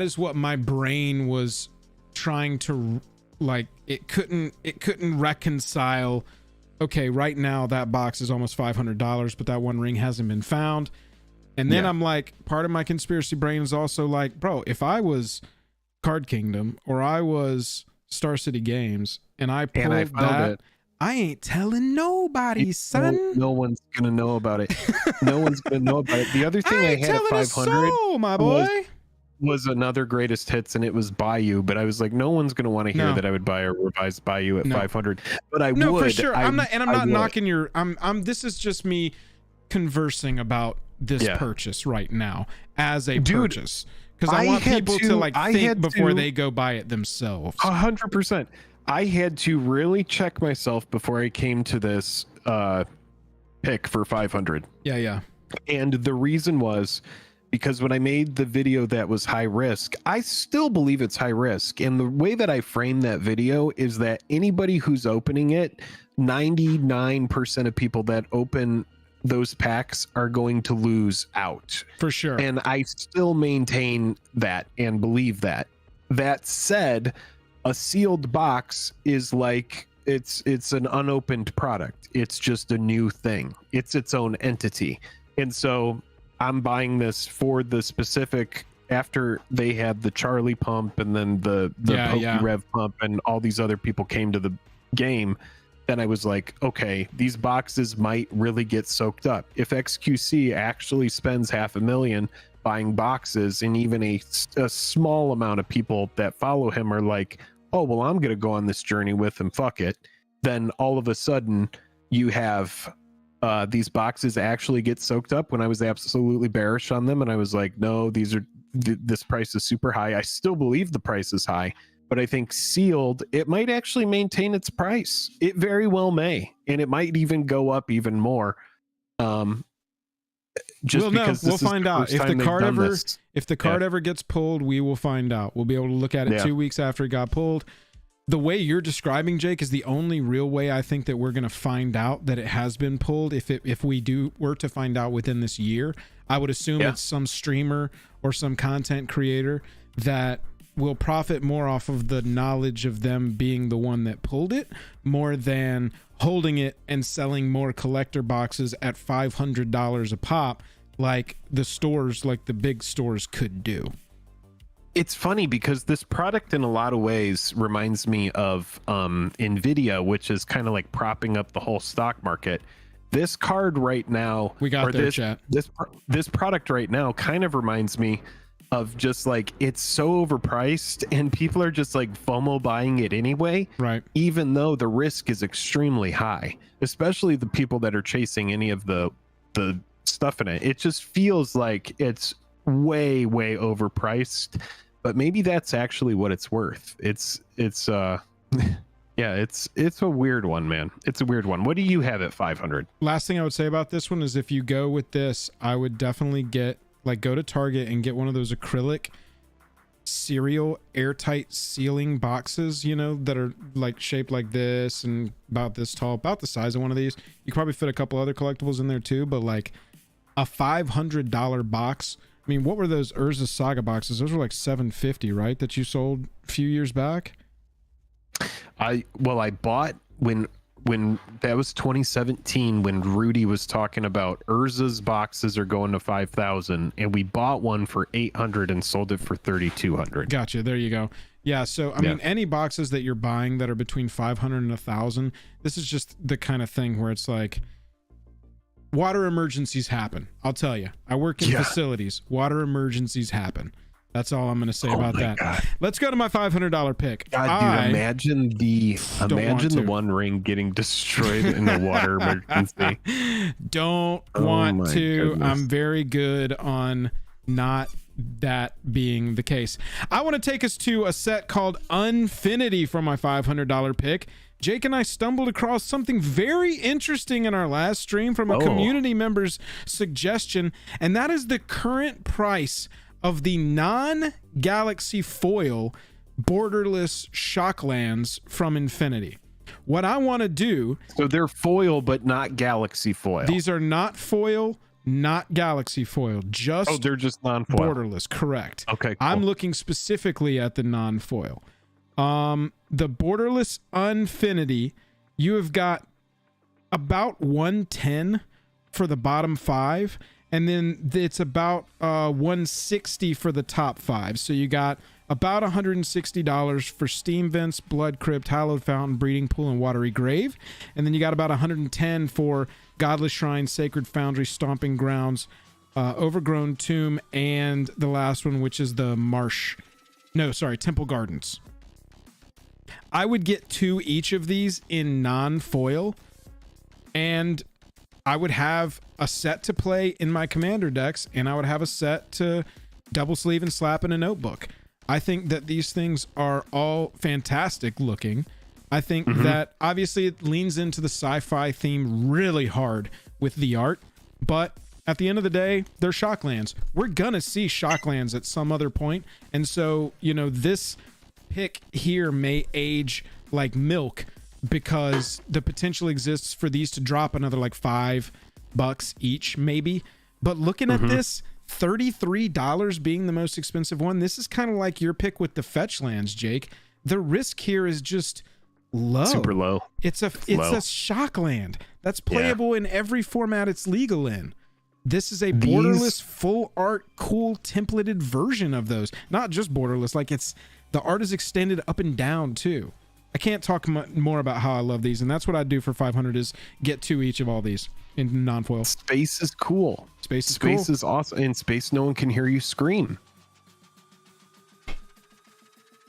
is what my brain was trying to, like, it couldn't reconcile. Okay, right now that box is almost $500, but that 1 ring hasn't been found. And then I'm like, part of my conspiracy brain is also like, bro, if I was Card Kingdom or I was Star City Games and I pulled that, I ain't telling nobody, son. No one's gonna know about it. No one's gonna know about it. The other thing I had at 500, my boy, was another greatest hits, and it was Bayou. But I was like, no one's gonna want to hear that I would buy a revised Bayou at 500. But I would. No, for sure. I'm not knocking your. This is just me conversing about this purchase right now as a purchase, because I want people to think before they go buy it themselves. 100%. I had to really check myself before I came to this pick for 500. Yeah. And the reason was because when I made the video that was high risk, I still believe it's high risk. And the way that I framed that video is that anybody who's opening it, 99% of people that open those packs are going to lose out. For sure. And I still maintain that and believe that. That said, a sealed box is like, it's an unopened product. It's just a new thing. It's its own entity. And so I'm buying this for the specific, after they had the Charlie pump and then the PokeRev pump and all these other people came to the game. Then I was like, okay, these boxes might really get soaked up. If XQC actually spends $500,000 buying boxes, and even a small amount of people that follow him are like, oh, well, I'm going to go on this journey with him, fuck it. Then all of a sudden you have these boxes actually get soaked up, when I was absolutely bearish on them. And I was like, no, this price is super high. I still believe the price is high. But I think sealed, it might actually maintain its price. It very well may, and it might even go up even more. We'll find out if the card ever gets pulled. We will find out. We'll be able to look at it 2 weeks after it got pulled. The way you're describing, Jake, is the only real way I think that we're going to find out that it has been pulled. If we were to find out within this year, I would assume it's some streamer or some content creator that will profit more off of the knowledge of them being the one that pulled it, more than holding it and selling more collector boxes at $500 a pop, like the big stores could do. It's funny because this product in a lot of ways reminds me of Nvidia, which is kind of like propping up the whole stock market. this card right now, We got or there, this chat. this product right now kind of reminds me of just like, it's so overpriced and people are just like FOMO buying it anyway, Right. even though the risk is extremely high, especially the people that are chasing any of the stuff in it. It just feels like it's way overpriced, but maybe that's actually what it's worth. It's yeah, it's a weird one, man. It's a weird one. What do you have at 500? Last thing I would say about this one is, if you go with this, I would definitely go to Target and get one of those acrylic cereal airtight sealing boxes, you know, that are like shaped like this and about this tall, about the size of one of these. You could probably fit a couple other collectibles in there too, but like a $500 box. I mean, what were those Urza Saga boxes? Those were like $750, right? That you sold a few years back. I bought when that was 2017, when Rudy was talking about Urza's boxes are going to 5,000, and we bought one for 800 and sold it for 3,200. Gotcha. There you go. Yeah. So, I mean, any boxes that you're buying that are between 500 and 1,000, this is just the kind of thing where it's like, water emergencies happen. I'll tell you, I work in facilities. Water emergencies happen. That's all I'm going to say about that. God. Let's go to my $500 pick. God, dude, imagine the One Ring getting destroyed in a water emergency. Don't want to. Goodness. I'm very good on not that being the case. I want to take us to a set called Unfinity for my $500 pick. Jake and I stumbled across something very interesting in our last stream from a community member's suggestion, and that is the current price of the non-Galaxy foil borderless Shocklands from Infinity. What I want to do... So they're foil, but not Galaxy foil. These are not foil, not Galaxy foil. Just... Oh, they're just non-foil. Borderless, correct. Okay, cool. I'm looking specifically at the non-foil. The borderless Unfinity, you have got about 110 for the bottom 5, and then it's about 160 for the top 5. So you got about $160 for Steam Vents, Blood Crypt, Hallowed Fountain, Breeding Pool, and Watery Grave. And then you got about 110 for Godless Shrine, Sacred Foundry, Stomping Grounds, Overgrown Tomb, and the last one, which is the Temple Gardens. I would get 2 each of these in non-foil, and I would have a set to play in my commander decks, and I would have a set to double sleeve and slap in a notebook. I think that these things are all fantastic looking. I think that obviously it leans into the sci-fi theme really hard with the art, but at the end of the day, they're Shocklands. We're gonna see Shocklands at some other point, and so, you know, this pick here may age like milk, because the potential exists for these to drop another like $5 each maybe. But looking at this, $33 being the most expensive one, this is kind of like your pick with the fetch lands, Jake. The risk here is just low. Super low. It's a Shockland that's playable in every format it's legal in. This is a borderless, full art, cool templated version of those. Not just borderless, like the art is extended up and down too. I can't talk more about how I love these, and that's what I'd do for 500 is get 2 each of all these in non-foil. Space is cool. Space is cool. Space is awesome. In space, no one can hear you scream.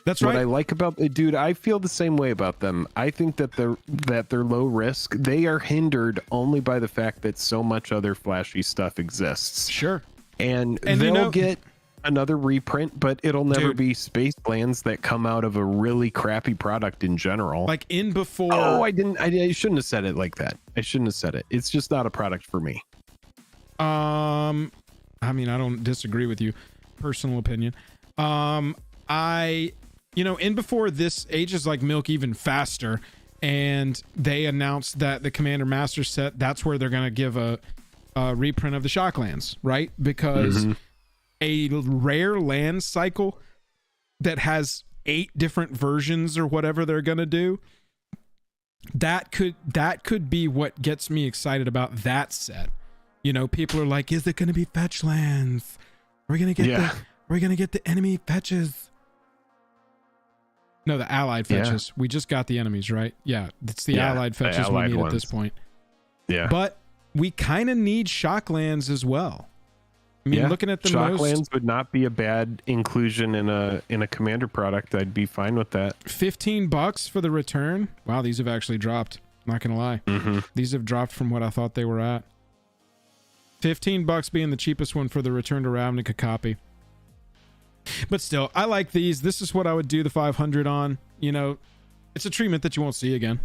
That's right. What I like about it, dude, I feel the same way about them. I think that they're low risk. They are hindered only by the fact that so much other flashy stuff exists. Sure. And they'll get another reprint, but it'll never be space lands that come out of a really crappy product in general. Like in before. Oh, I shouldn't have said it like that. I shouldn't have said it. It's just not a product for me. I mean, I don't disagree with you. Personal opinion. In before, this ages like milk even faster, and they announced that the Commander Master set, that's where they're going to give a reprint of the Shocklands, right? Because a rare land cycle that has 8 different versions or whatever they're going to do, that could be what gets me excited about that set. You know, people are like, is it going to be fetch lands? Are we going to get the enemy fetches? No, the allied fetches. We just got the enemies, right? Yeah, it's the allied fetches we need at this point. Yeah. But we kind of need Shocklands as well. I mean, looking at the Shocklands would not be a bad inclusion in a commander product. I'd be fine with that. $15 for the return. Wow, these have actually dropped. Not gonna lie, these have dropped from what I thought they were at. $15 being the cheapest one for the return to Ravnica copy. But still, I like these. This is what I would do the 500 on. You know, it's a treatment that you won't see again,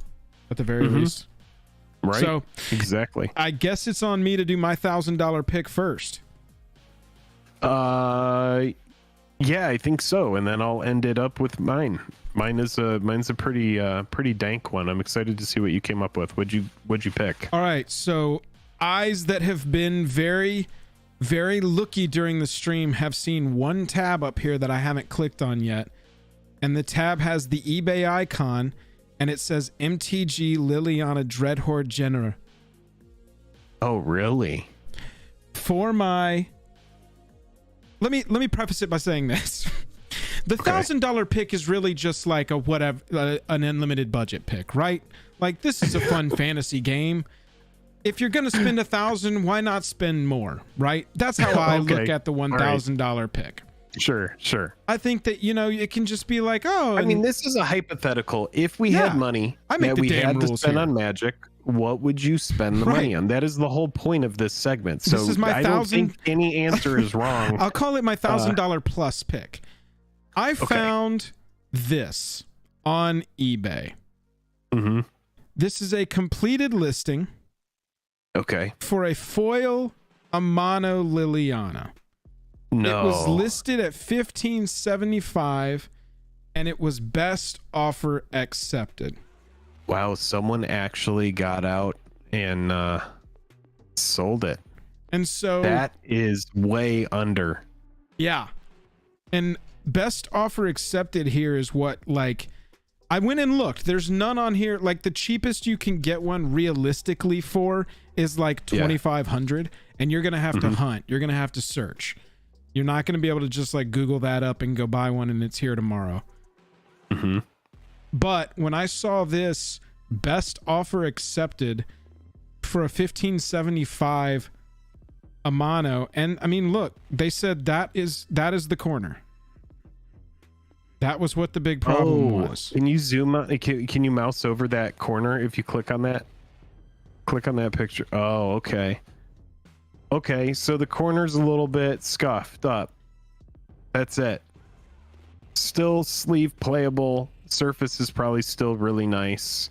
at the very least. Right. So exactly. I guess it's on me to do my $1,000 pick first. Yeah, I think so. And then I'll end it up with mine. Mine's a pretty dank one. I'm excited to see what you came up with. What'd you pick? All right, so eyes that have been very, very looky during the stream have seen one tab up here that I haven't clicked on yet. And the tab has the eBay icon and it says MTG Liliana Dreadhorde Genera. Oh, really? For my... Let me preface it by saying this. The $1,000 pick is really just like a whatever, an unlimited budget pick, right? Like, this is a fun fantasy game. If you're gonna spend $1,000, why not spend more, right? That's how I look at the $1,000 pick. Sure. I think that, you know, it can just be like, oh, I mean, this is a hypothetical. If we had money that we had to spend on Magic, what would you spend the money on? That is the whole point of this segment. So this is my I don't think any answer is wrong. I'll call it my $1,000 plus pick. I found this on eBay. This is a completed listing. For a foil Amano Liliana. No. It was listed at $1,575 and it was best offer accepted. Wow, someone actually got out and sold it. And so that is way under. Yeah. And best offer accepted here is what, like, I went and looked. There's none on here. Like, the cheapest you can get one realistically for is like $2,500, and you're gonna have to hunt. You're gonna have to search. You're not gonna be able to just like Google that up and go buy one and it's here tomorrow. But when I saw this best offer accepted for a $1,575 Amano, and I mean, look, they said that is the corner. That was what the big problem was. Can you zoom out? Can you mouse over that corner if you click on that? Click on that picture. Oh, okay. Okay, so the corner's a little bit scuffed up. That's it. Still sleeve playable. Surface is probably still really nice.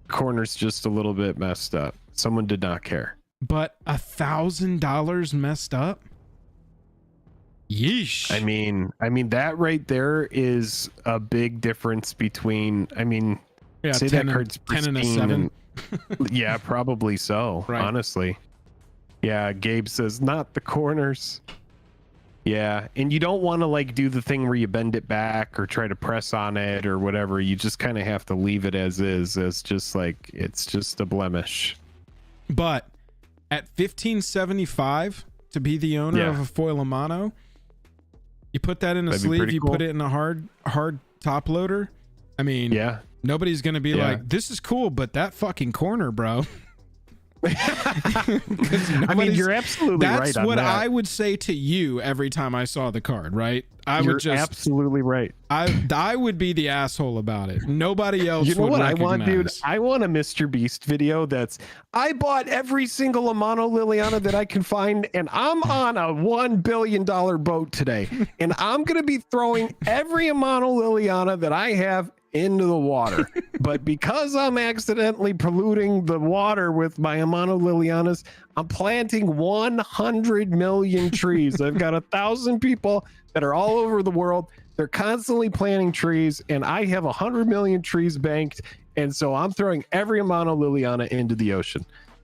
Corner's just a little bit messed up. Someone did not care. But $1,000 messed up? Yeesh. I mean that right there is a big difference between, say 10 that card's 10 and a 7. Yeah, probably so. Right. Honestly. Yeah, Gabe says not the corners. Yeah, and you don't want to like do the thing where you bend it back or try to press on it or whatever. You just kind of have to leave it as is, as just like it's just a blemish. But at $1,575 to be the owner of a foil Amano, you put that in a sleeve, you put it in a hard top loader. I mean, nobody's gonna be like, this is cool, but that fucking corner, bro. I mean, you're absolutely right on that. That's what I would say to you every time I saw the card, right? You're absolutely right. I would be the asshole about it. Nobody else. You know would what recognize. I want, dude? I want a Mr. Beast video that's I bought every single Amano Liliana that I can find, and I'm on a $1 billion boat today, and I'm gonna be throwing every Amano Liliana that I have into the water. But because I'm accidentally polluting the water with my Amano Lilianas, I'm planting 100 million trees. I've got 1,000 people that are all over the world. They're constantly planting trees, and I have 100 million trees banked. And so I'm throwing every Amano Liliana into the ocean.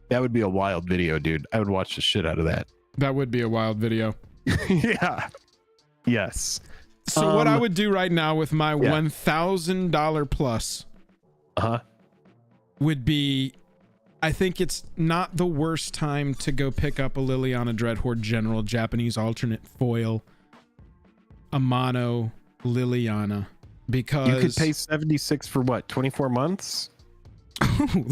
That would be a wild video, dude. I would watch the shit out of that. That would be a wild video. Yeah. Yes. So what I would do right now with my $1,000 plus would be, I think it's not the worst time to go pick up a Liliana Dreadhorde General Japanese alternate foil Amano Liliana, because you could pay 76 for what, 24 months?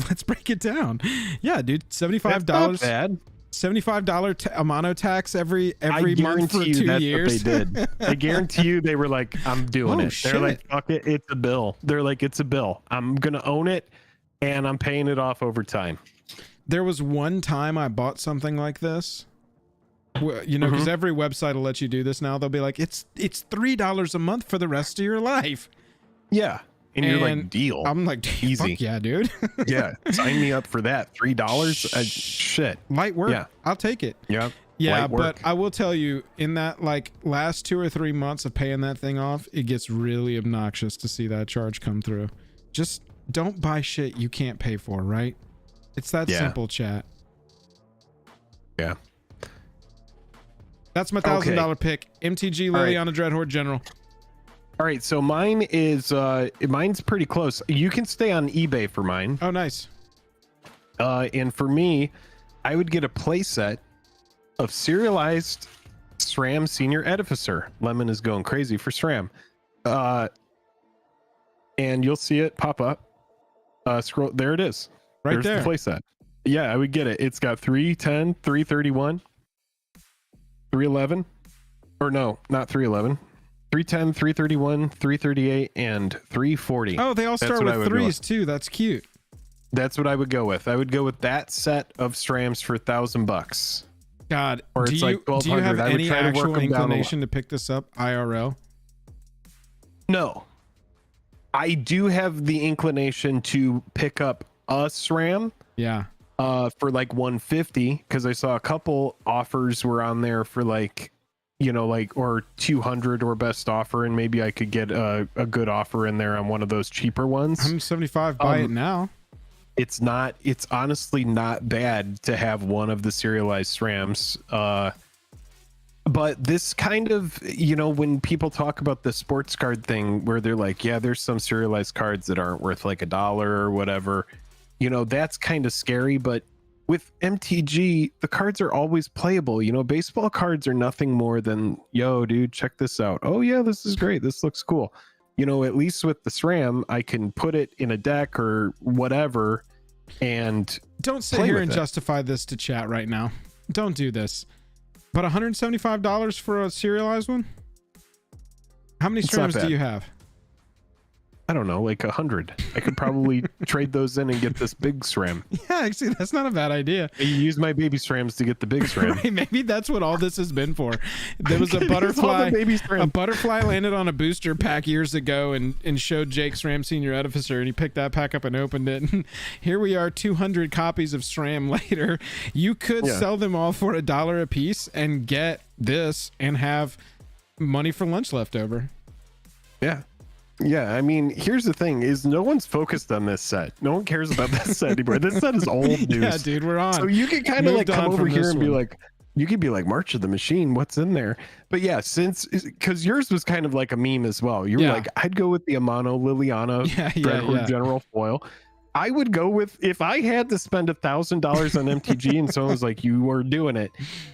Let's break it down. Yeah, dude, $75. That's not bad. $75 Amano tax every I month for guarantee you 2 that's years. what they did. I guarantee you they were like, I'm doing Oh, it. shit. They're like, fuck it, it's a bill. They're like, it's a bill. I'm gonna own it, and I'm paying it off over time. There was one time I bought something like this. You know, because every website will let you do this now. They'll be like, it's $3 a month for the rest of your life. Yeah. And you're like, deal. I'm like, easy. Fuck yeah, dude. Yeah. Sign me up for that. $3. Shit. Light work. Yeah. I'll take it. Yeah. Yeah, Light but work. I will tell you, in that like last 2 or 3 months of paying that thing off, it gets really obnoxious to see that charge come through. Just don't buy shit you can't pay for, right? It's that simple, chat. Yeah. That's my $1,000 pick. MTG Liliana Dreadhorde General. All right, so mine is mine's pretty close. You can stay on eBay for mine. Oh, nice. And for me, I would get a playset of serialized SRAM Senior Edificer. Lemon is going crazy for SRAM. And you'll see it pop up. Scroll, there it is. Right There's there. the playset. Yeah, I would get it. It's got 310, 331, 311. Or no, not 311. 310, 331, 338, and 340. Oh, they all start with threes too. That's cute. That's what I would go with. I would go with that set of SRAMs for $1,000. God, Or do it's you, like do you 1,200. have I would any try to work actual them down a lot. inclination to pick this up IRL? No. I do have the inclination to pick up a SRAM Yeah. for like 150 because I saw a couple offers were on there for like, you know, like or 200 or best offer, and maybe I could get a good offer in there on one of those cheaper ones. I'm 75. Buy it now. It's honestly not bad to have one of the serialized SRAMs. But this kind of, you know, when people talk about the sports card thing where they're like, yeah, there's some serialized cards that aren't worth like $1 or whatever, you know, that's kind of scary. But with MTG, the cards are always playable. You know, baseball cards are nothing more than, yo, dude, check this out. Oh, yeah, this is great. This looks cool. You know, at least with the SRAM, I can put it in a deck or whatever and don't sit here and justify this to chat right now. Don't do this. But $175 for a serialized one? How many SRAMs do you have? I don't know, like 100. I could probably trade those in and get this big SRAM. Yeah, actually, that's not a bad idea. You use my baby SRAMs to get the big SRAM. Right, maybe that's what all this has been for. There was a butterfly. A butterfly landed on a booster pack years ago and showed Jake SRAM Senior Edificer, and he picked that pack up and opened it. And here we are, 200 copies of SRAM later. You could sell them all for $1 a piece and get this and have money for lunch left over. Yeah. Yeah, I mean, here's the thing: is no one's focused on this set. No one cares about this set anymore. This set is old news. Yeah, dude, we're on. So you can kind of like come over here and be like, you could be like, March of the Machine, what's in there? But yeah, because yours was kind of like a meme as well. You were like, I'd go with the Amano Liliana Dreadhorde General foil. I would go with, if I had to spend $1,000 on MTG and someone was like, you were doing it.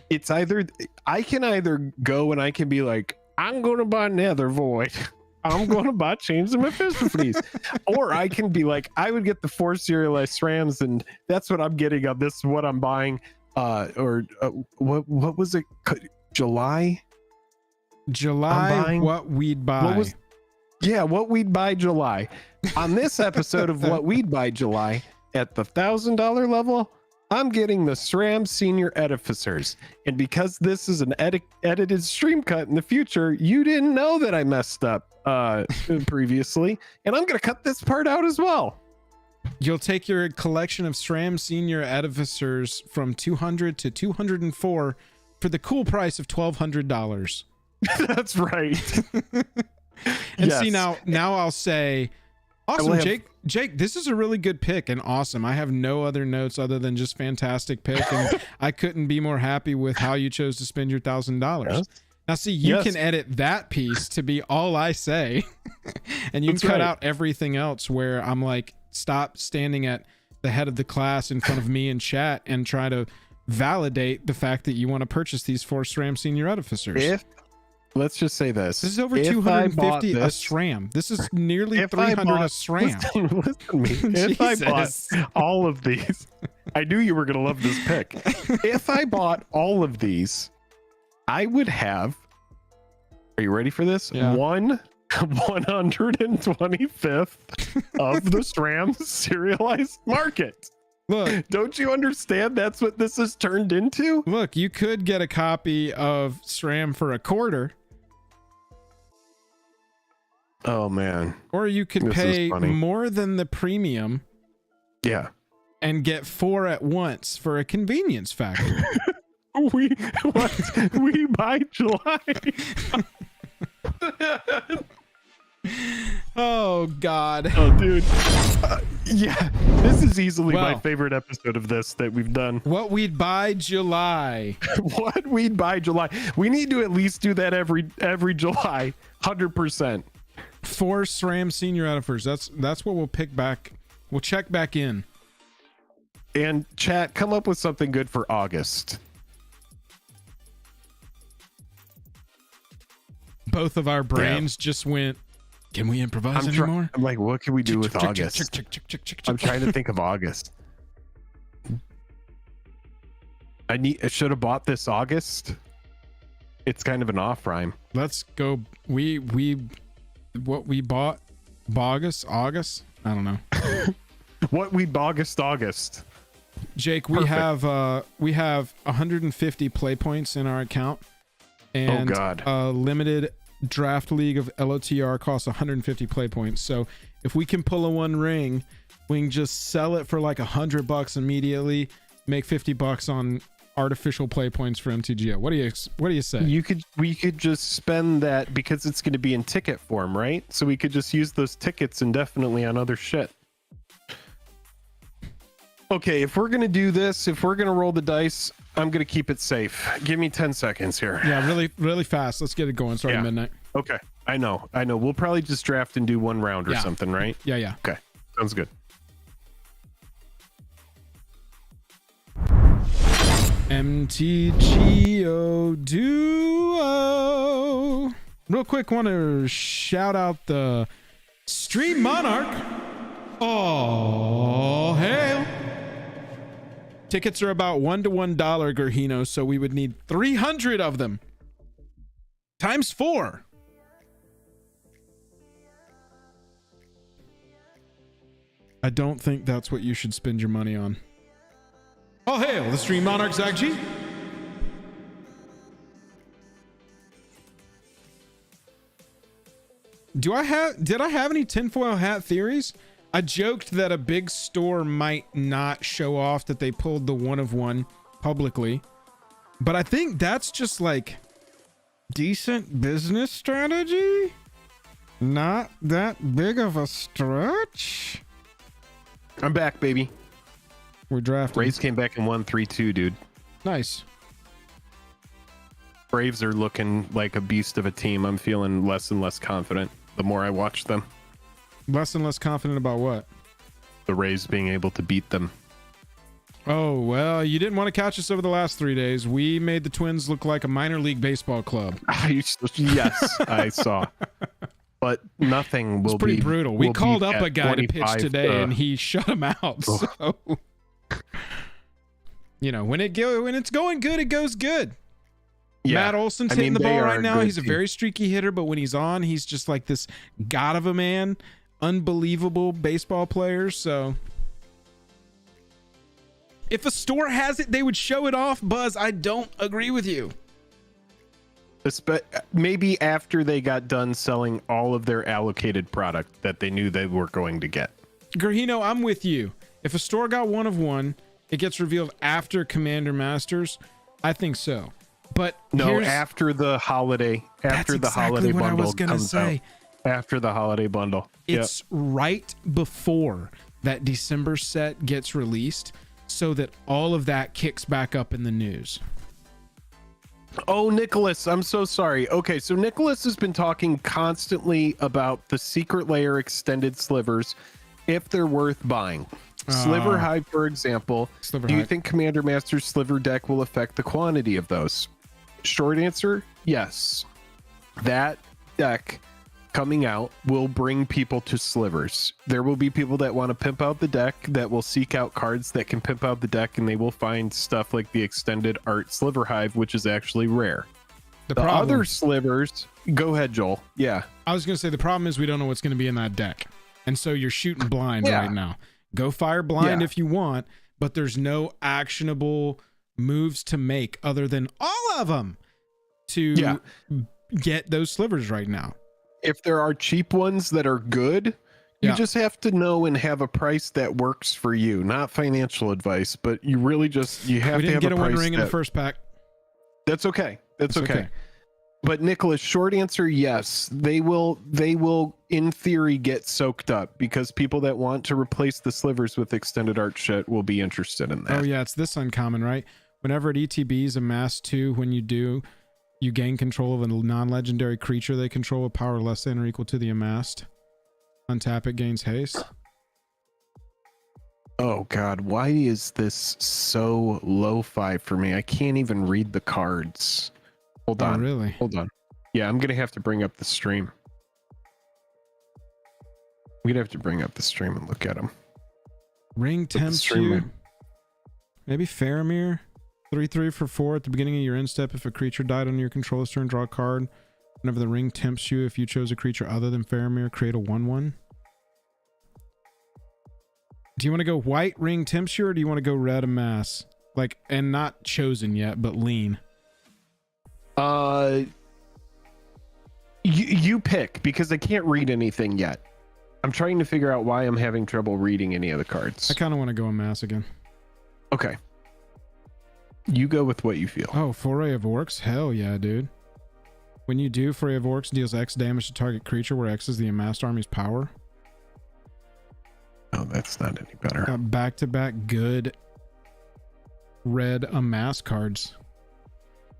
It's either I can either go and I can be like, I'm going to buy Nether Void. I'm going to buy Change of Mephistophelies. Or I can be like, I would get the 4 serialized SRAMs, and that's what I'm getting on this, what I'm buying. What was it? July, what we'd buy. What we'd buy July. On this episode of What We'd Buy July, at the $1,000 level, I'm getting the SRAM Senior Edificers. And because this is an edited stream cut in the future, you didn't know that I messed up previously, and I'm going to cut this part out as well. You'll take your collection of SRAM Senior Edificers from 200 to 204 for the cool price of $1,200. That's right. And see, now I'll say, awesome, Jake, this is a really good pick and awesome. I have no other notes other than just fantastic pick, and I couldn't be more happy with how you chose to spend your $1,000. Yes. Now, see, you can edit that piece to be all I say, and you can cut out everything else where I'm like, stop standing at the head of the class in front of me in chat and try to validate the fact that you want to purchase these 4 SRAM Senior Edificers. let's just say this. This is over If I bought 250 a this- SRAM. This is nearly if I 300 a bought- SRAM. Listen to me. If I bought Jesus. all of these, I knew you were going to love this pick. If I bought all of these, I would have. Are you ready for this? Yeah. 125th of the SRAM serialized market. Look, Don't you understand? That's what this has turned into. look, you could get a copy of SRAM for a quarter, Oh man. or you could This is pay funny. more than the premium Yeah. and get 4 at once for a convenience factor. We buy July. Oh God. Oh, dude. Yeah, this is easily my Well. favorite episode of this that we've done. What we'd buy July. What we'd buy July. We need to at least do that every July. 100%. 4 SRAM senior editors. That's what we'll pick back. We'll check back in. And chat, come up with something good for August. Both of our brains just went, can we improvise anymore? I'm like, what can we do with August? I'm trying to think of August. I should have bought this August. It's kind of an off rhyme. Let's go. What we bought August? I don't know. What we August. Jake, we Perfect. have 150 play points in our account, and Oh, God. a limited draft league of LOTR costs 150 play points. So if we can pull a one ring, we can just sell it for like $100 immediately, make $50 on artificial play points for MTGO. What do you say? We could just spend that because it's going to be in ticket form, right? So we could just use those tickets indefinitely on other shit. Okay, if we're going to do this, if we're going to roll the dice, I'm going to keep it safe. Give me 10 seconds here. Yeah, really, really fast. Let's get it going. Starting Yeah. midnight. Okay. I know. We'll probably just draft and do one round or Yeah. something, right? Yeah. Okay. Sounds good. MTGO Duo. Real quick, want to shout out the Stream Monarch. Oh, hail. Tickets are about $1 to $1, Gerhino, so we would need 300 of them. Times 4. I don't think that's what you should spend your money on. Oh, hail, the Stream Monarch Zach G. Did I have any tinfoil hat theories? I joked that a big store might not show off that they pulled the one of one publicly, but I think that's just like decent business strategy. Not that big of a stretch. I'm back, baby. We're drafting. Braves came back and won 3-2, dude. Nice. Braves are looking like a beast of a team. I'm feeling less and less confident the more I watch them. Less and less confident about what? The Rays being able to beat them. Oh, well, you didn't want to catch us over the last 3 days. We made the Twins look like a minor league baseball club. Yes, I saw. But nothing will It's pretty be brutal. We will called beat up that a guy to pitch 25, today, and he shut him out. So, you know, when it's going good, it goes good. Yeah. Matt Olson's I hitting mean, the they ball are right a now. good He's a team. very streaky hitter, but when he's on, he's just like this god of a man, unbelievable baseball player. So if a store has it, they would show it off. Buzz, I don't agree with you. Maybe after they got done selling all of their allocated product that they knew they were going to get. Gerhino, I'm with you. If a store got one of one, it gets revealed after Commander Masters. I think so. But No, after the holiday, after the holiday what I bundle was gonna comes say. out. After the holiday bundle. It's right before that December set gets released, so that all of that kicks back up in the news. Oh, Nicholas, I'm so sorry. Okay, so Nicholas has been talking constantly about the Secret Lair extended slivers, if they're worth buying. Sliver Hive, for example. Sliver Do you Hive. think Commander Master's sliver deck will affect the quantity of those? Short answer, yes. that deck coming out will bring people to slivers. There will be people that want to pimp out the deck that will seek out cards that can pimp out the deck, and they will find stuff like the extended art Sliver Hive, which is actually rare. The other slivers, go ahead, Joel. Yeah. I was going to say the problem is we don't know what's going to be in that deck. And so you're shooting blind right now. Go fire blind if you want, but there's no actionable moves to make other than all of them to get those slivers right now. If there are cheap ones that are good, you just have to know and have a price that works for you. Not financial advice, but you really just have to have a price. We didn't get a One Ring in the first pack. That's okay. That's okay. But Nicholas, short answer, yes. They will in theory get soaked up because people that want to replace the slivers with extended art shit will be interested in that. Oh yeah, it's this uncommon, right? Whenever it ETBs amass 2, when you do, you gain control of a non-legendary creature they control with power less than or equal to the amassed. Untap it, gains haste. Oh god, why is this so lo-fi for me? I can't even read the cards. Hold on. Really? Hold on. Yeah, I'm gonna have to bring up the stream. I'm gonna have to bring up the stream and look at them. Ring tempts you. Maybe Faramir. 3/3 for 4 at the beginning of your end step. If a creature died on your controller's turn, draw a card. Whenever the ring tempts you, if you chose a creature other than Faramir, create a 1/1. Do you want to go white ring tempts you, or do you want to go red amass? Like, and not chosen yet, but lean. You pick, because I can't read anything yet. I'm trying to figure out why I'm having trouble reading any of the cards. I kind of want to go amass again. Okay. You go with what you feel. Oh, Foray of Orcs? Hell yeah, dude. When you do, Foray of Orcs deals X damage to target creature, where X is the amassed army's power. Oh, that's not any better. Got back-to-back good red amass cards.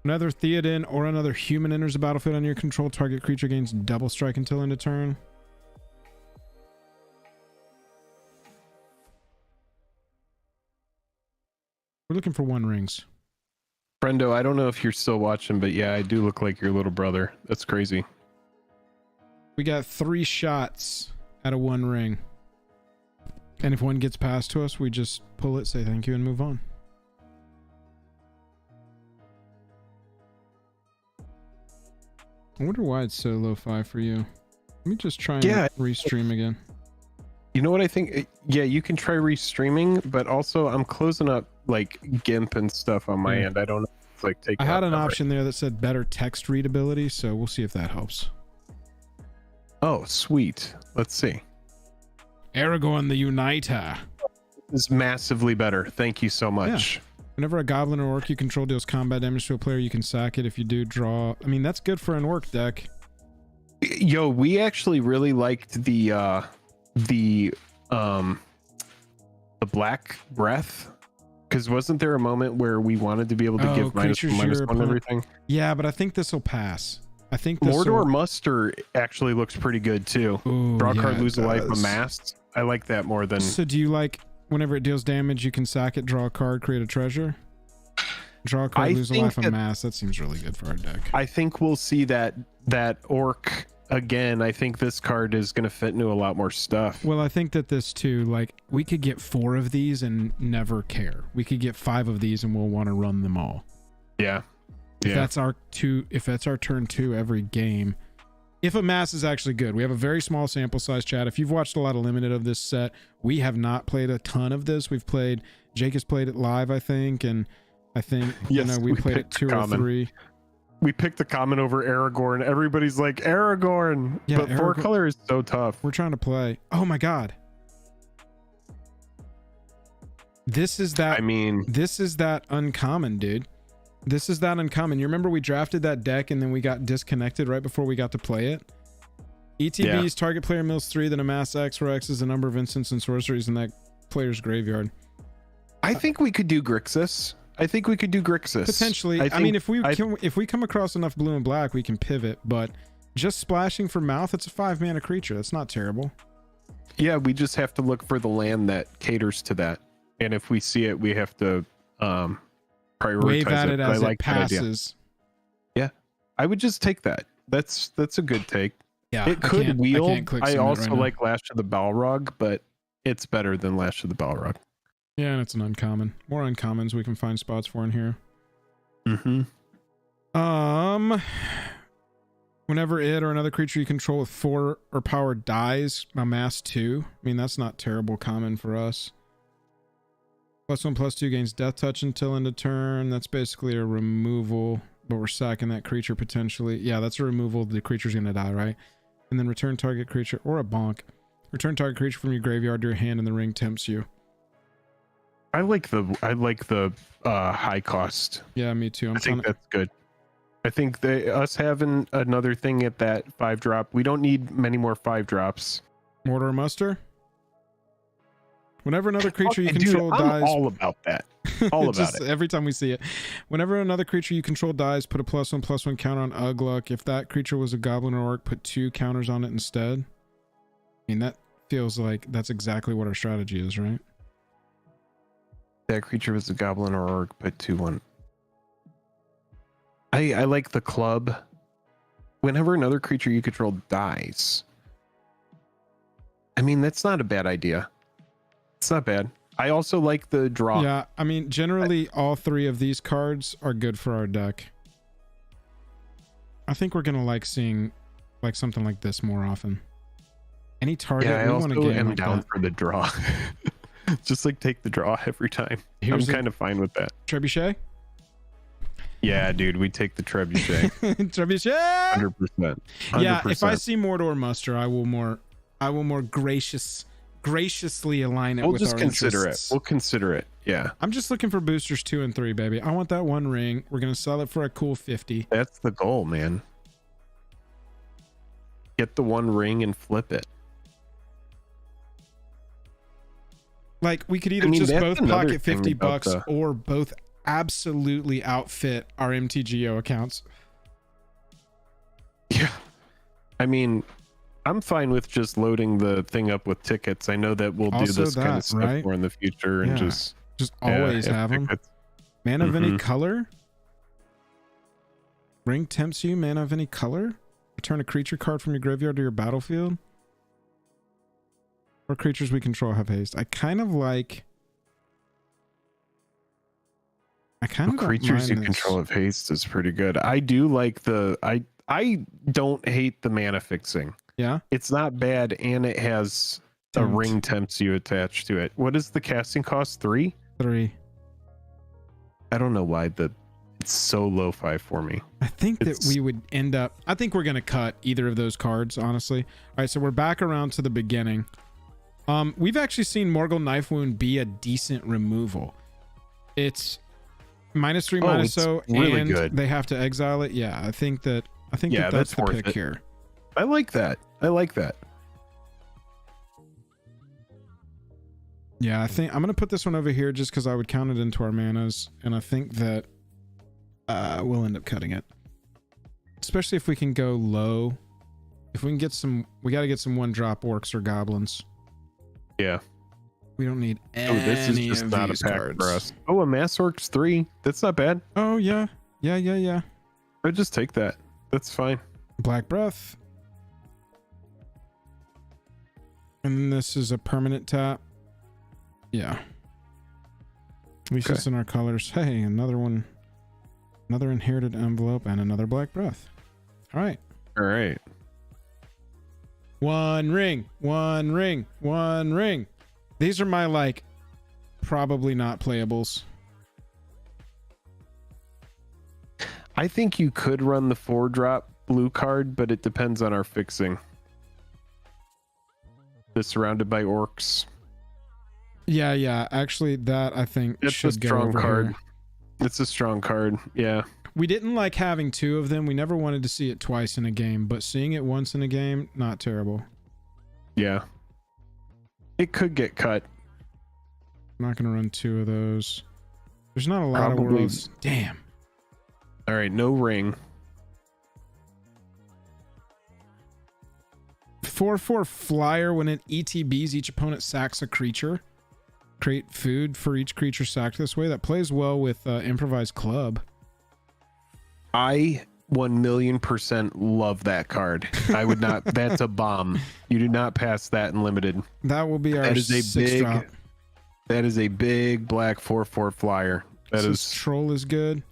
Another Theoden or another human enters the battlefield on your control. Target creature gains double strike until end of turn. We're looking for 1 rings. Brendo, I don't know if you're still watching, but yeah, I do look like your little brother. That's crazy. We got 3 shots at a 1 ring. And if one gets passed to us, we just pull it, say thank you, and move on. I wonder why it's so lo-fi for you. Let me just try and restream again. You know what I think? Yeah, you can try restreaming, but also I'm closing up like GIMP and stuff on my end. I don't know if, like, take. I had an option there that said better text readability, so we'll see if that helps. Oh, sweet. Let's see. Aragorn the Uniter. This is massively better. Thank you so much. Yeah. Whenever a goblin or orc you control deals combat damage to a player, you can sack it. If you do, draw. I mean, that's good for an orc deck. Yo, we actually really liked the Black Breath, because wasn't there a moment where we wanted to be able to give -1/-1 and everything? Yeah, but I think this will pass. I think Mordor Muster actually looks pretty good too. Ooh, draw card, lose a life, amassed. I like that more than. So do you like whenever it deals damage, you can sack it, draw a card, create a treasure? Draw a card, lose a life, amass. That seems really good for our deck. I think we'll see that orc again. I think this card is going to fit into a lot more stuff. Well, I think that this too, like, we could get 4 of these and never care. We could get 5 of these and we'll want to run them all. Yeah. If that's our turn 2 every game. If amass is actually good. We have a very small sample size, chat. If you've watched a lot of limited of this set, we have not played a ton of this. Jake has played it live, I think, and I think we played it 2 or 3. We picked the common over Aragorn. Everybody's like Aragorn, but 4 color is so tough. We're trying to play. Oh my god. This is that uncommon, dude. This is that uncommon. You remember we drafted that deck and then we got disconnected right before we got to play it? ETB's target player mills 3, then amass X, where X is the number of instants and sorceries in that player's graveyard. I think we could do Grixis. Potentially. I mean, if we come across enough blue and black, we can pivot, but just splashing for mouth, it's a 5-mana creature. That's not terrible. Yeah, we just have to look for the land that caters to that. And if we see it, we have to prioritize wave at it as it passes. Yeah, I would just take that. That's a good take. Yeah, It could wield. I submit also right now. like Lash of the Balrog, but it's better than Lash of the Balrog. Yeah, and it's an uncommon. More uncommons we can find spots for in here. Mm-hmm. Whenever it or another creature you control with 4 or power dies, amass 2. I mean, that's not terrible common for us. +1/+2 gains death touch until end of turn. That's basically a removal, but we're sacking that creature potentially. Yeah, that's a removal. The creature's gonna die, right? And then return target creature or a bonk. Return target creature from your graveyard to your hand and the ring tempts you. I like the high cost. Yeah, me too. I think that's good. I think us having another thing at that 5-drop, we don't need many more 5-drops. Mortar Muster. Whenever another creature you control dies, I'm all about that. All about it. Every time we see it. Whenever another creature you control dies, put a +1/+1 counter on Ugluck. If that creature was a goblin or orc, put 2 counters on it instead. I mean, that feels like that's exactly what our strategy is, right? That creature was a goblin or orc, put 2/1. I like the club. Whenever another creature you control dies. I mean, that's not a bad idea. It's not bad. I also like the draw. Yeah, I mean, generally all 3 of these cards are good for our deck. I think we're gonna like seeing like something like this more often. Any target. Yeah, I also am like down that. for the draw. Just like take the draw every time. I'm kind of fine with that. Trebuchet. Yeah, dude, we take the trebuchet. Trebuchet. 100%. Yeah, if I see Mordor Muster, I will more graciously align it we'll with just our consider interests. it. We'll consider it. Yeah. I'm just looking for boosters 2 and 3, baby. I want that 1 ring. We're gonna sell it for a cool 50. That's the goal, man. Get the 1 ring and flip it. Like we could either just both pocket $50 the... or both absolutely outfit our MTGO accounts. Yeah. I mean, I'm fine with just loading the thing up with tickets. I know that we'll do this kind of stuff more in the future and just always have them. Man of any color? Ring tempts you, man of any color? Return a creature card from your graveyard to your battlefield. Or creatures we control have haste. I kind of like... creatures you control have haste is pretty good. I do like the... I don't hate the mana fixing. Yeah? It's not bad, and it has a ring tempts you attached to it. What is the casting cost? 3? 3. I don't know why it's so lo-fi for me. I think that we would end up... I think we're going to cut either of those cards, honestly. All right, so we're back around to the beginning. We've actually seen Morgul Knife Wound be a decent removal. It's -3/-0, really and good. They have to exile it. Yeah, I think that's the pick here. I like that. Yeah, I think I'm gonna put this one over here just because I would count it into our manas, and I think that we'll end up cutting it, especially if we can go low. If we can get some, we got to get some 1-drop orcs or goblins. Yeah. We don't need any this is just of not these a pack cards. for us. Oh, a Mass Orcs 3. That's not bad. Oh, yeah. I'd just take that. That's fine. Black Breath. And this is a permanent tap. Yeah. At least it's in our colors. Hey, another one. Another inherited envelope and another Black Breath. All right. 1 ring. These are my, like, probably not playables. I think you could run the 4-drop blue card, but it depends on our fixing. They're surrounded by orcs. Yeah. Actually, that I think it's a strong card. It's a strong card. Yeah. We didn't like having 2 of them. We never wanted to see it twice in a game, but seeing it once in a game, not terrible. Yeah. It could get cut. I'm not going to run 2 of those. There's not a lot of worlds. Damn. All right, no ring. 4/4 flyer. When it ETBs, each opponent sacks a creature. Create food for each creature sacked this way. That plays well with improvised club. I 1,000,000% love that card. I would not. That's a bomb. You do not pass that in limited. That will be our That is a 6 big. drop. That is a big black 4/4 flyer. That So is troll is good.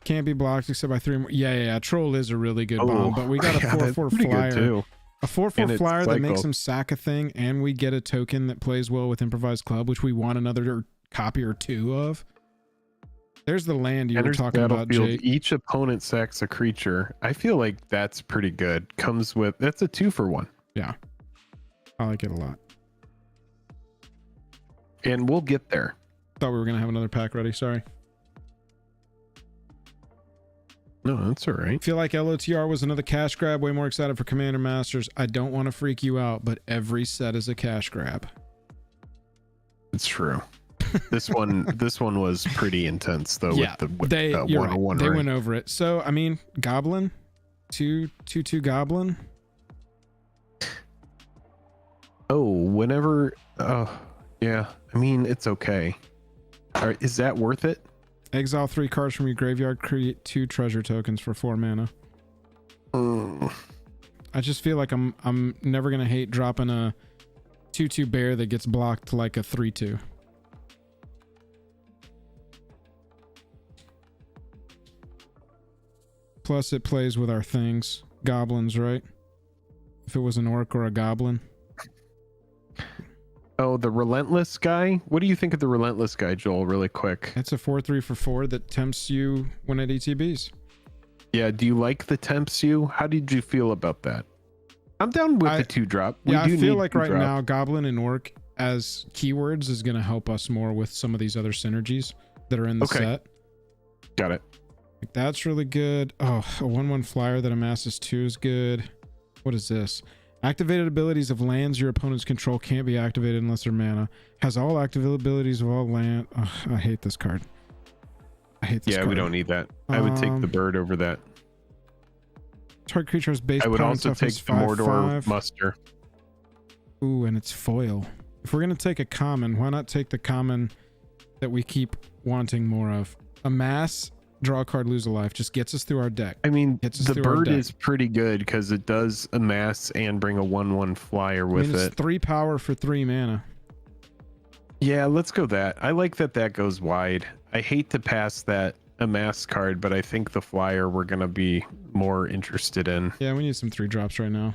Can't be blocked except by 3 more. Yeah. Troll is a really good bomb, but we got a 4/4 flyer. Too. A 4/4 And flyer it's that makes cycle. him sack a thing, and we get a token that plays well with Improvised Club, which we want another copy or 2 of. There's the land you were Enters talking about, battlefield, Jake. each opponent sacks a creature. I feel like that's pretty good. Comes with that's a 2-for-1. Yeah, I like it a lot. And we'll get there. Thought we were gonna have another pack ready. Sorry. No, that's all right. Feel like LOTR was another cash grab. Way more excited for Commander Masters. I don't want to freak you out, but every set is a cash grab. It's true. This one was pretty intense though. Yeah, with the you're 101 right. They rank. went over it. So I mean, Goblin, 2/2 Goblin. Oh, whenever. Oh, yeah. I mean, it's okay. All right, is that worth it? Exile 3 cards from your graveyard. Create 2 treasure tokens for 4 mana. I just feel like I'm never gonna hate dropping a 2/2 bear that gets blocked like a 3/2. Plus, it plays with our things. Goblins, right? If it was an orc or a goblin. Oh, the Relentless guy? What do you think of the Relentless guy, Joel, really quick? It's a 4/3 for 4 that tempts you when it ETBs. Yeah, do you like the Temps You? How did you feel about that? I'm down with the 2-drop. Yeah, I feel like right now, Goblin and Orc as keywords is going to help us more with some of these other synergies that are in the set. Got it. Like, that's really good. Oh, a 1/1 flyer that amasses 2 is good. What is this? Activated abilities of lands your opponents control can't be activated unless they're mana. Has all activated abilities of all land. Oh, I hate this card. I hate this card. Yeah, we don't need that. I would take the bird over that. Target creature has base I would power and also take toughness the Mordor 5/5. Muster. Ooh, and it's foil. If we're going to take a common, why not take the common that we keep wanting more of? Amass, draw a card, lose a life. Just gets us through our deck. I mean, Gets us the through our bird deck. is pretty good because it does amass and bring a 1/1 flyer with it's it. 3 power for 3 mana. Yeah, let's go that. I like that goes wide. I hate to pass that amass card, but I think the flyer we're going to be more interested in. Yeah, we need some 3 drops right now.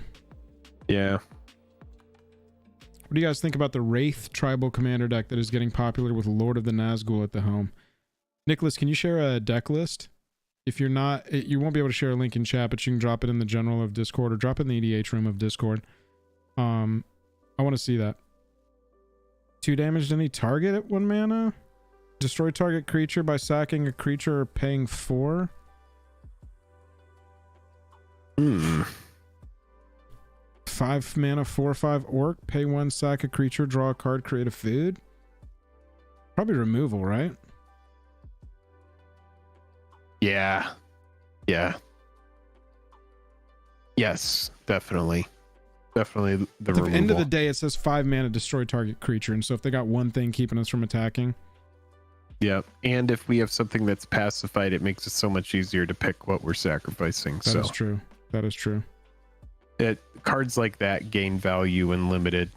Yeah. What do you guys think about the Wraith Tribal Commander deck that is getting popular with Lord of the Nazgul at the helm? Nicholas, can you share a deck list? If you're not, you won't be able to share a link in chat, but you can drop it in the general of Discord or drop it in the EDH room of Discord. I want to see that. 2 damage to any target at 1 mana? Destroy target creature by sacking a creature or paying 4? 5 mana, 4/5 orc, pay 1, sack a creature, draw a card, create a food. Probably removal, right? Yeah. Yeah. Yes, definitely. Definitely the At the removal. end of the day, it says 5 mana, destroy target creature. And so if they got one thing keeping us from attacking. Yep. And if we have something that's pacified, it makes it so much easier to pick what we're sacrificing. That is true. That is true. Cards like that gain value in limited.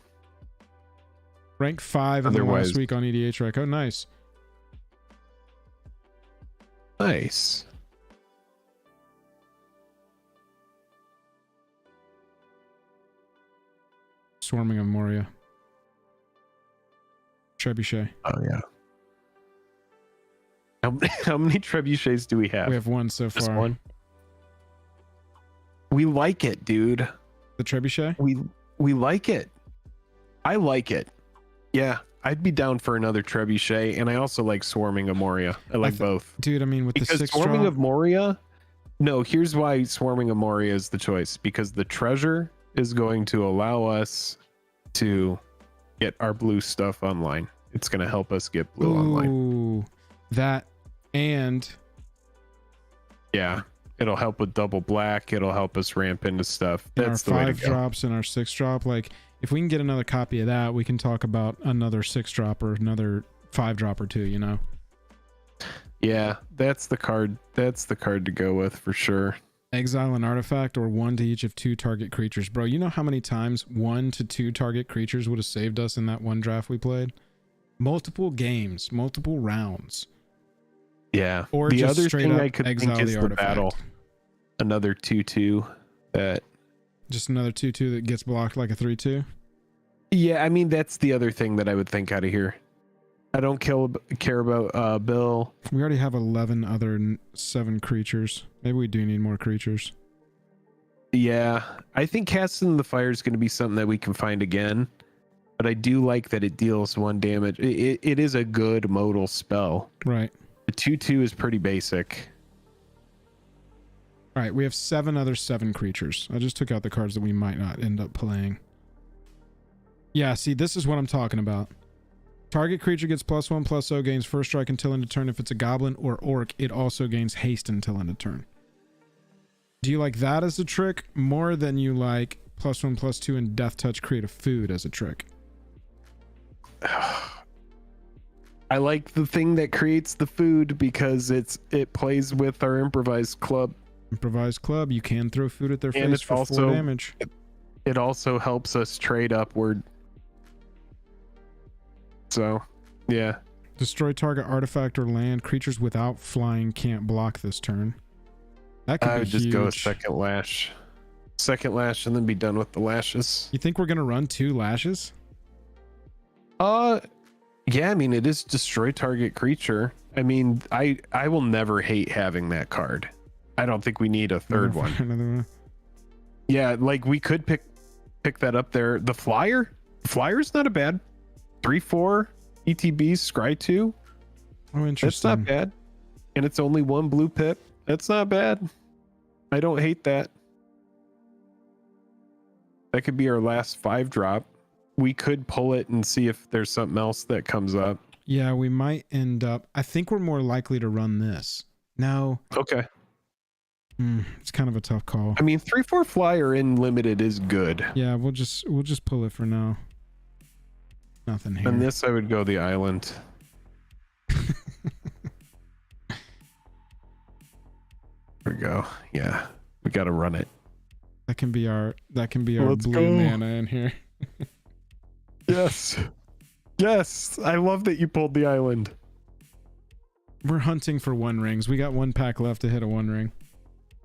Rank 5 in the last week on EDH Rec. Oh, nice. Nice. Swarming of Moria. Trebuchet. Oh, yeah. How many trebuchets do we have? We have 1 so Just far. 1. We like it, dude. The Trebuchet? We like it. I like it. Yeah, I'd be down for another trebuchet, and I also like Swarming of Moria. I like both. Dude, I mean, with Because the 6 Swarming draw, of Moria... No, here's why Swarming of Moria is the choice. Because the treasure is going to allow us to get our blue stuff online. It's going to help us get blue online. Ooh, that and... Yeah, it'll help with double black. It'll help us ramp into stuff. That's the our way to 5 go. drops and our 6 drop. Like, if we can get another copy of that, we can talk about another 6 drop or another 5 drop or 2, you know? Yeah, that's the card. That's the card to go with for sure. Exile an artifact or 1 to each of 2 target creatures. Bro, you know how many times 1 to 2 target creatures would have saved us in that one draft we played? Multiple games, multiple rounds. Yeah. Or the just other straight thing up I could exile think is the the artifact. battle. Another 2/2 that. Just another 2/2 that gets blocked like a 3/2. Yeah, I mean that's the other thing that I would think out of here. I don't care about Bill. We already have 11 other 7 creatures. Maybe we do need more creatures. Yeah, I think Casting the Fire is going to be something that we can find again. But I do like that it deals 1 damage. It is a good modal spell. Right. The 2/2 is pretty basic. All right, we have 7 creatures. I just took out the cards that we might not end up playing. Yeah, see, this is what I'm talking about. Target creature gets +1/+0, gains first strike until end of turn. If it's a goblin or orc, it also gains haste until end of turn. Do you like that as a trick more than you like +1/+2 and death touch create a food as a trick? I like the thing that creates the food because it plays with our improvised club. Improvised club, you can throw food at their And face it's for also 4 damage. It also helps us trade upward. So, yeah. Destroy target artifact or land. Creatures without flying can't block this turn. That could I be would just huge. go a second lash. Second lash and then be done with the lashes. You think we're going to run 2 lashes? Yeah, I mean, it is destroy target creature. I mean, I will never hate having that card. I don't think we need a third one. Another one. Yeah, like we could pick that up there. The flyer's not a bad 3/4 ETB scry 2. Oh, interesting. That's not bad. And it's only 1 blue pip. That's not bad. I don't hate that. That could be our last 5 drop. We could pull it and see if there's something else that comes up. Yeah, we might end up. I think we're more likely to run this. No. Okay. It's kind of a tough call. I mean, 3/4 flyer in limited is good. Yeah, we'll just pull it for now. Nothing here. And this, I would go the island. There we go. Yeah, we got to run it. That can be our Let's blue go. mana in here. Yes. Yes. I love that you pulled the island. We're hunting for 1 rings. We got 1 pack left to hit a 1 ring.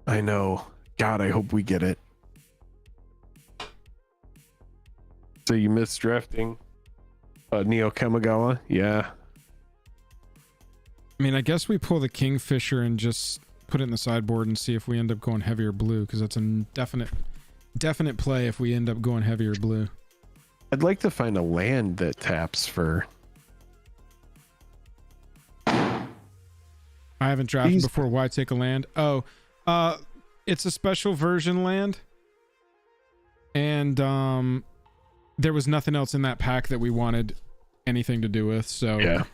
I know. God, I hope we get it. So you missed drafting Neo Kamigawa? Yeah. I mean, I guess we pull the Kingfisher and just put it in the sideboard and see if we end up going heavier blue, because that's a definite play if we end up going heavier blue. I'd like to find a land that taps for... I haven't drafted before. Why take a land? Oh, it's a special version land, and there was nothing else in that pack that we wanted anything to do with, so yeah,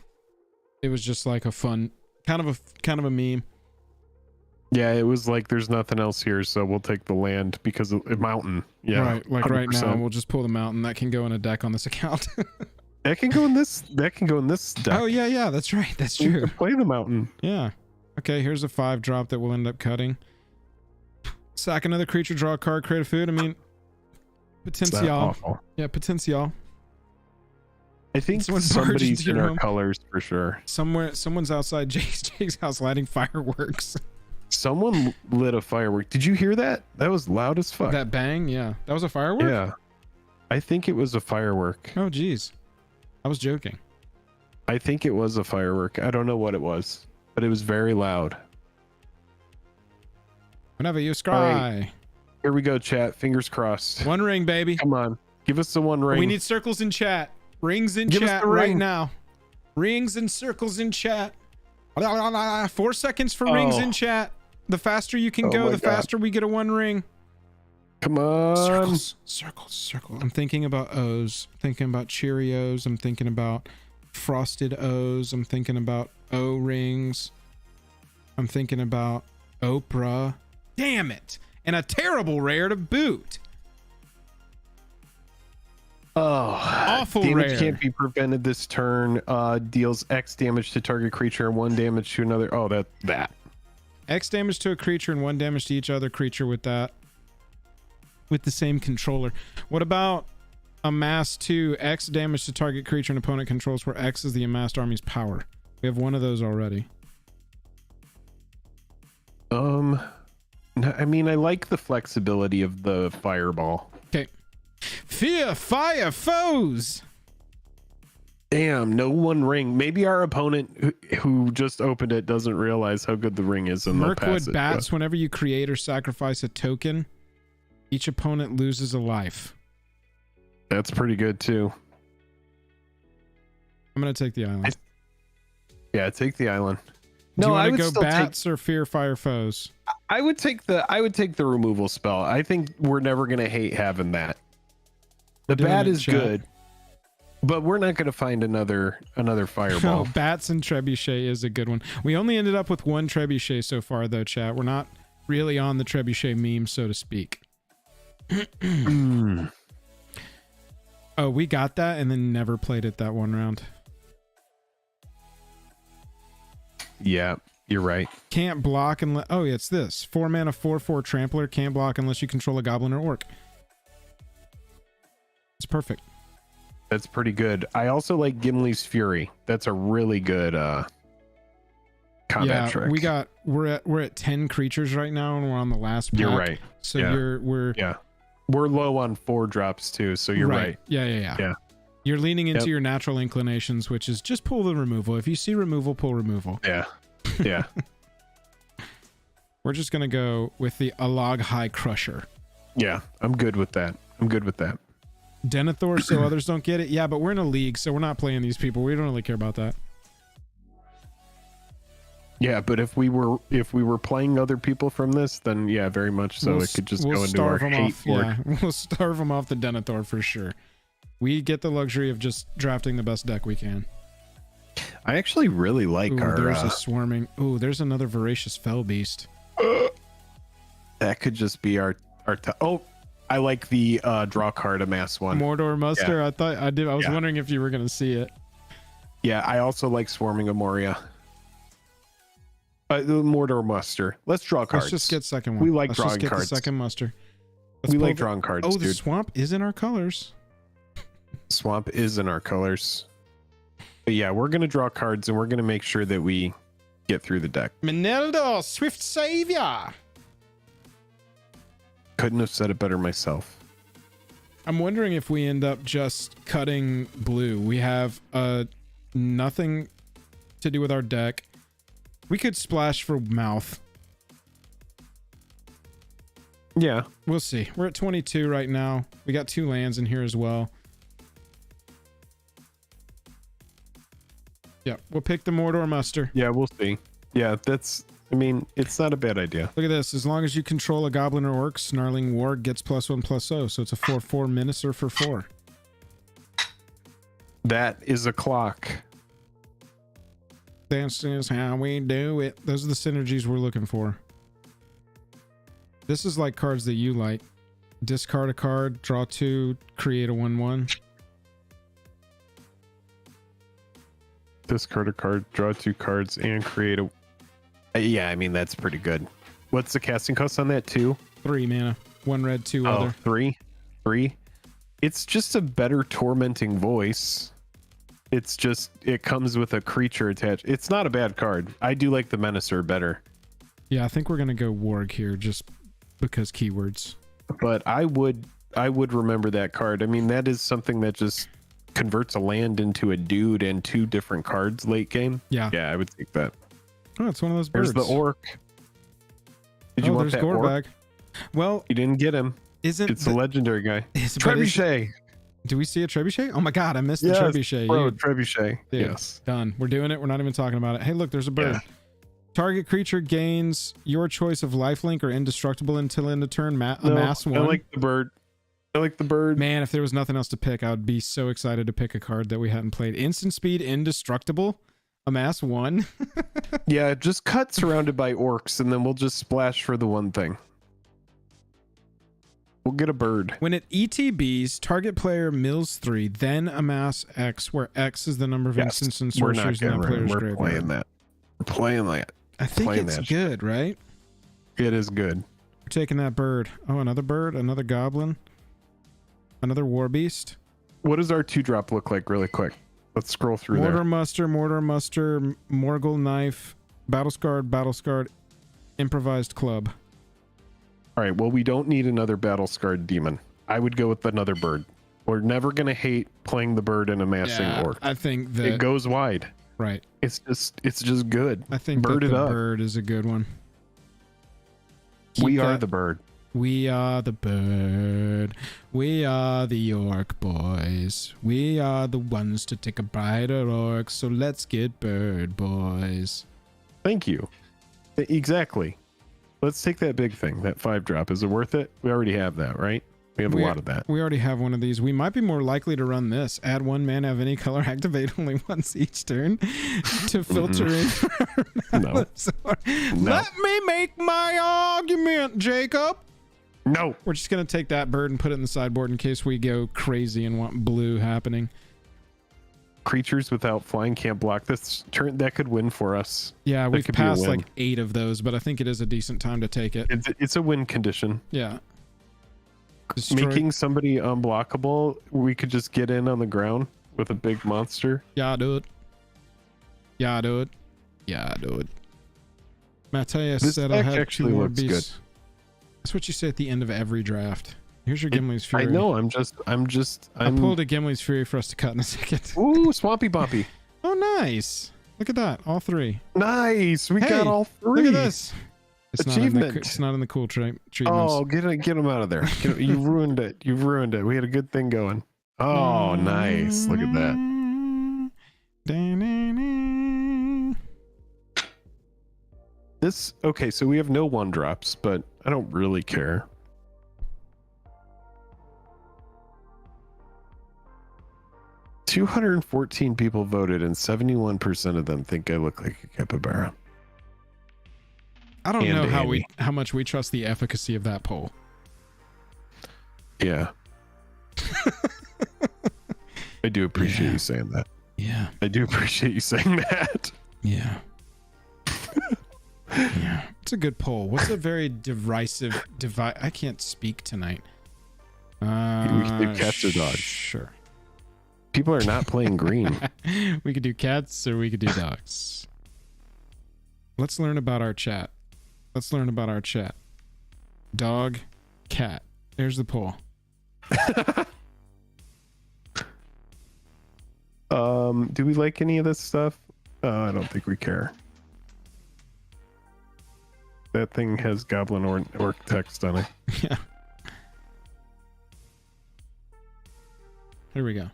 it was just like a fun kind of a meme. Yeah, it was like there's nothing else here, so we'll take the land because of a mountain. Yeah, right. Like 100%. Right now, we'll just pull the mountain. That can go in a deck on this account. That can go in this. That can go in this deck. Oh yeah, that's right. That's true. You can play the mountain. Yeah. Okay, here's a 5 drop that we'll end up cutting. Sack another creature, draw a card, create a food. I mean, potential. Yeah, potential. I think Someone somebody's in our home. colors for sure. Someone's outside Jake's house lighting fireworks. Someone lit a firework. Did you hear that? That was loud as fuck. That bang, yeah. That was a firework? Yeah. I think it was a firework. Oh, geez. I was joking. I think it was a firework. I don't know what it was, but it was very loud. Whenever you scry. Right. Here we go, chat. Fingers crossed. 1 ring, baby. Come on. Give us the 1 ring. We need circles in chat. Rings in Give us chat the right ring. now. Rings and circles in chat. 4 seconds for rings in chat. The faster you can go, the faster we get a 1 ring. Come on. Circles. I'm thinking about O's. I'm thinking about Cheerios. I'm thinking about frosted O's. I'm thinking about O rings. I'm thinking about Oprah. Damn it. And a terrible rare to boot. Oh, awful damage rare. Can't be prevented this turn. Deals X damage to target creature and 1 damage to another. Oh, that. X damage to a creature and 1 damage to each other creature with that. With the same controller. What about amass 2, X damage to target creature and opponent controls, where X is the amassed army's power? We have one of those already. No, I mean, I like the flexibility of the fireball. Okay. Fear fire foes. Damn, no one ring. Maybe our opponent who just opened it doesn't realize how good the ring is, and they'll pass Mirkwood it. bats. Whenever you create or sacrifice a token, each opponent loses a life. That's pretty good too. I'm gonna take the island. Yeah, take the island. Do you I want would to go still bats or fear fire foes? I would take the removal spell. I think we're never gonna hate having that. The bat is good, but we're not gonna find another fireball. Oh, bats and trebuchet is a good one. We only ended up with 1 trebuchet so far, though, chat. We're not really on the trebuchet meme, so to speak. Oh, we got that and then never played it that one round. Yeah, you're right. Can't block unless... Oh, yeah, it's this. 4 mana, 4/4 trampler. Can't block unless you control a goblin or orc. It's perfect. That's pretty good. I also like Gimli's Fury. That's a really good combat trick. We're at 10 creatures right now, and we're on the last pack. You're right. So yeah. We're low on 4 drops too, so you're right. Yeah. You're leaning into your natural inclinations, which is just pull the removal. If you see removal, pull removal. Yeah. We're just gonna go with the Alog High Crusher. Yeah, I'm good with that. Denethor, so others don't get it. Yeah, but we're in a league, so we're not playing these people. We don't really care about that. Yeah, but if we were playing other people from this, then yeah, very much so. It could just go into our hate board. Yeah, we'll starve them off the Denethor for sure. We get the luxury of just drafting the best deck we can. I actually really like our... There's a swarming... Ooh, there's another Voracious Fell Beast. That could just be our... Oh, I like the draw card amass one. Mordor Muster? Yeah. I was wondering if you were going to see it. Yeah, I also like Swarming of Moria. The Mordor Muster. Let's draw cards. Let's just get second one. We like Let's drawing just get cards. The second muster. We like drawing cards, dude. dude. The swamp is in our colors. Swamp is in our colors. But yeah, we're going to draw cards, and we're going to make sure that we get through the deck. Meneldo, Swift Savior. Couldn't have said it better myself. I'm wondering if we end up just cutting blue. We have nothing to do with our deck. We could splash for mouth. Yeah. We'll see. We're at 22 right now. We got 2 lands in here as well. Yeah, we'll pick the Mordor Muster. Yeah, we'll see. Yeah, I mean, it's not a bad idea. Look at this. As long as you control a goblin or orc, Snarling Warg gets +1/+0. So it's a 4/4 Menacer for 4. That is a clock. This is how we do it. Those are the synergies we're looking for. This is like cards that you like. Discard a card, draw 2, create a 1/1. Discard a card, draw 2 cards, and create a... Yeah, I mean, that's pretty good. What's the casting cost on that, 2? 3 mana. 1 red, 2 other. 3? It's just a better Tormenting Voice. It's just, it comes with a creature attached. It's not a bad card. I do like the Menacer better. Yeah, I think we're going to go Warg here just because keywords. But I would remember that card. I mean, that is something that just converts a land into a dude and 2 different cards late game. Yeah. Yeah, I would take that. Oh, it's one of those birds. There's the orc. Did you want that orc? Well, you didn't get him. It's a legendary guy. Trebuchet. Do we see a trebuchet? Oh my god, I missed the trebuchet. Bro, trebuchet. Dude, yes. Done. We're doing it. We're not even talking about it. Hey, look, there's a bird. Yeah. Target creature gains your choice of lifelink or indestructible until end of turn. Amass 1. I like the bird. Man, if there was nothing else to pick, I would be so excited to pick a card that we hadn't played. Instant speed, indestructible. Amass 1. Yeah, just cut surrounded by orcs, and then we'll just splash for the one thing. We'll get a bird. When it ETBs, target player mills 3, then amass X, where X is the number of instants and sorceries in that player's graveyard. We're playing that. I think playing it's that good, right? It is good. We're taking that bird. Oh, another bird, another goblin, another war beast. What does our 2-drop look like really quick? Let's scroll through Mortar there. muster, Morgul knife, battle scarred, improvised club. All right, well, we don't need another battle scarred demon. I would go with another bird. We're never going to hate playing the bird and amassing orc. I think that It goes wide. right. It's just good. I think bird that it the up. bird is a good one. We are that- the bird. We are the bird. We are the orc boys. We are the ones to take a bite at orcs. So let's get bird boys. Thank you. Exactly. Let's take that big thing, that 5-drop. Is it worth it? We already have that, right? We have a lot of that. We already have one of these. We might be more likely to run this. Add 1 mana of any color, activate only once each turn to filter in. No. Let me make my argument, Jacob. No. We're just going to take that bird and put it in the sideboard in case we go crazy and want blue happening. Creatures without flying can't block this turn. That could win for us. Yeah, That we've could be a passed win. like 8 of those, but I think it is a decent time to take it. It's a win condition. Yeah. Destroy. Making somebody unblockable, we could just get in on the ground with a big monster. Yeah, dude. Yeah, dude. Yeah, dude. Matthias This said I deck had actually 2 more looks good. beasts. That's what you say at the end of every draft. Here's your Gimli's Fury. I know. I'm I pulled a Gimli's Fury for us to cut in a second. Ooh, Swampy Boppy. Oh, nice. Look at that. All 3. Nice. We Hey, got all 3. Look at this. It's Achievement. It's not in the cool treatments. Oh, get him out of there. You ruined it. You've ruined it. We had a good thing going. Oh, nice. Look at that. This, okay, so we have no 1-drops, but I don't really care. $214 people voted, and 71% of them think I look like a capybara. I don't And know Amy. how much we trust the efficacy of that poll. Yeah. I do appreciate you saying that. Yeah. I do appreciate you saying that. Yeah. Yeah. It's a good poll. What's a very derisive I can't speak tonight. We can do cats or dogs. Sure. People are not playing green. We could do cats or we could do dogs. Let's learn about our chat. Dog, cat. There's the poll. Do we like any of this stuff? I don't think we care. That thing has goblin or orc text on it. Yeah. Here we go.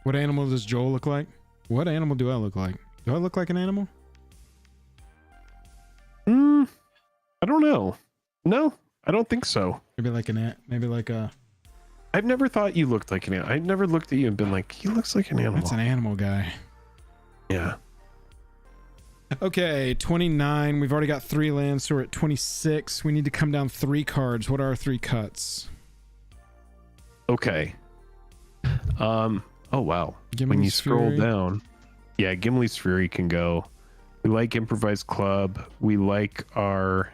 What animal does Joel look like? What animal do I look like? Do I look like an animal? I don't know. No, I don't think so. Maybe like an ant. Maybe like a. I've never thought you looked like an animal. I've never looked at you and been like, he looks like an animal. That's an animal guy. Yeah. Okay, 29. We've already got 3 lands, so we're at 26. We need to come down 3 cards. What are our 3 cuts? Okay. Oh wow. Gimli's When you scroll Fury. down, yeah, Gimli's Fury can go. We like Improvised Club. We like our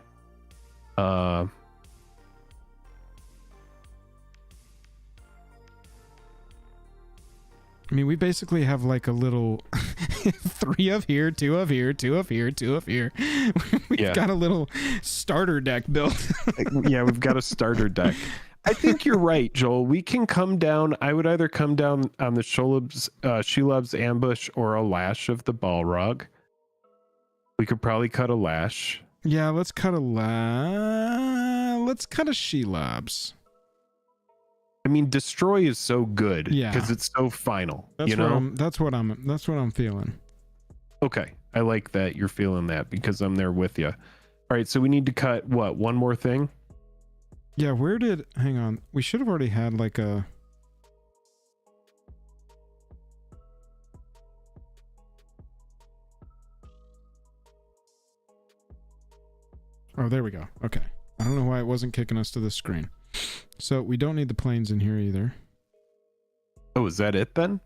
I mean, we basically have like a little 3 of here, 2 of here, 2 of here, 2 of here. We've got a little starter deck built. yeah, we've got a starter deck. I think you're right, Joel. We can come down. I would either come down on the Shelob's Ambush or a Lash of the Balrog. We could probably cut a Lash. Yeah, let's cut a Shelobs. I mean, Destroy is so good because it's so final. That's you know, that's what I'm feeling. Okay, I like that you're feeling that because I'm there with you. All right, so we need to cut what? One more thing. Yeah, hang on. We should have already had like a. Oh, there we go. Okay. I don't know why it wasn't kicking us to the screen. So we don't need the planes in here either. Oh, is that it then?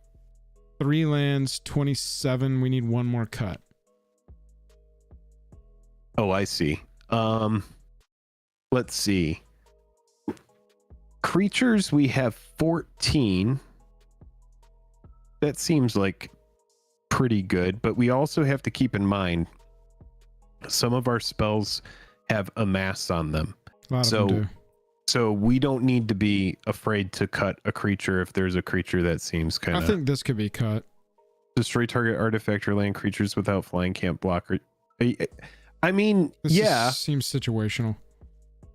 3 lands, 27. We need one more cut. Oh, I see. Let's see. Creatures, we have 14. That seems like pretty good, but we also have to keep in mind some of our spells have amass on them. A lot of them do. So we don't need to be afraid to cut a creature if there's a creature that seems kind of... I think this could be cut. Destroy target artifact or land creatures without flying can't block. I mean, this seems situational.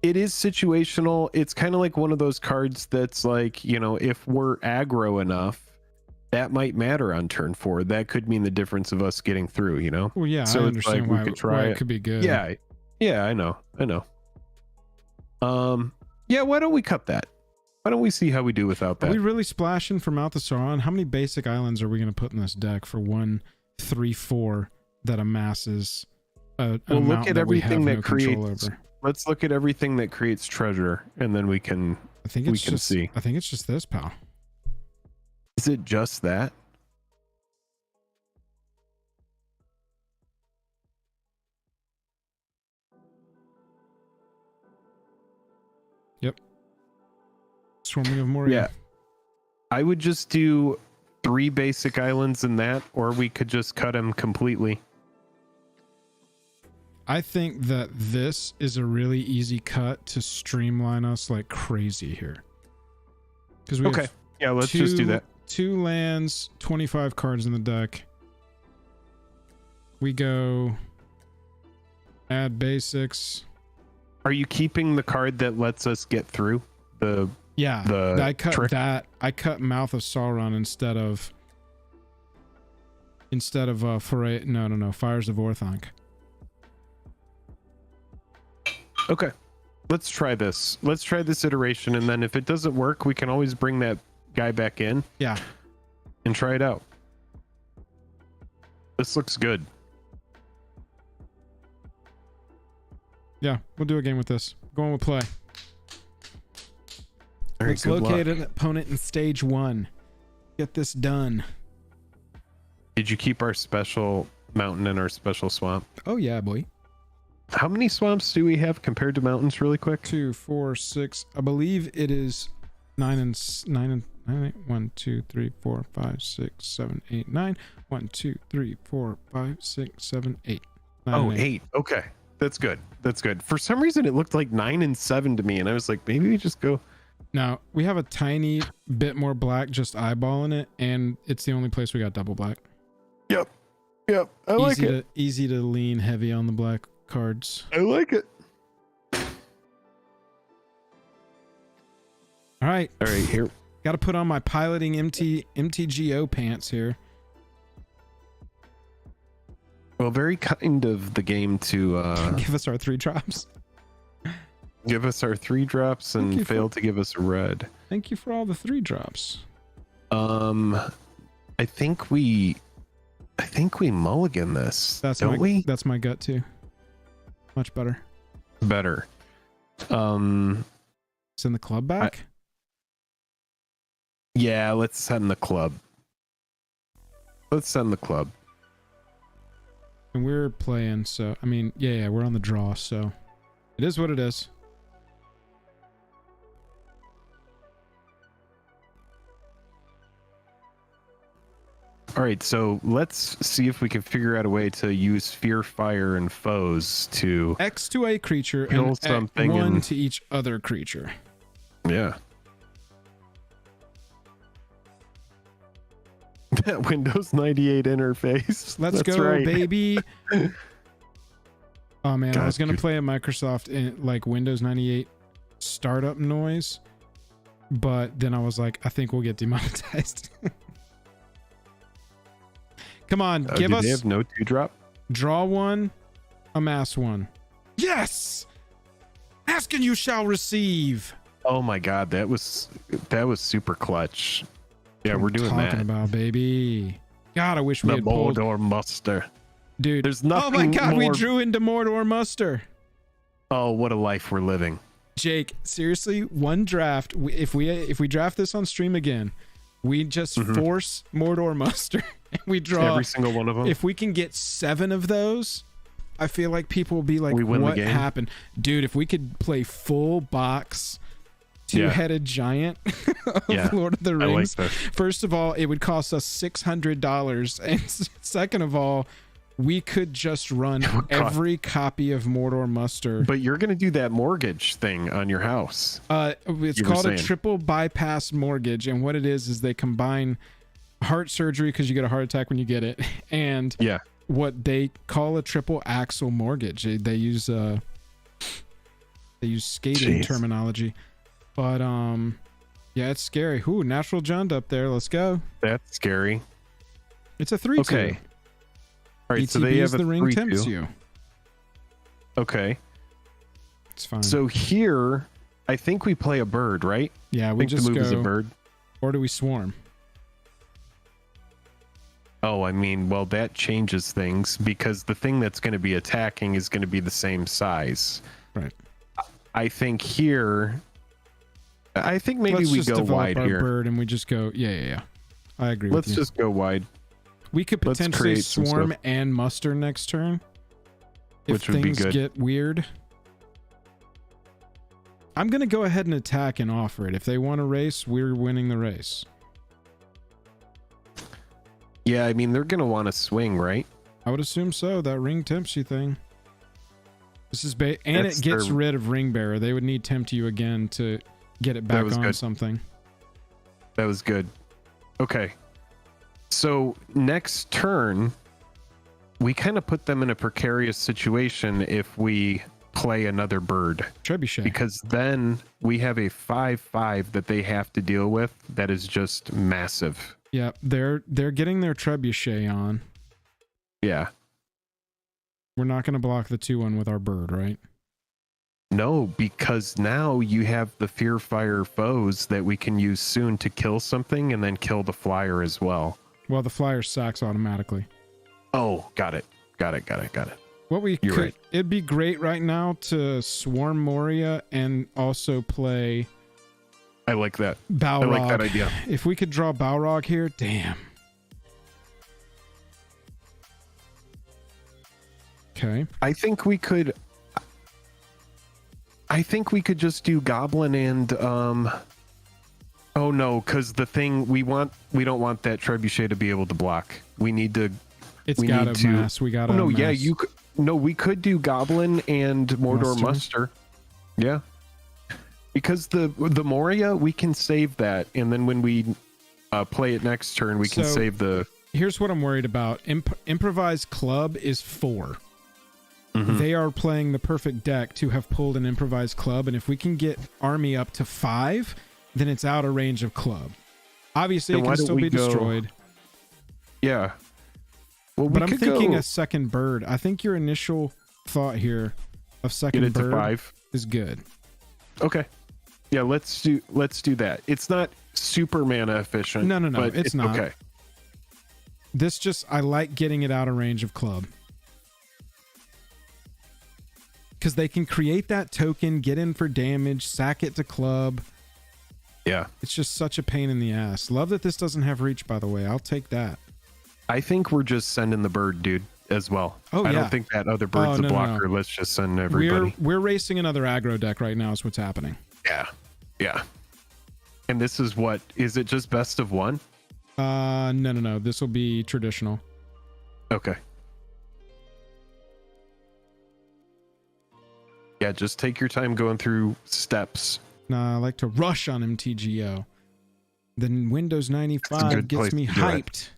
It is situational. It's kind of like one of those cards that's like, you know, if we're aggro enough, that might matter on turn 4. That could mean the difference of us getting through, you know? Well, yeah, so I understand like why it could be good. Yeah, I know. Yeah, why don't we cut that? Why don't we see how we do without that? Are we really splashing for Mouth of Sauron? How many basic islands are we going to put in this deck for 1, 3, 4 that amasses we'll look at everything that creates... over? Let's look at everything that creates treasure, and then we can see. I think it's just this, pal. Is it just that? Yep. Swarming of Moria. Yeah. I would just do 3 basic islands in that, or we could just cut them completely. I think that this is a really easy cut to streamline us like crazy here. Because we have let's just do that. 2 lands, 25 cards in the deck. We go add basics. Are you keeping the card that lets us get through the? Yeah, I cut trick? that. I cut Mouth of Sauron instead of Foray. No, Fires of Orthanc. Okay, let's try this. Let's try this iteration, and then if it doesn't work, we can always bring that guy back in. Yeah, and try it out. This looks good. Yeah, we'll do a game with this. Going with play. All right, let's locate an opponent in stage 1. Get this done. Did you keep our special mountain and our special swamp? Oh yeah, boy. How many swamps do we have compared to mountains really quick? 2, 4, 6. I believe it is 9 and 8. 1, 2, 3, 4, 5, 6, 7, 8, 9. 1, 2, 3, 4, 5, 6, 7, 8. 8. Okay. That's good. That's good. For some reason it looked like 9 and 7 to me, and I was like, maybe we just go. Now we have a tiny bit more black just eyeballing it, and it's the only place we got double black. Yep. I like it. Easy to lean heavy on the black cards. I like it. All right, here. Got to put on my piloting MTGO pants here. Well, very kind of the game to give us our 3 drops. Give us our 3 drops and fail to give us a red. Thank you for all the 3 drops. I think we mulligan this. Don't we? That's my gut too. Much better. Better. Send the club back? Yeah, let's send the club. And we're playing, so I mean, yeah, we're on the draw, so it is what it is. All right, so let's see if we can figure out a way to use Fear, Fire, and Foes to X to a creature kill and something 1 to each other creature. Yeah. That Windows 98 interface. Let's go, right. baby. Oh man, God, I was gonna play a Microsoft in like Windows 98 startup noise, but then I was like, I think we'll get demonetized. Come on, give us. They have no 2-drop? Draw 1, amass 1. Yes! Ask and you shall receive. Oh my god, that was super clutch. Yeah, we're doing that. Talking about, baby. God, I wish we had pulled Mordor Muster. Dude, there's nothing. Oh my god, more... we drew into Mordor Muster. Oh, what a life we're living. Jake, seriously, one draft. If we draft this on stream again, We just force Mordor Muster. And we draw every single one of them. If we can get 7 of those, I feel like people will be like, what happened? Dude, if we could play full box two-headed giant of Lord of the Rings. I like that. First of all, it would cost us $600. And second of all, we could just run every copy of Mordor Muster. But you're going to do that mortgage thing on your house. It's called a triple bypass mortgage. And what it is they combine heart surgery, because you get a heart attack when you get it, and what they call a triple axle mortgage. They use skating terminology. But yeah, it's scary. Ooh, natural jund up there. Let's go. That's scary. It's a 3-2. Okay. All right, ETB so they have the ring tempts you. Okay. It's fine. So here, I think we play a bird, right? Yeah, we think just the move go. is a bird. Or do we swarm? Oh, I mean, well, that changes things because the thing that's going to be attacking is going to be the same size. Right. I think here, I think maybe Let's we just go develop wide our here. bird and we just go. Yeah. I agree. Let's with you. Just go wide. We could potentially create some swarm stuff. and muster next turn. Which would be good. If things get weird. I'm going to go ahead and attack and offer it. If they want to race, we're winning the race. Yeah, I mean, they're going to want to swing, right? I would assume so. That ring tempts you thing. This is and it gets rid of ring bearer. They would need tempt you again to get it back on something. That was good. Okay. So next turn, we kind of put them in a precarious situation if we play another bird. Trebuchet. Because then we have a 5/5 that they have to deal with that is just massive. Yeah, they're getting their trebuchet on. Yeah. We're not going to block the 2-1 with our bird, right? No, because now you have the fear fire foes that we can use soon to kill something and then kill the flyer as well. Well, the flyer sacks automatically. Oh, got it. What we You're could, right. it'd be great right now to swarm Moria and also play I like that. Balrog. I like that idea. If we could draw Balrog here, damn. Okay. I think we could just do Goblin and oh no, because the thing we don't want that trebuchet to be able to block. We need to. It's got a mass. We got. Oh no, yeah, you could. No, we could do Goblin and Mordor Muster. Yeah, because the Moria we can save that, and then when we play it next turn, we can save the. Here's what I'm worried about. Improvised Club is 4. Mm-hmm. They are playing the perfect deck to have pulled an improvised club, and if we can get army up to 5, then it's out of range of club. Obviously, it can still be destroyed. Yeah. Well, but I'm thinking a second bird. I think your initial thought here of second bird 5 is good. Okay. Yeah, let's do that. It's not super mana efficient. No, but it's not. Okay. This just, I like getting it out of range of club. Because they can create that token, get in for damage, sack it to club. Yeah. It's just such a pain in the ass. Love that this doesn't have reach, by the way. I'll take that. I think we're just sending the bird, dude, as well. Oh, I don't think that other bird's a blocker. No. Let's just send everybody. We're racing another aggro deck right now is what's happening. Yeah. And this is what? Is it just best of 1? No. This will be traditional. Okay. Yeah, just take your time going through steps. Nah, I like to rush on MTGO. Then Windows 95 gets me hyped.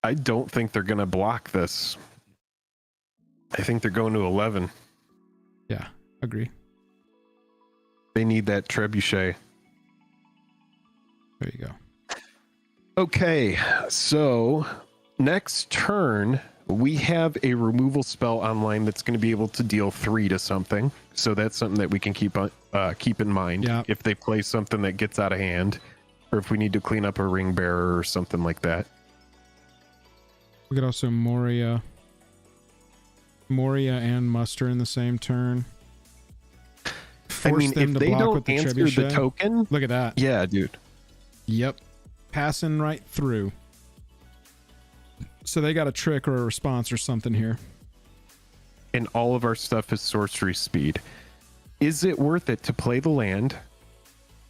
I don't think they're going to block this. I think they're going to 11. Yeah, agree. They need that trebuchet. There you go. Okay, so next turn, we have a removal spell online that's going to be able to deal 3 to something. So that's something that we can keep in mind if they play something that gets out of hand, or if we need to clean up a ring bearer or something like that. We could also Moria and Muster in the same turn. Force them if they don't answer the token, look at that. Yeah, dude. Yep. Passing right through. So they got a trick or a response or something here. And all of our stuff is sorcery speed. Is it worth it to play the land,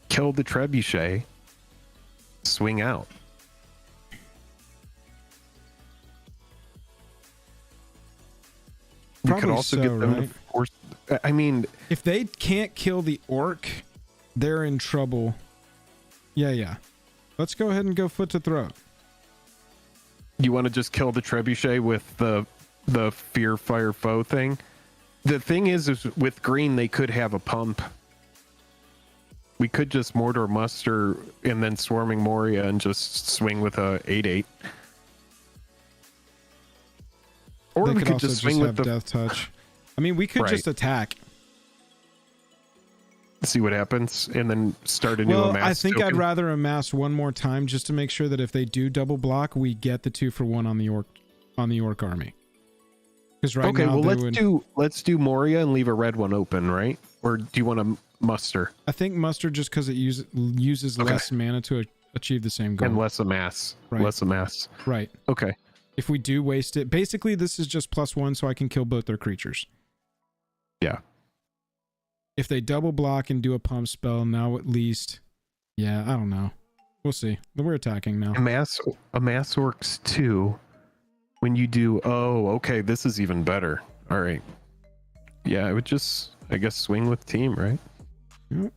kill the trebuchet, swing out? We could Probably also so, get them right? to force. I mean, If they can't kill the orc, they're in trouble. Yeah. Let's go ahead and go foot to throat. you want to just kill the trebuchet with the fear fire foe thing? The thing is with green they could have a pump. We could just mortar muster and then swarming Moria and just swing with a 8/8. Or They we could also just swing with have the death touch. I mean, we could Right. just attack. see what happens and then start a new Well, amass I think I'd token. rather amass one more time just to make sure that if they do double block, we get the 2-for-1 on the orc army. Because right Okay, now well they let's do Moria and leave a red one open, right? Or do you want to muster I think muster just because it uses Okay. less mana to achieve the same goal. and less amass? Right. Less amass. Right. Okay. If we do waste it, basically this is just +1 so I can kill both their creatures. Yeah. If they double block and do a pump spell, now at least, yeah, I don't know. We'll see. We're attacking now. Amass orcs too. When you do, okay, this is even better. All right. Yeah, I would just, I guess, swing with team, right? Yep.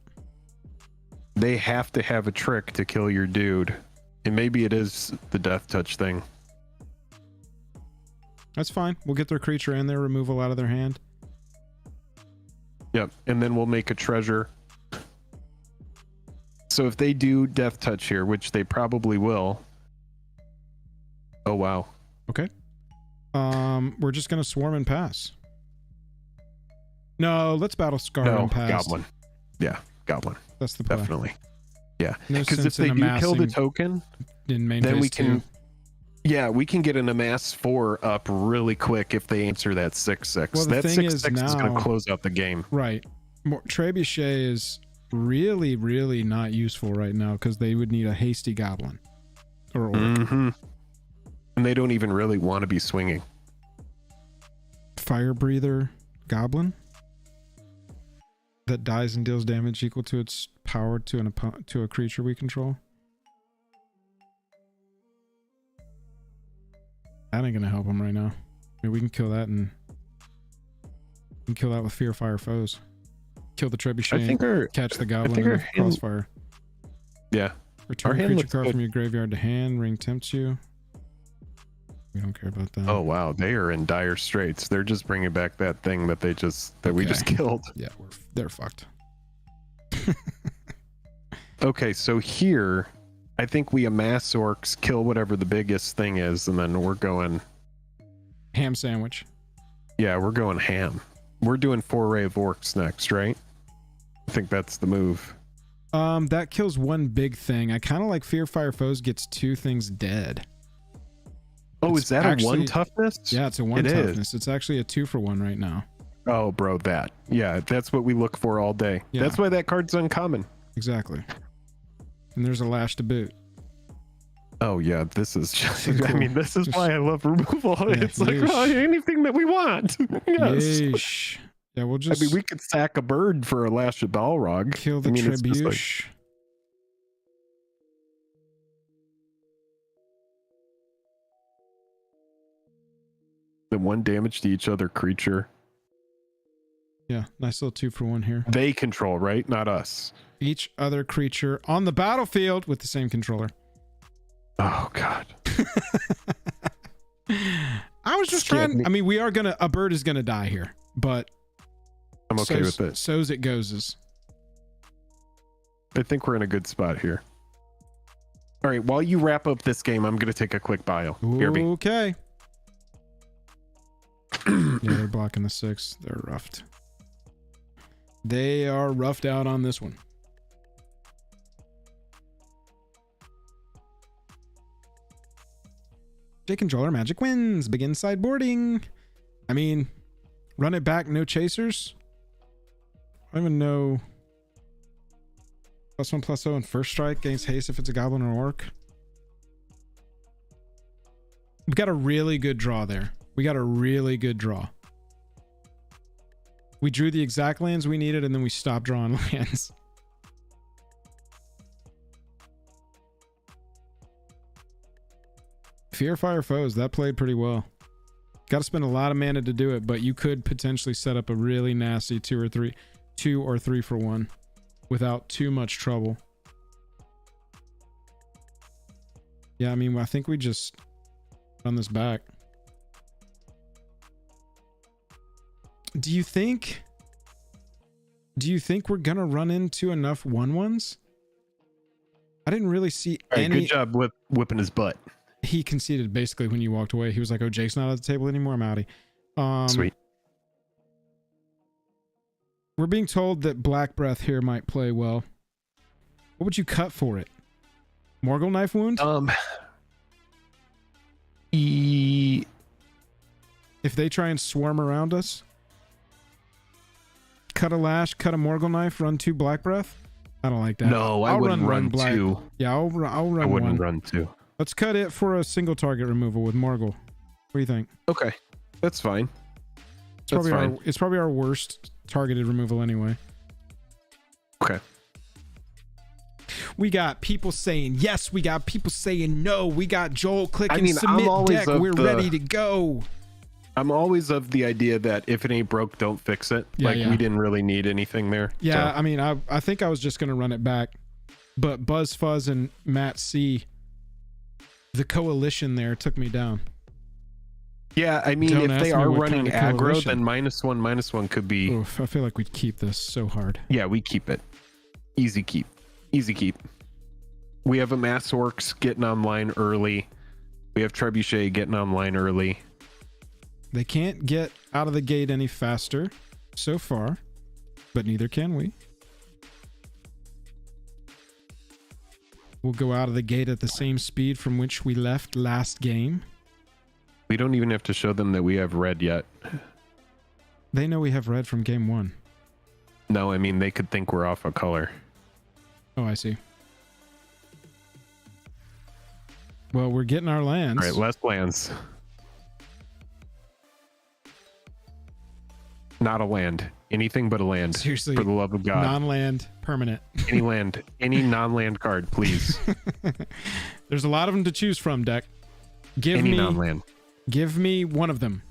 They have to have a trick to kill your dude. And maybe it is the death touch thing. That's fine. We'll get their creature and their removal out of their hand. Yep. And then we'll make a treasure. So if they do death touch here, which they probably will. Oh, wow. Okay. We're just gonna swarm and pass. No, let's battle scar No, and pass. goblin. Yeah, goblin. That's the play. Definitely. Yeah. No Because if sense they in do kill the amassing token, in main then phase we can 2. yeah, we can get an amass 4 up really quick if they answer that 6/6. Well, the That thing 6/6 is going now- to close out the game. Right. Trebuchet is really, really not useful right now because they would need a hasty goblin or orc. Mm-hmm. And they don't even really want to be swinging. Fire breather goblin that dies and deals damage equal to its power to a creature we control. That ain't gonna help them right now. I mean, we can kill that and we can kill that with fear fire foes. Kill the trebuchet. I think our Catch the goblin think in our the hand- crossfire. yeah. Return our a hand creature looks card good. from your graveyard to hand. Ring tempts you. We don't care about that. Oh wow, they are in dire straits. They're just bringing back that thing that we just Okay. killed. Yeah, they're fucked. Okay, so here I think we amass orcs, kill whatever the biggest thing is, and then we're going Ham sandwich. yeah, we're going ham. We're doing foray of orcs next, right? I think that's the move. That kills one big thing. I kind of like fear fire foes gets 2 things dead. Oh, It's is that a 1 toughness? Yeah, it's a 1 It is. toughness. It's actually a 2-for-1 right now. Oh, bro, that. Yeah, that's what we look for all day. Yeah. That's why that card's uncommon. Exactly. And there's a lash to boot. Oh, yeah, this is just, Pretty I cool. mean, this is Just- why I love removal. Yeah, It's like, yeesh. oh, anything that we want. Yes. Yeesh. Yeah, we'll I just mean, we could sack a bird for a lash of Balrog. kill the I mean, it's just like- trebuchet. the 1 damage to each other creature. Yeah, nice little 2-for-1 here. They control, right? Not us. Each other creature on the battlefield with the same controller. Oh, God. I was just Scared trying. me. I mean, a bird is gonna die here, but I'm okay with it. So's it goes. I think we're in a good spot here. All right, while you wrap up this game, I'm going to take a quick bio. BRB. Okay. Yeah, they're blocking the 6. They're roughed. They are roughed out on this one. J controller magic wins. Begin sideboarding. I mean, run it back, no chasers. I don't even know. +1/+0 and first strike against haste if it's a goblin or orc. We got a really good draw there. We got a really good draw. We drew the exact lands we needed, and then we stopped drawing lands. Fear Fire Foes, that played pretty well. Got to spend a lot of mana to do it, but you could potentially set up a really nasty 2 or 3 for 1 without too much trouble. Yeah, I mean, I think we just run this back. Do you think we're gonna run into enough 1/1s? I didn't really see any. Good job whipping his butt. He conceded basically when you walked away. He was like, "Oh, Jake's not at the table anymore. I'm outie." Sweet. We're being told that Black Breath here might play well. What would you cut for it? Morgul Knife Wound? If they try and swarm around us, cut a Lash, cut a Morgul Knife, run 2 Black Breath. I don't like that. No, I wouldn't run Black. 2. Yeah, I'll run I wouldn't 1. run 2. Let's cut it for a single target removal with Morgul. What do you think? Okay, that's fine. It's probably our worst targeted removal anyway. Okay. We got people saying yes. We got people saying no. We got Joel clicking submit deck. We're ready to go. I'm always of the idea that if it ain't broke, don't fix it. Yeah, we didn't really need anything there. Yeah, so. I mean, I think I was just going to run it back. But Buzz Fuzz and Matt C, the coalition there took me down. Yeah, I mean, Don't if they ask me are what running kind of aggro, coalition. then -1/-1 could be... Oof, I feel like we'd keep this so hard. Yeah, we keep it. Easy keep. Easy keep. We have a Mass Orcs getting online early. We have Trebuchet getting online early. They can't get out of the gate any faster so far, but neither can we. We'll go out of the gate at the same speed from which we left last game. We don't even have to show them that we have red yet. They know we have red from game 1. No, I mean, they could think we're off a color. Oh, I see. Well, we're getting our lands. All right, less lands. Not a land. Anything but a land. Seriously, for the love of God. Non-land, permanent. Any land. Any non-land card, please. There's a lot of them to choose from, deck. Any non-land. Give me one of them.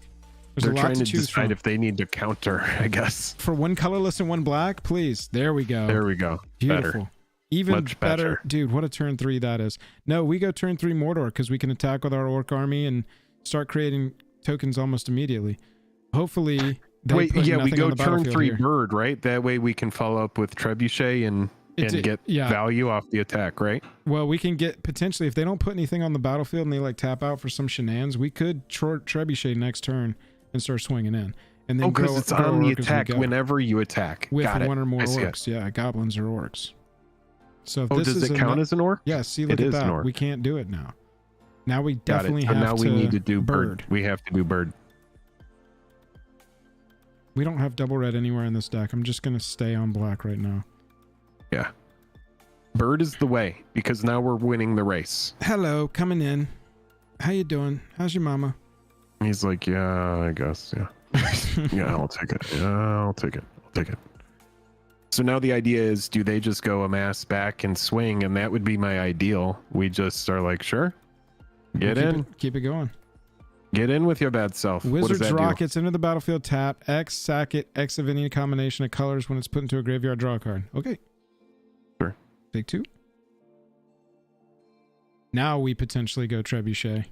There's They're a lot trying to choose decide from. if they need to counter, I guess. For 1 colorless and 1 black, please. There we go. There we go. Beautiful. Better. Even Much better. better. Dude, what a turn 3 that is. No, we go turn 3 Mordor because we can attack with our Orc army and start creating tokens almost immediately. Hopefully... Wait, yeah, we go on the turn 3 here. bird, right? That way we can follow up with Trebuchet and get value off the attack, right? Well, we can get potentially, if they don't put anything on the battlefield and they like tap out for some shenanigans, we could Trebuchet next turn and start swinging in. And then because it's on the attack whenever you attack. With Got it. 1 or more I see orcs. Yeah, goblins or orcs. So if does it count as an orc? Yeah, see, look at that. We can't do it now. Now we definitely have to. Now we need to do bird. We have to do bird. We don't have double red anywhere in this deck. I'm just going to stay on black right now. Yeah. Bird is the way because now we're winning the race. Hello, coming in. How you doing? How's your mama? He's like, yeah, I guess. Yeah. Yeah, I'll take it. Yeah, I'll take it. I'll take it. So now the idea is, do they just go amass back and swing? And that would be my ideal. We just are like, sure. Get in. Keep it going. Get in with your bad self. Wizard's Rockets enter the battlefield, tap X, sack it, X of any combination of colors. When it's put into a graveyard, draw a card. Okay. Sure. Take 2. Now we potentially go Trebuchet.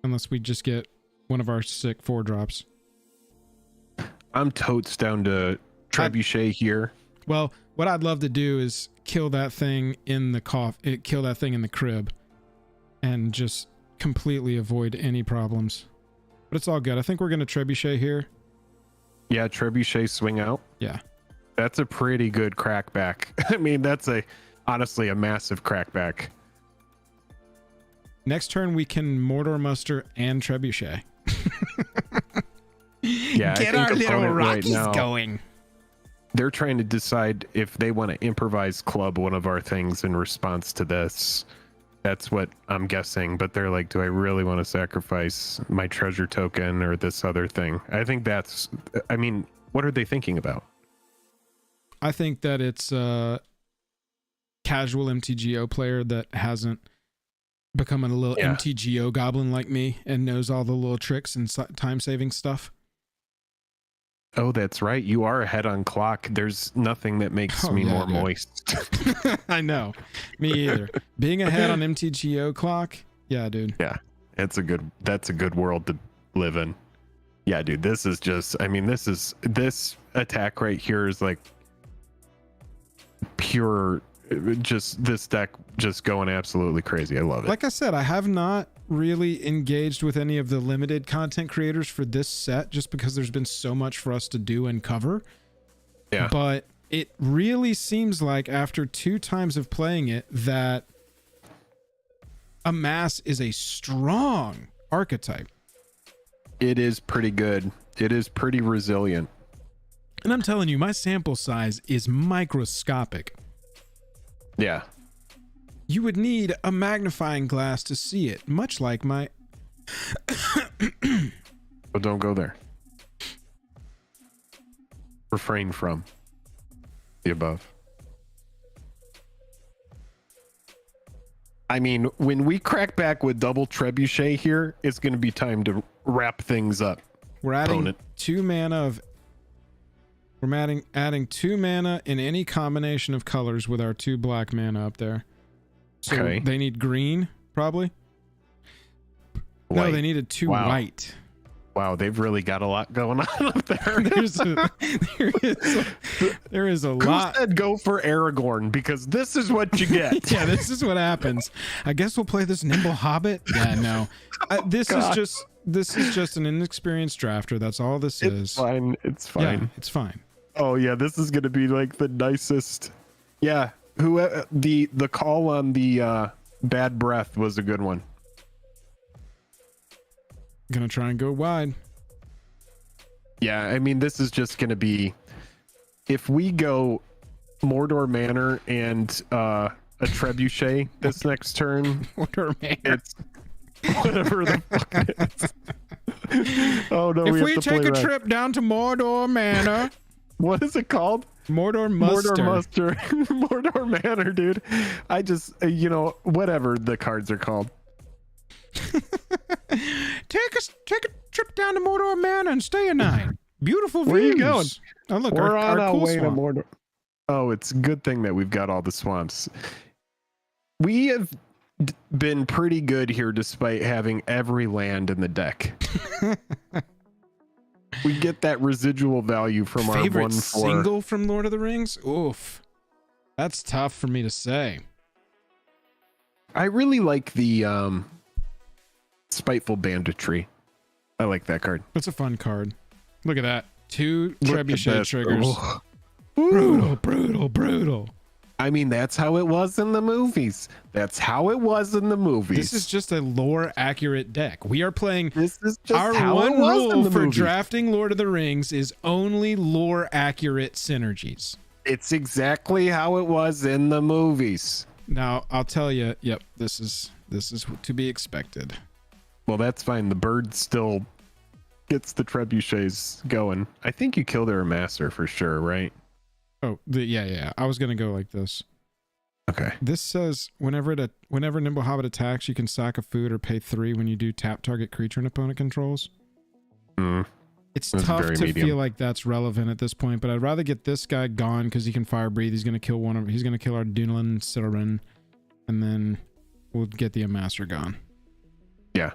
Unless we just get one of our sick 4-drops. I'm totes down to Trebuchet here. Well, what I'd love to do is kill that thing in the kill that thing in the crib. And just completely avoid any problems. But it's all good. I think we're going to Trebuchet here. Yeah, Trebuchet swing out. Yeah. That's a pretty good crackback. I mean, that's honestly a massive crackback. Next turn we can Mordor Muster and Yeah, get our little Rockies going. they're trying to decide if they want to improvise club one of our things in response to this. That's what I'm guessing. But they're like, do I really want to sacrifice my treasure token or this other thing? I think that's, I mean, what are they thinking about? I think that it's a casual MTGO player that hasn't become a little MTGO goblin like me and knows all the little tricks and time-saving stuff. Oh, that's right. You are ahead on clock. There's nothing that makes me more moist. I know. Me either. Being ahead on MTGO clock. Yeah, dude. Yeah. That's a good world to live in. Yeah, dude. This is just, I mean, this attack right here is like pure, just this deck just going absolutely crazy. I love it. Like I said, I have not really engaged with any of the limited content creators for this set just because there's been so much for us to do and cover. Yeah. But it really seems like after 2 times of playing it that Amass is a strong archetype. It is pretty good. It is pretty resilient. And I'm telling you, my sample size is microscopic. Yeah. You would need a magnifying glass to see it, much like my... But don't go there. Refrain from the above. I mean, when we crack back with double trebuchet here, it's going to be time to wrap things up. We're adding 2 mana of... We're adding 2 mana in any combination of colors with our 2 black mana up there. So they need green, probably. White. No, they needed 2 white. Wow, they've really got a lot going on up there. there is a lot. Who said go for Aragorn? Because this is what you get. Yeah, this is what happens. I guess we'll play this Nimble Hobbit. Yeah, no. This is just an inexperienced drafter. That's all this is. Fine. It's fine. Yeah, it's fine. Oh yeah, this is gonna be like the nicest. Yeah. The call on the bad breath was a good one. Gonna try and go wide. Yeah, I mean, this is just gonna be, if we go Mordor Manor and a trebuchet this next turn, Mordor Manor. It's whatever the fuck it is. Oh no! If we take a trip down to Mordor Manor. What is it called? Mordor Muster. Mordor Manor, dude. I just, whatever the cards are called. Take a trip down to Mordor Manor and stay a night. Beautiful views. Where are you going? Oh, look, we're on our cool way swamp. to Mordor. Oh, it's a good thing that we've got all the swamps. We have been pretty good here despite having every land in the deck. We get that residual value from our 1/4 single from Lord of the Rings. Oof, that's tough for me to say. I really like the Spiteful Banditry. I like that card. That's a fun card. Look at that. 2 trebuchet triggers. Oh. Brutal. I mean, that's how it was in the movies. This is just a lore accurate deck. We are playing. This is just our how one it was rule in the for movies. drafting Lord of the Rings is only lore accurate synergies. It's exactly how it was in the movies. Now I'll tell you. Yep, this is to be expected. Well, that's fine. The bird still gets the trebuchets going. I think you kill their master for sure, right? Oh, yeah. I was gonna go like this. Okay. This says whenever Nimble Hobbit attacks, you can sack a food or pay 3 when you do tap target creature an opponent controls. It's tough to feel like that's relevant at this point, but I'd rather get this guy gone because he can fire breathe. He's gonna kill our Duneland Siren, and then we'll get the Amaster gone. Yeah.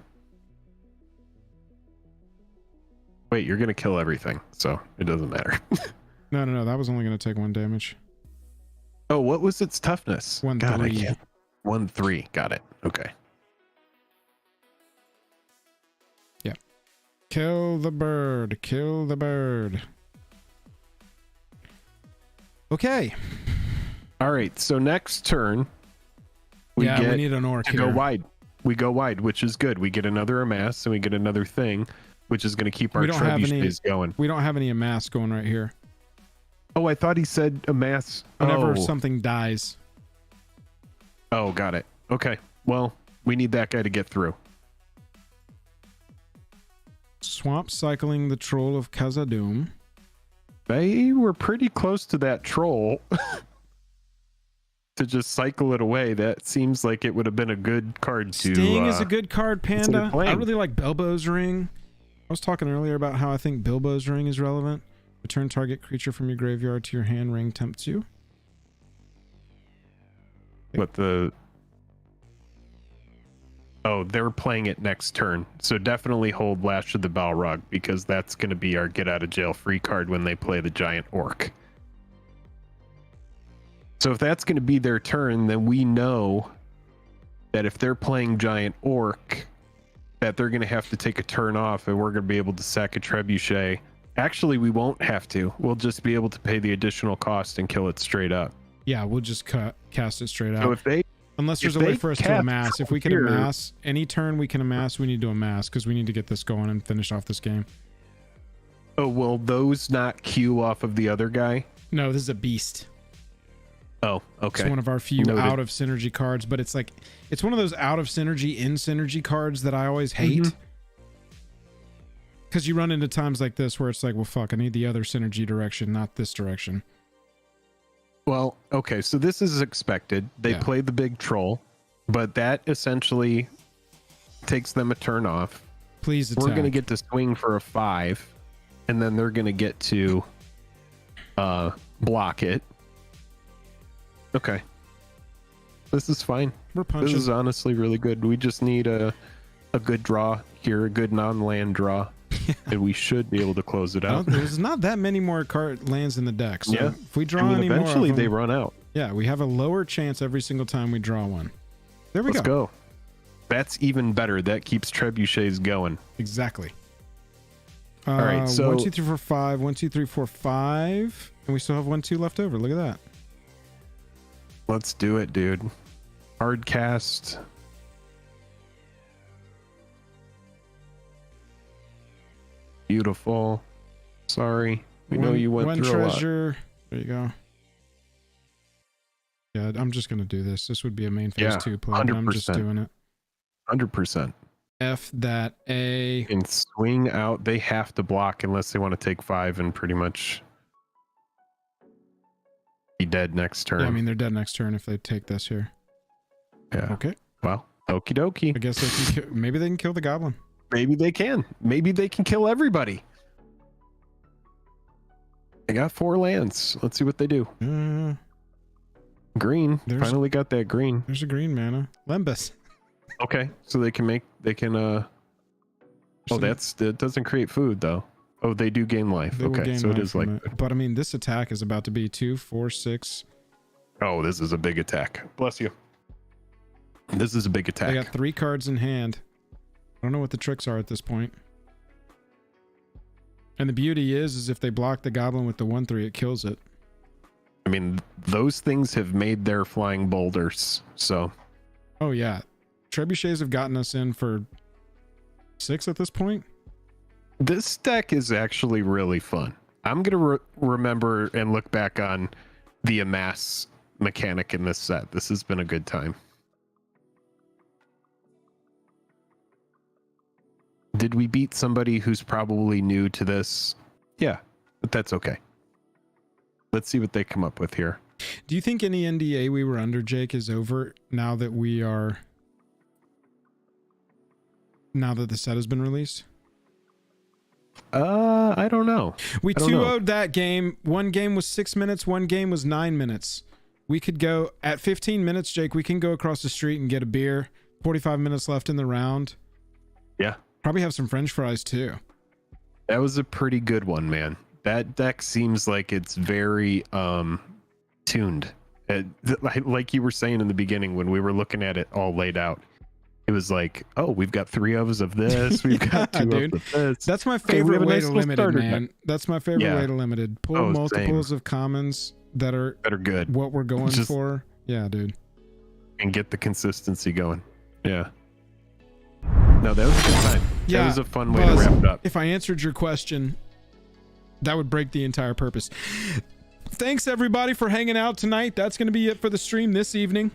Wait, you're gonna kill everything, so it doesn't matter. No, that was only going to take 1 damage. Oh, what was its toughness? 1/3. 1/3. Got it. Okay. Yeah. Kill the bird. Okay. All right. So next turn, we need an orc here. Go wide. We go wide, which is good. We get another Amass and we get another thing, which is going to keep our trebuchets going. We don't have any Amass going right here. Oh, I thought he said amass. Whenever something dies. Oh, got it. Okay. Well, we need that guy to get through. Swamp cycling the troll of Khazad-dûm. They were pretty close to that troll to just cycle it away. That seems like it would have been a good card to... Sting is a good card, Panda. I really like Bilbo's Ring. I was talking earlier about how I think Bilbo's Ring is relevant. Return target creature from your graveyard to your hand. Ring tempts you. What the... Oh, they're playing it next turn. So definitely hold Lash of the Balrog, because that's going to be our get out of jail free card when they play the giant orc. So if that's going to be their turn, then we know that if they're playing giant orc, that they're going to have to take a turn off, and we're going to be able to sack a trebuchet. Actually, we won't have to. We'll just be able to pay the additional cost and kill it straight up. Yeah, we'll just cast it straight out. So if they... Unless there's a way for us to amass. If we can amass, any turn we can amass, we need to amass, because we need to get this going and finish off this game. Oh, will those not queue off of the other guy? No, this is a beast. Oh, okay. It's one of our few out of synergy cards, but it's like, it's one of those out of synergy, in synergy cards that I always hate. Because you run into times like this where it's like, well, fuck, I need the other synergy direction, not this direction. Well, okay, so this is expected. They play the big troll, but that essentially takes them a turn off. Please attack. We're going to get to swing for a 5, and then they're going to get to block it. Okay. This is fine. We're punching. This is honestly really good. We just need a good draw here, a good non-land draw. And we should be able to close it out. There's not that many more card lands in the deck. So if we draw any more, eventually they run out. Yeah, we have a lower chance every single time we draw one. There we go. Let's go. That's even better. That keeps trebuchets going. Exactly. All right, so 1, 2, 3, 4, 5. 1, 2, 3, 4, 5, and we still have 1, 2 left over. Look at that. Let's do it, dude. Hard cast. Beautiful. Sorry. We know you went through treasure. A lot. There you go. Yeah, I'm just going to do this. This would be a main phase 2 play, but I'm just doing it. 100%. F that A. And swing out. They have to block unless they want to take 5 and pretty much be dead next turn. Yeah, I mean, they're dead next turn if they take this here. Yeah. Okay. Well, okie dokie. I guess they can maybe they can kill the goblin. Maybe they can. Maybe they can kill everybody. They got 4 lands. Let's see what they do. Green. Finally got that green. There's a green mana. Lembas. Okay, so they can oh, that doesn't create food though. Oh, they do gain life. Okay, so it is like it. But I mean, this attack is about to be 2, 4, 6. Oh, this is a big attack. Bless you. This is a big attack. I got 3 cards in hand. I don't know what the tricks are at this point. And the beauty is if they block the goblin with the 1/3, it kills it. I mean, those things have made their flying boulders. So. Oh yeah, trebuchets have gotten us in for 6 at this point. This deck is actually really fun. I'm gonna remember and look back on the amass mechanic in this set. This has been a good time. Did we beat somebody who's probably new to this? Yeah, but that's okay. Let's see what they come up with here. Do you think any NDA we were under, Jake, is over now that the set has been released? I don't know. We 2-0'd that game. One game was 6 minutes. One game was 9 minutes. We could go at 15 minutes, Jake. We can go across the street and get a beer. 45 minutes left in the round. Yeah. Probably have some French fries too. That was a pretty good one, man. That deck seems like it's very tuned. Like you were saying in the beginning when we were looking at it all laid out. It was like, oh, we've got 3 of this. We've got 2 of this. That's my favorite way to limited, man. That's my favorite way to limited. Pull multiples of commons that are good. What we're going for. Yeah, dude. And get the consistency going. Yeah. No, that was a good time. Yeah, that was a fun way to wrap it up. If I answered your question, that would break the entire purpose. Thanks everybody for hanging out tonight. That's going to be it for the stream this evening.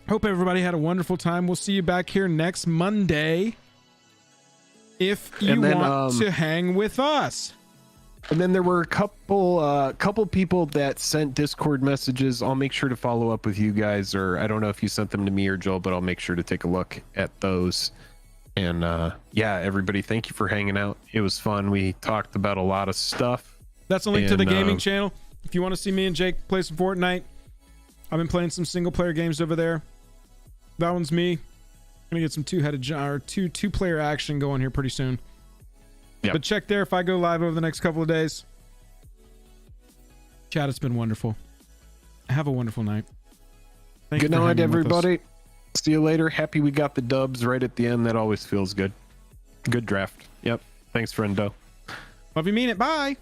Hope everybody had a wonderful time. We'll see you back here next Monday if you want to hang with us. And then there were a couple people that sent Discord messages. I'll make sure to follow up with you guys, or I don't know if you sent them to me or Joel, but I'll make sure to take a look at those. And yeah, everybody, thank you for hanging out. It was fun. We talked about a lot of stuff. That's a link to the gaming channel. If you want to see me and Jake play some Fortnite, I've been playing some single player games over there. That one's me. I'm gonna get some two-player action going here pretty soon. Yep. But check there if I go live over the next couple of days. Chat, it's been wonderful. Have a wonderful night. Good night, everybody. See you later. Happy we got the dubs right at the end. That always feels good. Good draft. Yep. Thanks, friendo. Love you, mean it. Bye.